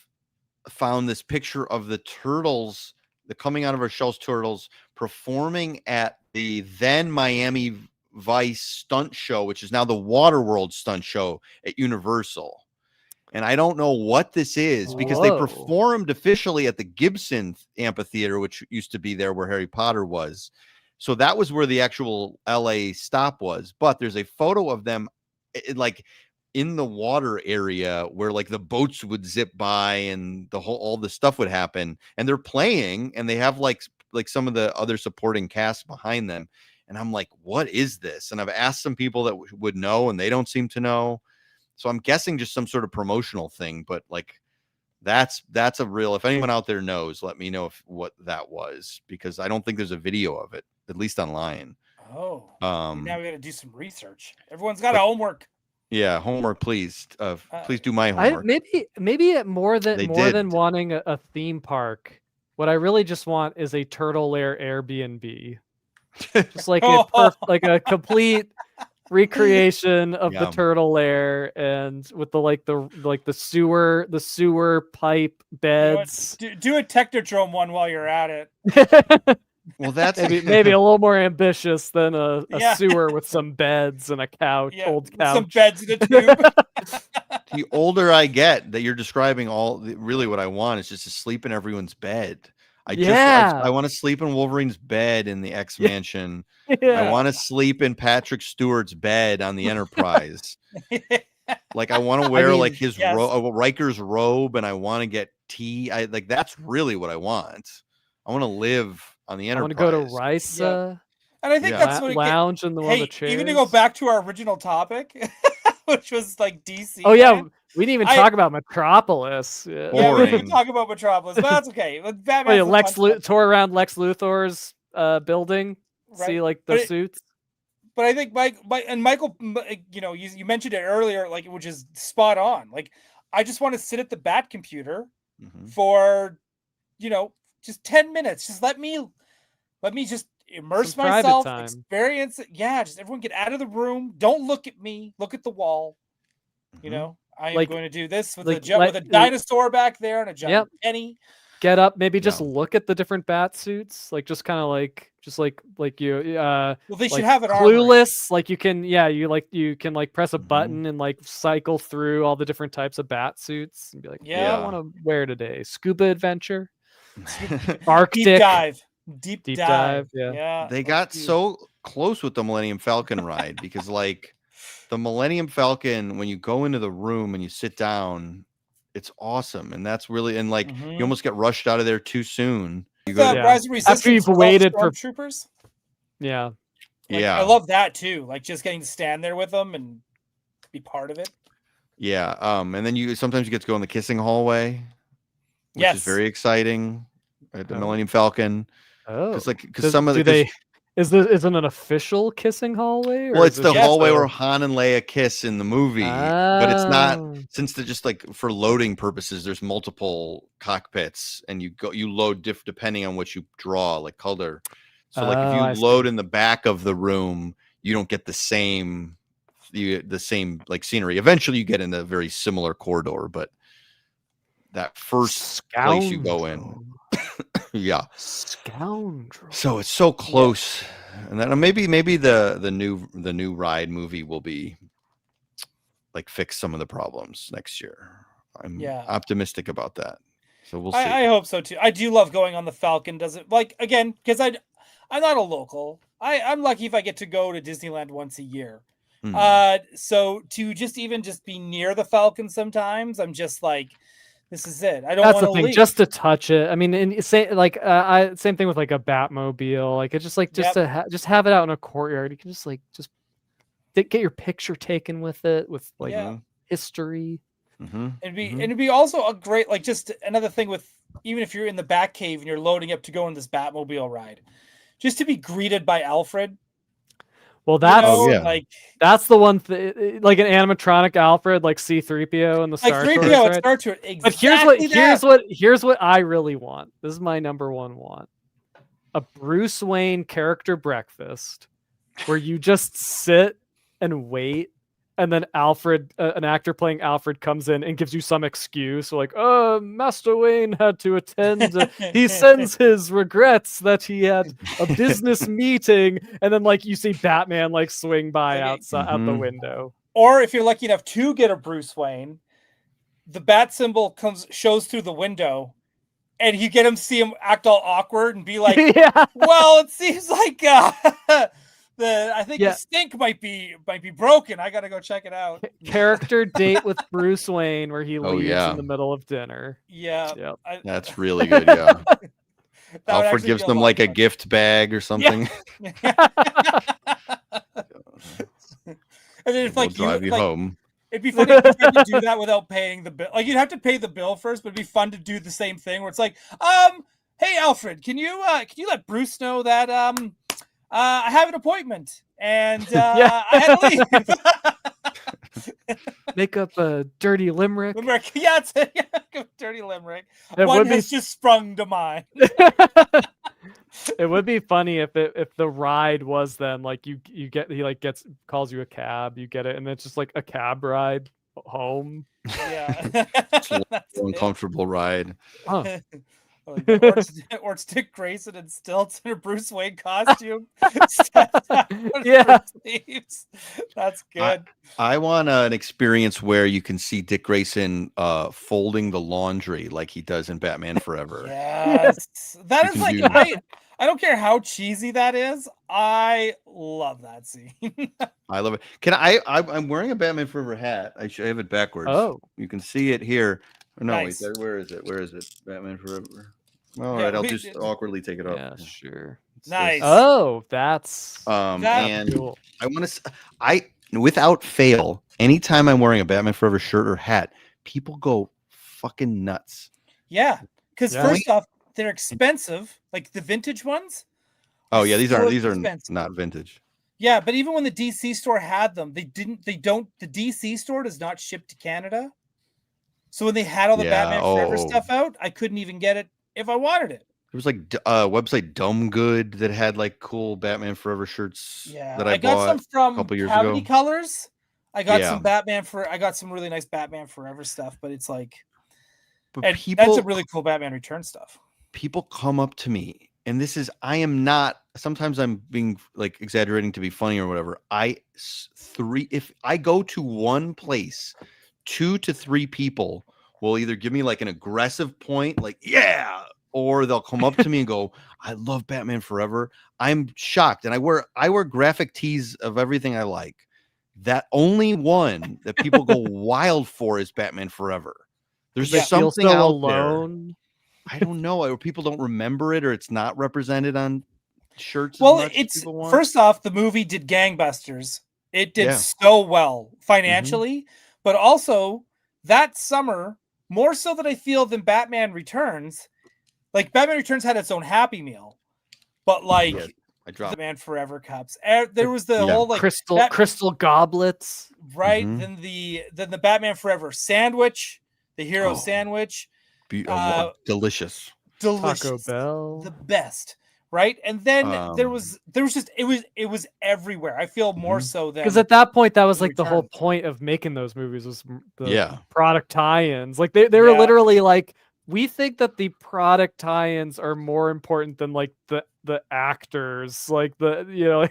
Speaker 4: found this picture of the Turtles, the coming out of our shells turtles performing at the then Miami Vice stunt show, which is now the Waterworld stunt show at Universal. And I don't know what this is because they performed officially at the Gibson Amphitheater, which used to be there where Harry Potter was. So that was where the actual LA stop was. But there's a photo of them like in the water area where like the boats would zip by and all the stuff would happen. And they're playing and they have like some of the other supporting cast behind them. And I'm like, what is this? And I've asked some people that would know and they don't seem to know. So I'm guessing just some sort of promotional thing, but like that's a real, if anyone out there knows, let me know what that was, because I don't think there's a video of it, at least online.
Speaker 2: Oh, now we got to do some research. Everyone's got homework.
Speaker 4: Yeah. Homework, please. Please do my homework.
Speaker 3: Maybe more than wanting a theme park. What I really just want is a Turtle Lair Airbnb. Just like a complete recreation of the Turtle Lair, and with the sewer pipe beds.
Speaker 2: Do a Technodrome one while you're at it.
Speaker 4: Well, that's
Speaker 3: maybe a little more ambitious than a sewer with some beds and a couch, old couch,
Speaker 2: some beds in a tube.
Speaker 4: The older I get, that you're describing really what I want is just to sleep in everyone's bed. I want to sleep in Wolverine's bed in the X Mansion. Yeah. I want to sleep in Patrick Stewart's bed on the Enterprise. Like I want to wear like his Riker's robe, and I want to get tea. That's really what I want. I want to live on the Enterprise.
Speaker 3: I want to go to Risa.
Speaker 2: And I think that's what
Speaker 3: lounge in one of the chairs.
Speaker 2: Even to go back to our original topic, which was like DC.
Speaker 3: Oh yeah. We didn't even talk about Metropolis.
Speaker 2: Yeah, we didn't talk about Metropolis, but that's okay.
Speaker 3: Tour around Lex Luthor's building, right. See like the suits.
Speaker 2: But I think Michael, you mentioned it earlier, like which is spot on. Like I just want to sit at the Bat computer for, just 10 minutes. Just let me just immerse myself, experience it. Yeah, just everyone get out of the room. Don't look at me. Look at the wall. I am going to do this with a dinosaur back there and a giant penny.
Speaker 3: Get up, maybe just look at the different bat suits, like just kind of like you.
Speaker 2: Well, they should have it
Speaker 3: clueless. Like you can, you can press a button and like cycle through all the different types of bat suits and be like, I want to wear today. Scuba adventure, Arctic
Speaker 2: deep dive.
Speaker 3: Yeah.
Speaker 4: They got so close with the Millennium Falcon ride because the Millennium Falcon, when you go into the room and you sit down, it's awesome. And that's really, you almost get rushed out of there too soon. You go
Speaker 3: after you've waited for
Speaker 2: troopers.
Speaker 3: Yeah.
Speaker 2: I love that too. Like just getting to stand there with them and be part of it.
Speaker 4: Yeah. And then sometimes you get to go in the kissing hallway, which is very exciting at the Millennium Falcon.
Speaker 3: Oh,
Speaker 4: because some of the
Speaker 3: Is it an official kissing hallway? Or
Speaker 4: Well,
Speaker 3: is
Speaker 4: it's
Speaker 3: this
Speaker 4: the
Speaker 3: just
Speaker 4: hallway
Speaker 3: a-
Speaker 4: where Han and Leia kiss in the movie, but it's not,
Speaker 3: Oh.
Speaker 4: since they're just like for loading purposes. There's multiple cockpits, and you load depending on what you draw, like color. So, like if
Speaker 3: Oh,
Speaker 4: you
Speaker 3: I
Speaker 4: load
Speaker 3: see.
Speaker 4: in the back of the room, you don't get the same like scenery. Eventually, you get in a very similar corridor, but that first place you go in, yeah.
Speaker 3: Scoundrel.
Speaker 4: So it's so close, and then maybe the new ride movie will be like fix some of the problems next year. I'm optimistic about that. So we'll see.
Speaker 2: I hope so too. I do love going on the Falcon. Does it like again because I'm not a local. I'm lucky if I get to go to Disneyland once a year. So to just be near the Falcon sometimes, I'm just like, this is it. I don't want to
Speaker 3: That's the thing,
Speaker 2: leave.
Speaker 3: just to touch it. I mean, and say like same thing with like a Batmobile. Like it's just like just have it out in a courtyard. You can just get your picture taken with it with like history.
Speaker 2: It'd be also a great like just another thing with even if you're in the Batcave and you're loading up to go on this Batmobile ride, just to be greeted by Alfred.
Speaker 3: Well, that's
Speaker 2: like
Speaker 3: that's the one like an animatronic Alfred, like C-3PO in the Star Tours,
Speaker 2: right?
Speaker 3: Star Tours, exactly. But here's what I really want. This is my number one want: a Bruce Wayne character breakfast where you just sit and wait, and then Alfred, an actor playing Alfred, comes in and gives you some excuse, like, Master Wayne had to attend. He sends his regrets that he had a business meeting, and then like you see Batman like swing by outside out the window.
Speaker 2: Or if you're lucky enough to get a Bruce Wayne, the bat symbol shows through the window, and you get him see him act all awkward and be like, well, it seems like I think the stink might be broken. I gotta go check it out.
Speaker 3: Character date with Bruce Wayne where he leaves in the middle of dinner.
Speaker 4: That's really good. Yeah. Alfred gives them like a gift bag or something.
Speaker 2: And then if like
Speaker 4: drive you home.
Speaker 2: It'd be funny if you tried to do that without paying the bill. Like you'd have to pay the bill first, but it'd be fun to do the same thing where it's like, hey Alfred, can you let Bruce know that I have an appointment and I had to leave.
Speaker 3: Make up a dirty limerick.
Speaker 2: Yeah, it's a dirty limerick. One has just sprung to mind.
Speaker 3: It would be funny if the ride was then like you get he like calls you a cab, you get it, and it's just like a cab ride home.
Speaker 2: Yeah,
Speaker 4: uncomfortable ride.
Speaker 2: Huh. Or it's Dick Grayson and stilts in a Bruce Wayne costume. That's good.
Speaker 4: I want an experience where you can see Dick Grayson folding the laundry like he does in Batman Forever.
Speaker 2: Yes, that is like I don't care how cheesy that is. I love that scene.
Speaker 4: I love it. I'm wearing a Batman Forever hat. I should have it backwards.
Speaker 3: Oh,
Speaker 4: you can see it here. No,
Speaker 2: nice.
Speaker 4: Wait, where is it? Batman Forever. All right, I'll just awkwardly take it off.
Speaker 3: Yeah, sure.
Speaker 2: Nice.
Speaker 3: Oh, that's
Speaker 4: and
Speaker 3: cool.
Speaker 4: I want to. Without fail, anytime I'm wearing a Batman Forever shirt or hat, people go fucking nuts.
Speaker 2: Yeah, because first off, they're expensive, like the vintage ones.
Speaker 4: Oh yeah, these are not vintage.
Speaker 2: Yeah, but even when the DC store had them, the DC store does not ship to Canada. So when they had all the Batman Forever stuff out, I couldn't even get it if I wanted it.
Speaker 4: There was like a website Dumb Good that had like cool Batman Forever shirts that I
Speaker 2: got
Speaker 4: bought
Speaker 2: some from
Speaker 4: a couple years
Speaker 2: Cavity
Speaker 4: ago.
Speaker 2: Colors. I got I got some really nice Batman Forever stuff, but it's like that's a really cool Batman Return stuff.
Speaker 4: People come up to me, and sometimes I'm being like exaggerating to be funny or whatever. If I go to one place, 2 to 3 people will either give me like an aggressive point, like, yeah, or they'll come up to me and go, I love Batman Forever. I'm shocked. And I wear graphic tees of everything I like. That only one that people go wild for is Batman Forever. There's something out alone. There. I don't know. Or people don't remember it, or it's not represented on shirts.
Speaker 2: Well, first off, the movie did gangbusters. It did so well financially, but also that summer, more so that I feel than Batman Returns. Like Batman Returns had its own Happy Meal, but like
Speaker 4: I dropped
Speaker 2: Batman Forever cups. There was the whole like
Speaker 3: crystal goblets,
Speaker 2: right?
Speaker 4: Mm-hmm.
Speaker 2: Then the Batman Forever sandwich, the hero sandwich,
Speaker 4: delicious.
Speaker 3: Taco Bell,
Speaker 2: the best, right? And then there was just it was everywhere. I feel more so than
Speaker 3: because at that point that was like the whole point of making those movies was the product tie-ins. Like they were literally like, we think that the product tie-ins are more important than like the actors, like the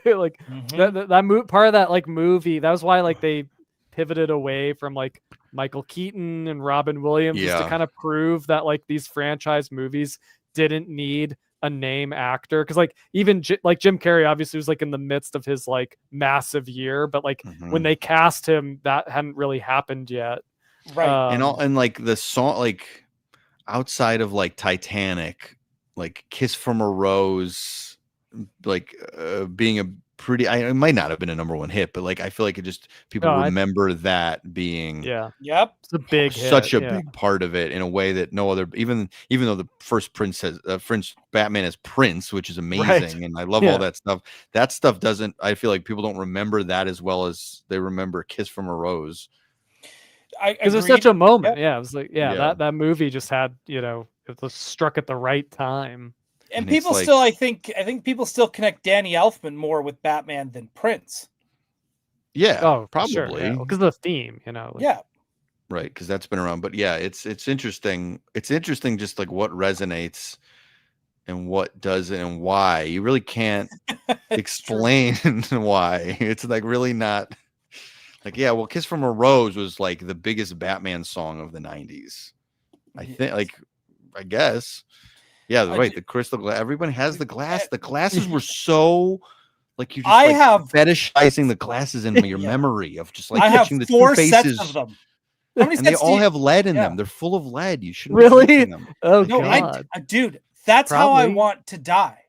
Speaker 3: like that part of that like movie. That was why like they pivoted away from like Michael Keaton and Robin Williams, just to kind of prove that like these franchise movies didn't need a name actor, because like even like Jim Carrey obviously was like in the midst of his like massive year, but like when they cast him, that hadn't really happened yet,
Speaker 2: right?
Speaker 4: And like the song, like outside of like Titanic, like Kiss from a Rose, like being a pretty, it might not have been a #1 hit, but like I feel like it just people remember that being
Speaker 3: it's a big
Speaker 4: such
Speaker 3: hit,
Speaker 4: a big part of it in a way that no other, even though the first Prince Batman is Prince, which is amazing, and I love all that stuff. That stuff doesn't, I feel like people don't remember that as well as they remember Kiss from a Rose.
Speaker 3: Because it was such a moment. It was like that movie just had, it was struck at the right time.
Speaker 2: And people still, I think people still connect Danny Elfman more with Batman than Prince.
Speaker 4: Yeah, probably
Speaker 3: because of the theme,
Speaker 4: right, because that's been around. But yeah, it's interesting. It's interesting, just like what resonates and what doesn't, and why. You really can't explain why. It's like really not like, well, Kiss from a Rose was like the biggest Batman song of the 90s. I think, like, I guess. Yeah, right. The crystal glass. Everyone has the glass. The glasses were so like you just have fetishizing the glasses in your memory of just like catching the
Speaker 2: 4
Speaker 4: two faces
Speaker 2: sets of them.
Speaker 4: How many sets they all have lead in them. They're full of lead. You shouldn't
Speaker 3: really.
Speaker 4: Be them.
Speaker 3: Oh no, God,
Speaker 2: dude, that's how I want to die.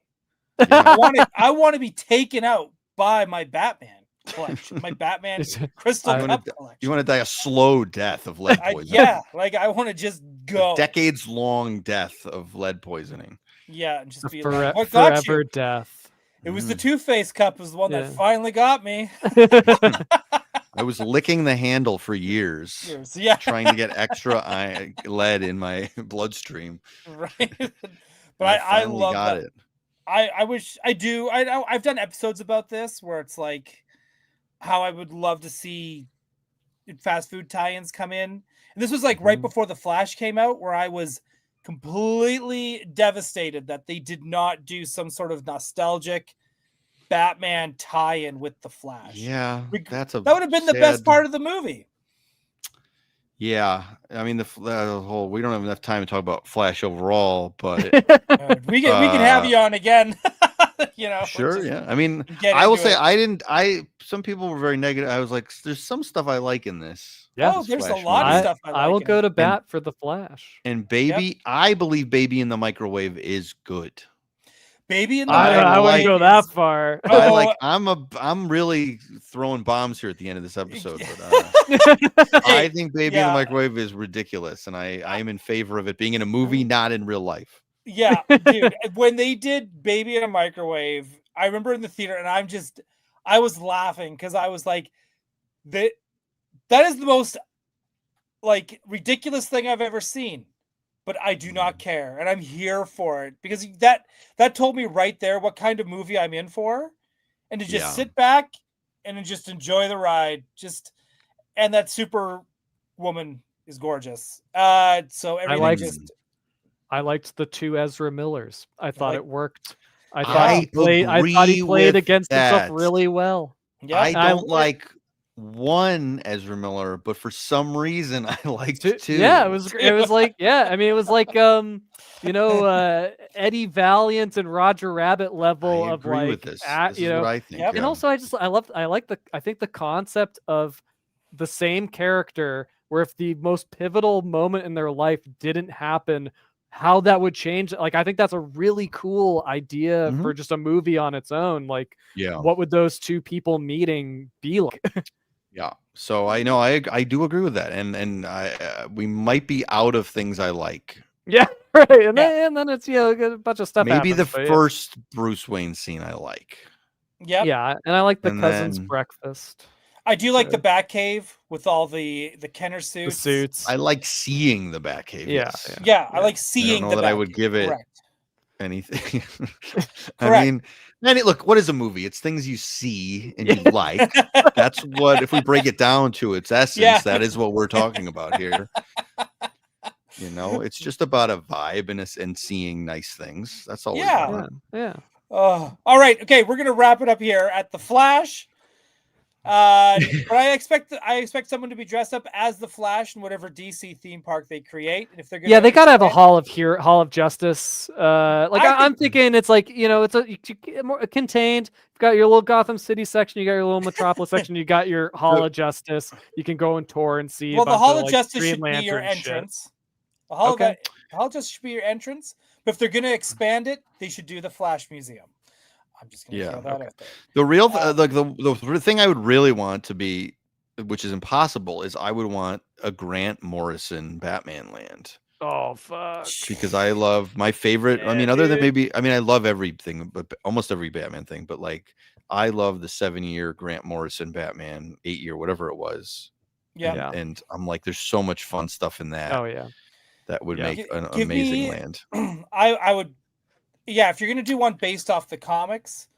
Speaker 2: Yeah. I want to be taken out by my Batman collection, my Batman crystal cup collection.
Speaker 4: You want to die a slow death of lead poisoning.
Speaker 2: Like I want to just go
Speaker 4: decades-long death of lead poisoning.
Speaker 2: Yeah, and just be
Speaker 3: like,
Speaker 2: what got
Speaker 3: forever
Speaker 2: you?
Speaker 3: Death.
Speaker 2: It was the Two-Face cup was the one that finally got me.
Speaker 4: I was licking the handle for years. Trying to get extra lead in my bloodstream.
Speaker 2: Right. But I love that. I wish I do. I've done episodes about this where it's like how I would love to see fast food tie-ins come in. And this was like right before The Flash came out, where I was completely devastated that they did not do some sort of nostalgic Batman tie-in with The Flash.
Speaker 4: Yeah, that
Speaker 2: would have been the best part of the movie.
Speaker 4: Yeah, I mean the whole. We don't have enough time to talk about Flash overall, but
Speaker 2: we can have you on again.
Speaker 4: Sure. Yeah, I mean, I will say some people were very negative. I was like, there's some stuff I like in this.
Speaker 2: Yeah, there's a lot of stuff
Speaker 3: I will go to bat for The Flash.
Speaker 4: And I believe Baby in the Microwave is good.
Speaker 2: Baby in the Microwave.
Speaker 3: I wouldn't go that far.
Speaker 4: I'm really throwing bombs here at the end of this episode, but I think Baby in the Microwave is ridiculous, and I am in favor of it being in a movie, not in real life.
Speaker 2: Yeah, dude. When they did Baby in a Microwave, I remember in the theater, and I was laughing because I was like, that is the most like ridiculous thing I've ever seen. But I do not care, and I'm here for it because that told me right there what kind of movie I'm in for, and to just sit back and just enjoy the ride. And that Superwoman is gorgeous. So everything
Speaker 3: I liked the 2 Ezra Millers. I thought it worked. I thought he played against himself really well.
Speaker 4: Yeah, I don't like one Ezra Miller, but for some reason I liked 2.
Speaker 3: Yeah, it was like, I mean, it was like Eddie Valiant and Roger Rabbit level of like
Speaker 4: with this. This is what I think.
Speaker 3: And also I think the concept of the same character where if the most pivotal moment in their life didn't happen, how that would change. Like, I think that's a really cool idea for just a movie on its own. Like, what would those 2 people meeting be like?
Speaker 4: Yeah. So I know I do agree with that. And we might be out of things I like.
Speaker 3: Yeah. Right, and then it's a bunch of stuff.
Speaker 4: Maybe
Speaker 3: happens,
Speaker 4: the
Speaker 3: but
Speaker 4: first Bruce Wayne scene I like.
Speaker 2: Yep.
Speaker 3: Yeah, and I like the
Speaker 4: And
Speaker 3: cousin's
Speaker 4: then-
Speaker 3: breakfast.
Speaker 2: I do like the
Speaker 3: Good.
Speaker 2: Batcave with all the Kenner suits.
Speaker 3: The suits.
Speaker 4: I like seeing the Batcave.
Speaker 3: Yeah,
Speaker 4: Yes.
Speaker 2: Yeah, I
Speaker 3: Yeah.
Speaker 2: like
Speaker 4: I
Speaker 2: seeing
Speaker 4: don't know
Speaker 2: the
Speaker 4: that I would
Speaker 2: Batcave.
Speaker 4: give it
Speaker 2: Correct.
Speaker 4: anything. I
Speaker 2: Correct.
Speaker 4: mean, look, what is a movie? It's things you see and you like. That's what, if we break it down to its essence,
Speaker 2: Yeah.
Speaker 4: that is what we're talking about here. It's just about a vibe and seeing nice things. That's all we
Speaker 2: Yeah.
Speaker 4: want.
Speaker 3: Yeah.
Speaker 2: All right. Okay, we're gonna wrap it up here at the Flash. But I expect someone to be dressed up as the Flash in whatever DC theme park they create. And if they're
Speaker 3: Yeah, they gotta have a
Speaker 2: expand-
Speaker 3: Hall of Justice. I'm thinking it's like it's more contained. You've got your little Gotham City section, you got your little Metropolis section, you got your Hall of Justice. You can go and tour and see.
Speaker 2: Well,
Speaker 3: a
Speaker 2: the
Speaker 3: bunch
Speaker 2: Hall
Speaker 3: of,
Speaker 2: of Justice
Speaker 3: Green
Speaker 2: should be your
Speaker 3: Lantern shit.
Speaker 2: entrance. The Hall
Speaker 3: Okay.
Speaker 2: of Justice should be your entrance. But if they're gonna expand it, they should do the Flash Museum. I'm just gonna throw that out there.
Speaker 4: The real the thing I would really want to be, which is impossible, is I would want a Grant Morrison Batman land.
Speaker 3: Oh fuck!
Speaker 4: Because I love my favorite. I mean, other than maybe, I love everything, but almost every Batman thing. But like, I love the 7-year Grant Morrison Batman, 8-year, whatever it was.
Speaker 2: Yeah.
Speaker 4: And I'm like, there's so much fun stuff in that.
Speaker 3: Oh yeah.
Speaker 4: That would make an
Speaker 2: Give
Speaker 4: amazing
Speaker 2: me-
Speaker 4: land.
Speaker 2: I would, yeah. If you're gonna do one based off the comics,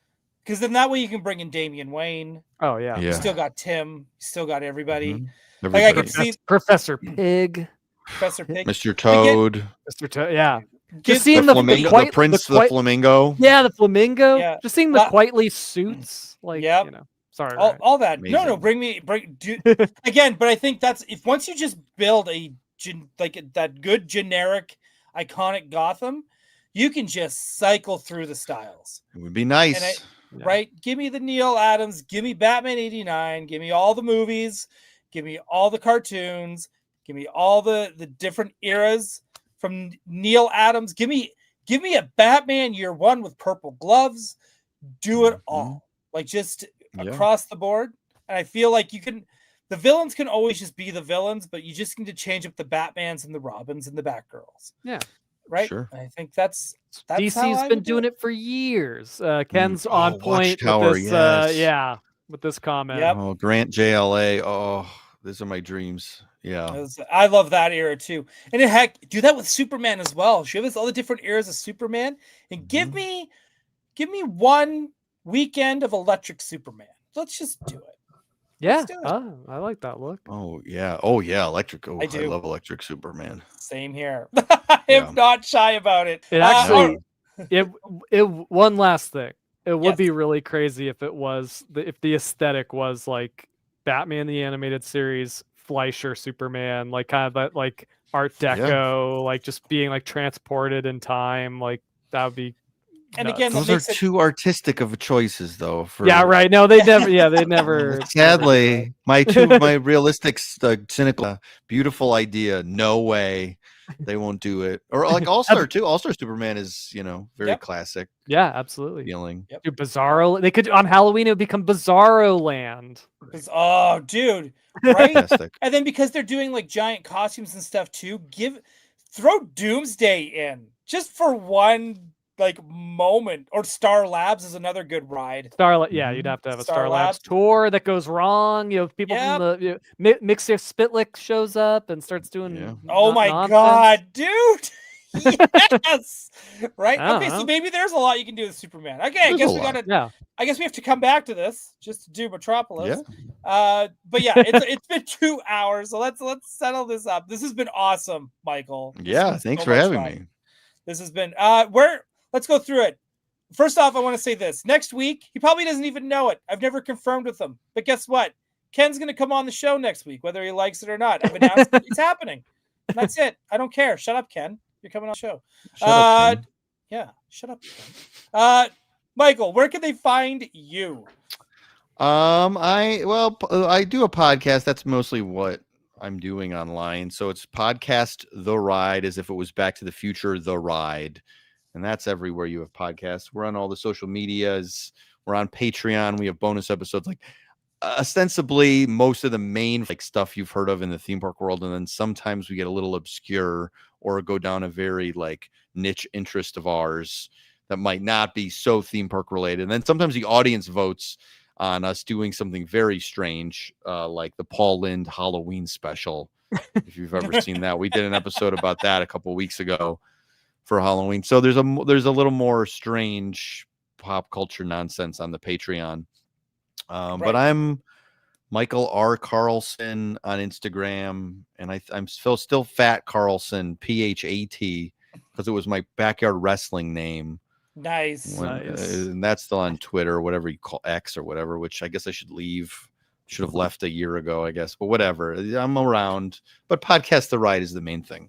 Speaker 2: because then that way you can bring in Damian Wayne.
Speaker 3: Oh yeah.
Speaker 2: You still got Tim. You still got everybody.
Speaker 4: Mhm.
Speaker 2: Like I could
Speaker 4: Everybody.
Speaker 2: see
Speaker 3: Professor Pig,
Speaker 2: Professor Pig.
Speaker 4: Mr. Toad,
Speaker 3: Mr. Yeah.
Speaker 2: Give-
Speaker 3: Just seeing
Speaker 4: the
Speaker 3: the
Speaker 4: flamingo,
Speaker 3: quite-
Speaker 4: the Prince,
Speaker 3: the quite-
Speaker 4: the flamingo.
Speaker 3: Yeah, the flamingo.
Speaker 2: Yeah.
Speaker 3: Just seeing the
Speaker 2: La-
Speaker 3: Quitely suits, like
Speaker 2: Yep.
Speaker 3: Sorry.
Speaker 2: all that. No,
Speaker 4: Amazing.
Speaker 2: Again. But I think that's if once you just build that good generic iconic Gotham, you can just cycle through the styles.
Speaker 4: It would be nice.
Speaker 3: Yeah.
Speaker 2: Right? Give me the Neil Adams, give me Batman 89, give me all the movies, give me all the cartoons, give me all the different eras from Neil Adams. Give me a Batman year one with purple gloves. Do it all. Like just across the board. And I feel like the villains can always just be the villains, but you just need to change up the Batmans and the Robins and the Batgirls.
Speaker 3: Yeah.
Speaker 2: Right?
Speaker 4: Sure.
Speaker 2: I think that's
Speaker 3: DC's been doing it for years. Ken's on point
Speaker 4: Watchtower,
Speaker 3: with this.
Speaker 4: yes.
Speaker 3: With this comment.
Speaker 2: Yep.
Speaker 4: Oh, Grant JLA. Oh, these are my dreams. Yeah.
Speaker 2: I love that era too. And heck, do that with Superman as well. Show us all the different eras of Superman and give me one weekend of Electric Superman. Let's just do it.
Speaker 3: Yeah.
Speaker 2: Let's do it.
Speaker 3: Oh, I like that look.
Speaker 4: Oh yeah. Electric. Oh,
Speaker 2: I
Speaker 4: I
Speaker 2: do.
Speaker 4: love Electric Superman.
Speaker 2: Same here. I am not shy about it.
Speaker 3: It actually it one last thing. It would be really crazy if if the aesthetic was like Batman the Animated Series, Fleischer Superman, like kind of that like Art Deco, like just being like transported in time, like that would be.
Speaker 2: And
Speaker 3: nuts.
Speaker 2: again,
Speaker 4: Those are too artistic of choices, though.
Speaker 3: Yeah, right. No, they never. Yeah, they never.
Speaker 4: Sadly, my realistic, cynical, beautiful idea. No way, they won't do it. Or like All Star too. All Star Superman is very classic.
Speaker 3: Yeah, absolutely.
Speaker 4: Feeling.
Speaker 3: Dude, Bizarro. They could on Halloween. It would become Bizarro Land.
Speaker 2: Oh, dude, right?
Speaker 4: Fantastic.
Speaker 2: And then because they're doing like giant costumes and stuff too, throw Doomsday in just for one like moment. Or Star Labs is another good ride.
Speaker 3: Yeah, you'd have to have a Star Labs tour that goes wrong. People from the Mixer Spitlick shows up and starts doing.
Speaker 2: Oh my god, dude! Yes, right. Okay, so maybe there's a lot you can do with Superman. Okay, I guess we gotta. Yeah. I guess we have to come back to this just to do Metropolis. Yeah. But yeah, it's been 2 hours, so let's settle this up. This has been awesome, Michael.
Speaker 4: Yeah, thanks for having me.
Speaker 2: This has been let's go through it. First off, I want to say this. Next week, he probably doesn't even know it. I've never confirmed with him. But guess what? Ken's going to come on the show next week, whether he likes it or not. I've announced it's happening. And that's it. I don't care. Shut up, Ken. You're coming on the show.
Speaker 4: Shut up, Ken.
Speaker 2: Yeah, shut up, Ken. Michael, where can they find you?
Speaker 4: I do a podcast. That's mostly what I'm doing online. So it's podcast The Ride, as if it was Back to the Future, The Ride. And that's everywhere you have podcasts. We're on all the social medias. We're on Patreon. We have bonus episodes, like ostensibly most of the main like stuff you've heard of in the theme park world. And then sometimes we get a little obscure or go down a very like niche interest of ours that might not be so theme park related. And then sometimes the audience votes on us doing something very strange, like the Paul Lynde Halloween special. If you've ever seen that, we did an episode about that a couple of weeks ago for Halloween. So there's a little more strange pop culture nonsense on the Patreon. But I'm Michael R. Carlson on Instagram, and I'm still Fat Carlson, PHAT, because it was my backyard wrestling name.
Speaker 2: Nice.
Speaker 4: And that's still on Twitter, or whatever you call X or whatever, which I guess I should leave. Should have left a year ago, I guess, but whatever. I'm around, but Podcast The Ride is the main thing.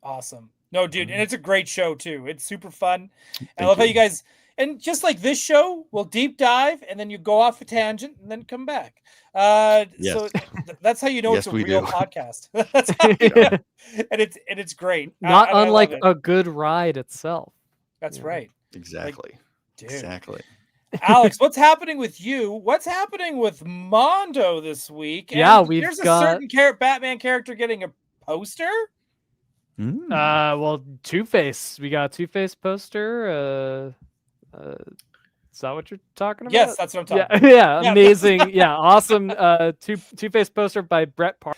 Speaker 2: Awesome. No, dude, and it's a great show too. It's super fun. I love how you guys, and just like this show, we'll deep dive and then you go off a tangent and then come back.
Speaker 4: Yes.
Speaker 2: So that's how you know it's a real podcast. That's how and it's great.
Speaker 3: Not unlike a good ride itself.
Speaker 2: That's right.
Speaker 4: Exactly.
Speaker 2: Like, dude.
Speaker 4: Exactly.
Speaker 2: Alex, what's happening with you? What's happening with Mondo this week? And
Speaker 3: yeah,
Speaker 2: there's a certain Batman character getting a poster.
Speaker 3: Well, Two-Face. We got a Two-Face poster. Is that what you're talking about?
Speaker 2: Yes, that's what I'm talking about.
Speaker 3: Yeah, amazing. Yeah, awesome. Two-Face poster by Brett Park.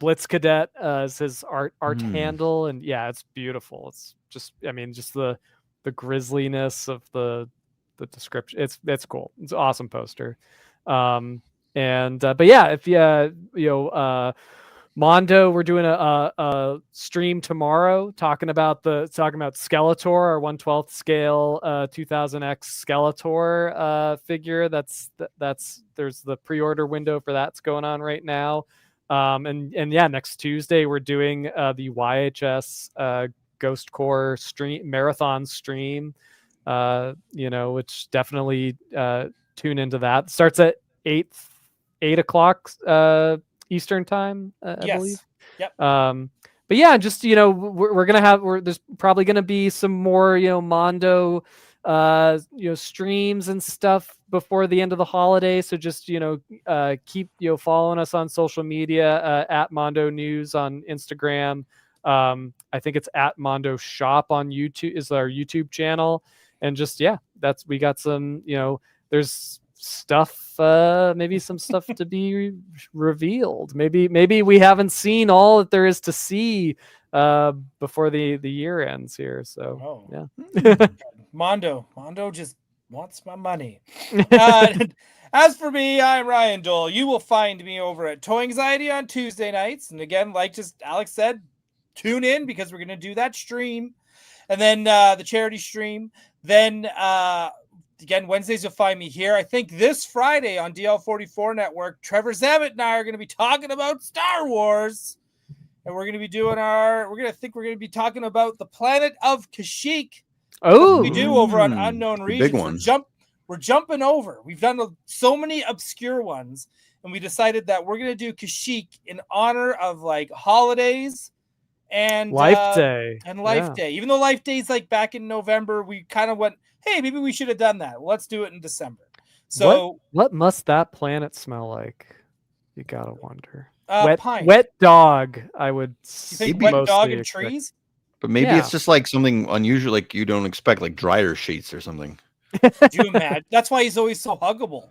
Speaker 3: Blitz Cadet is his art handle, and yeah, it's beautiful. It's just, I mean, just the grisliness of the description. It's cool. It's an awesome poster. But yeah, if Mondo, we're doing a stream tomorrow talking about Skeletor, our 1/12 scale 2000X Skeletor figure. There's the pre-order window for that's going on right now. And yeah, next Tuesday we're doing the YHS Ghost Core marathon stream. Which definitely tune into that. Starts at 8 o'clock Eastern time, I believe.
Speaker 2: Yep.
Speaker 3: But yeah, just we're gonna have there's probably gonna be some more Mondo streams and stuff before the end of the holiday. So just keep following us on social media at Mondo News on Instagram. I think it's at Mondo Shop on YouTube is our YouTube channel. And just, we got some, there's stuff, maybe some stuff to be revealed. Maybe we haven't seen all that there is to see before the year ends here. So, yeah.
Speaker 2: Mondo just wants my money. As for me, I'm Ryan Dole. You will find me over at Toy Anxiety on Tuesday nights. And again, like just Alex said, tune in because we're going to do that stream. And then the charity stream. Then, again, Wednesdays you'll find me here. I think this Friday on DL44 Network, Trevor Zammit and I are going to be talking about Star Wars. And we're going to be doing we're going to be talking about the planet of Kashyyyk.
Speaker 3: Oh,
Speaker 2: we do over on Unknown Regions.
Speaker 4: Big one.
Speaker 2: We're jumping over. We've done so many obscure ones. And we decided that we're going to do Kashyyyk in honor of like holidays. And
Speaker 3: Life Day.
Speaker 2: Even though Life Day is like back in November, we kind of went, hey, maybe we should have done that. Well, let's do it in December. So
Speaker 3: what must that planet smell like? You gotta wonder.
Speaker 2: Pine.
Speaker 3: Wet dog, I would.
Speaker 2: You think wet dog and trees?
Speaker 4: But maybe it's just like something unusual, like you don't expect, like dryer sheets or something.
Speaker 2: Do you imagine? That's why he's always so huggable.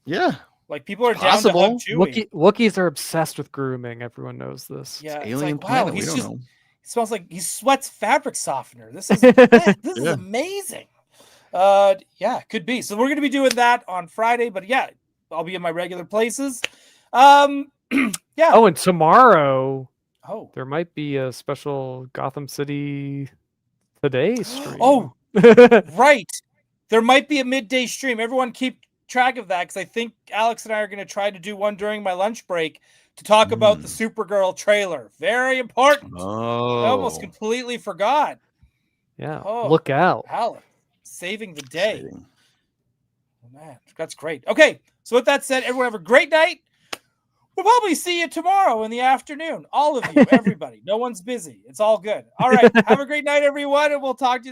Speaker 4: Yeah.
Speaker 2: Like people are down to hug Chewie.
Speaker 3: Wookiees are obsessed with grooming. Everyone knows this.
Speaker 2: Yeah,
Speaker 4: alien
Speaker 2: like,
Speaker 4: planet.
Speaker 2: Wow,
Speaker 4: We don't know.
Speaker 2: He smells like he sweats fabric softener. This is is amazing. Could be. So we're going to be doing that on Friday. But yeah, I'll be in my regular places. Yeah.
Speaker 3: Oh, and tomorrow.
Speaker 2: Oh,
Speaker 3: there might be a special Gotham City Today stream.
Speaker 2: Oh, right. There might be a midday stream. Everyone keep track of that because I think Alex and I are going to try to do one during my lunch break to talk about the Supergirl trailer. Very important.
Speaker 4: Oh,
Speaker 2: I almost completely forgot.
Speaker 3: Yeah. Oh, look out.
Speaker 2: Alex, saving the day. Oh, man, that's great. Okay. So with that said, everyone have a great night. We'll probably see you tomorrow in the afternoon. All of you, everybody. No one's busy. It's all good. All right. Have a great night, everyone. And we'll talk to you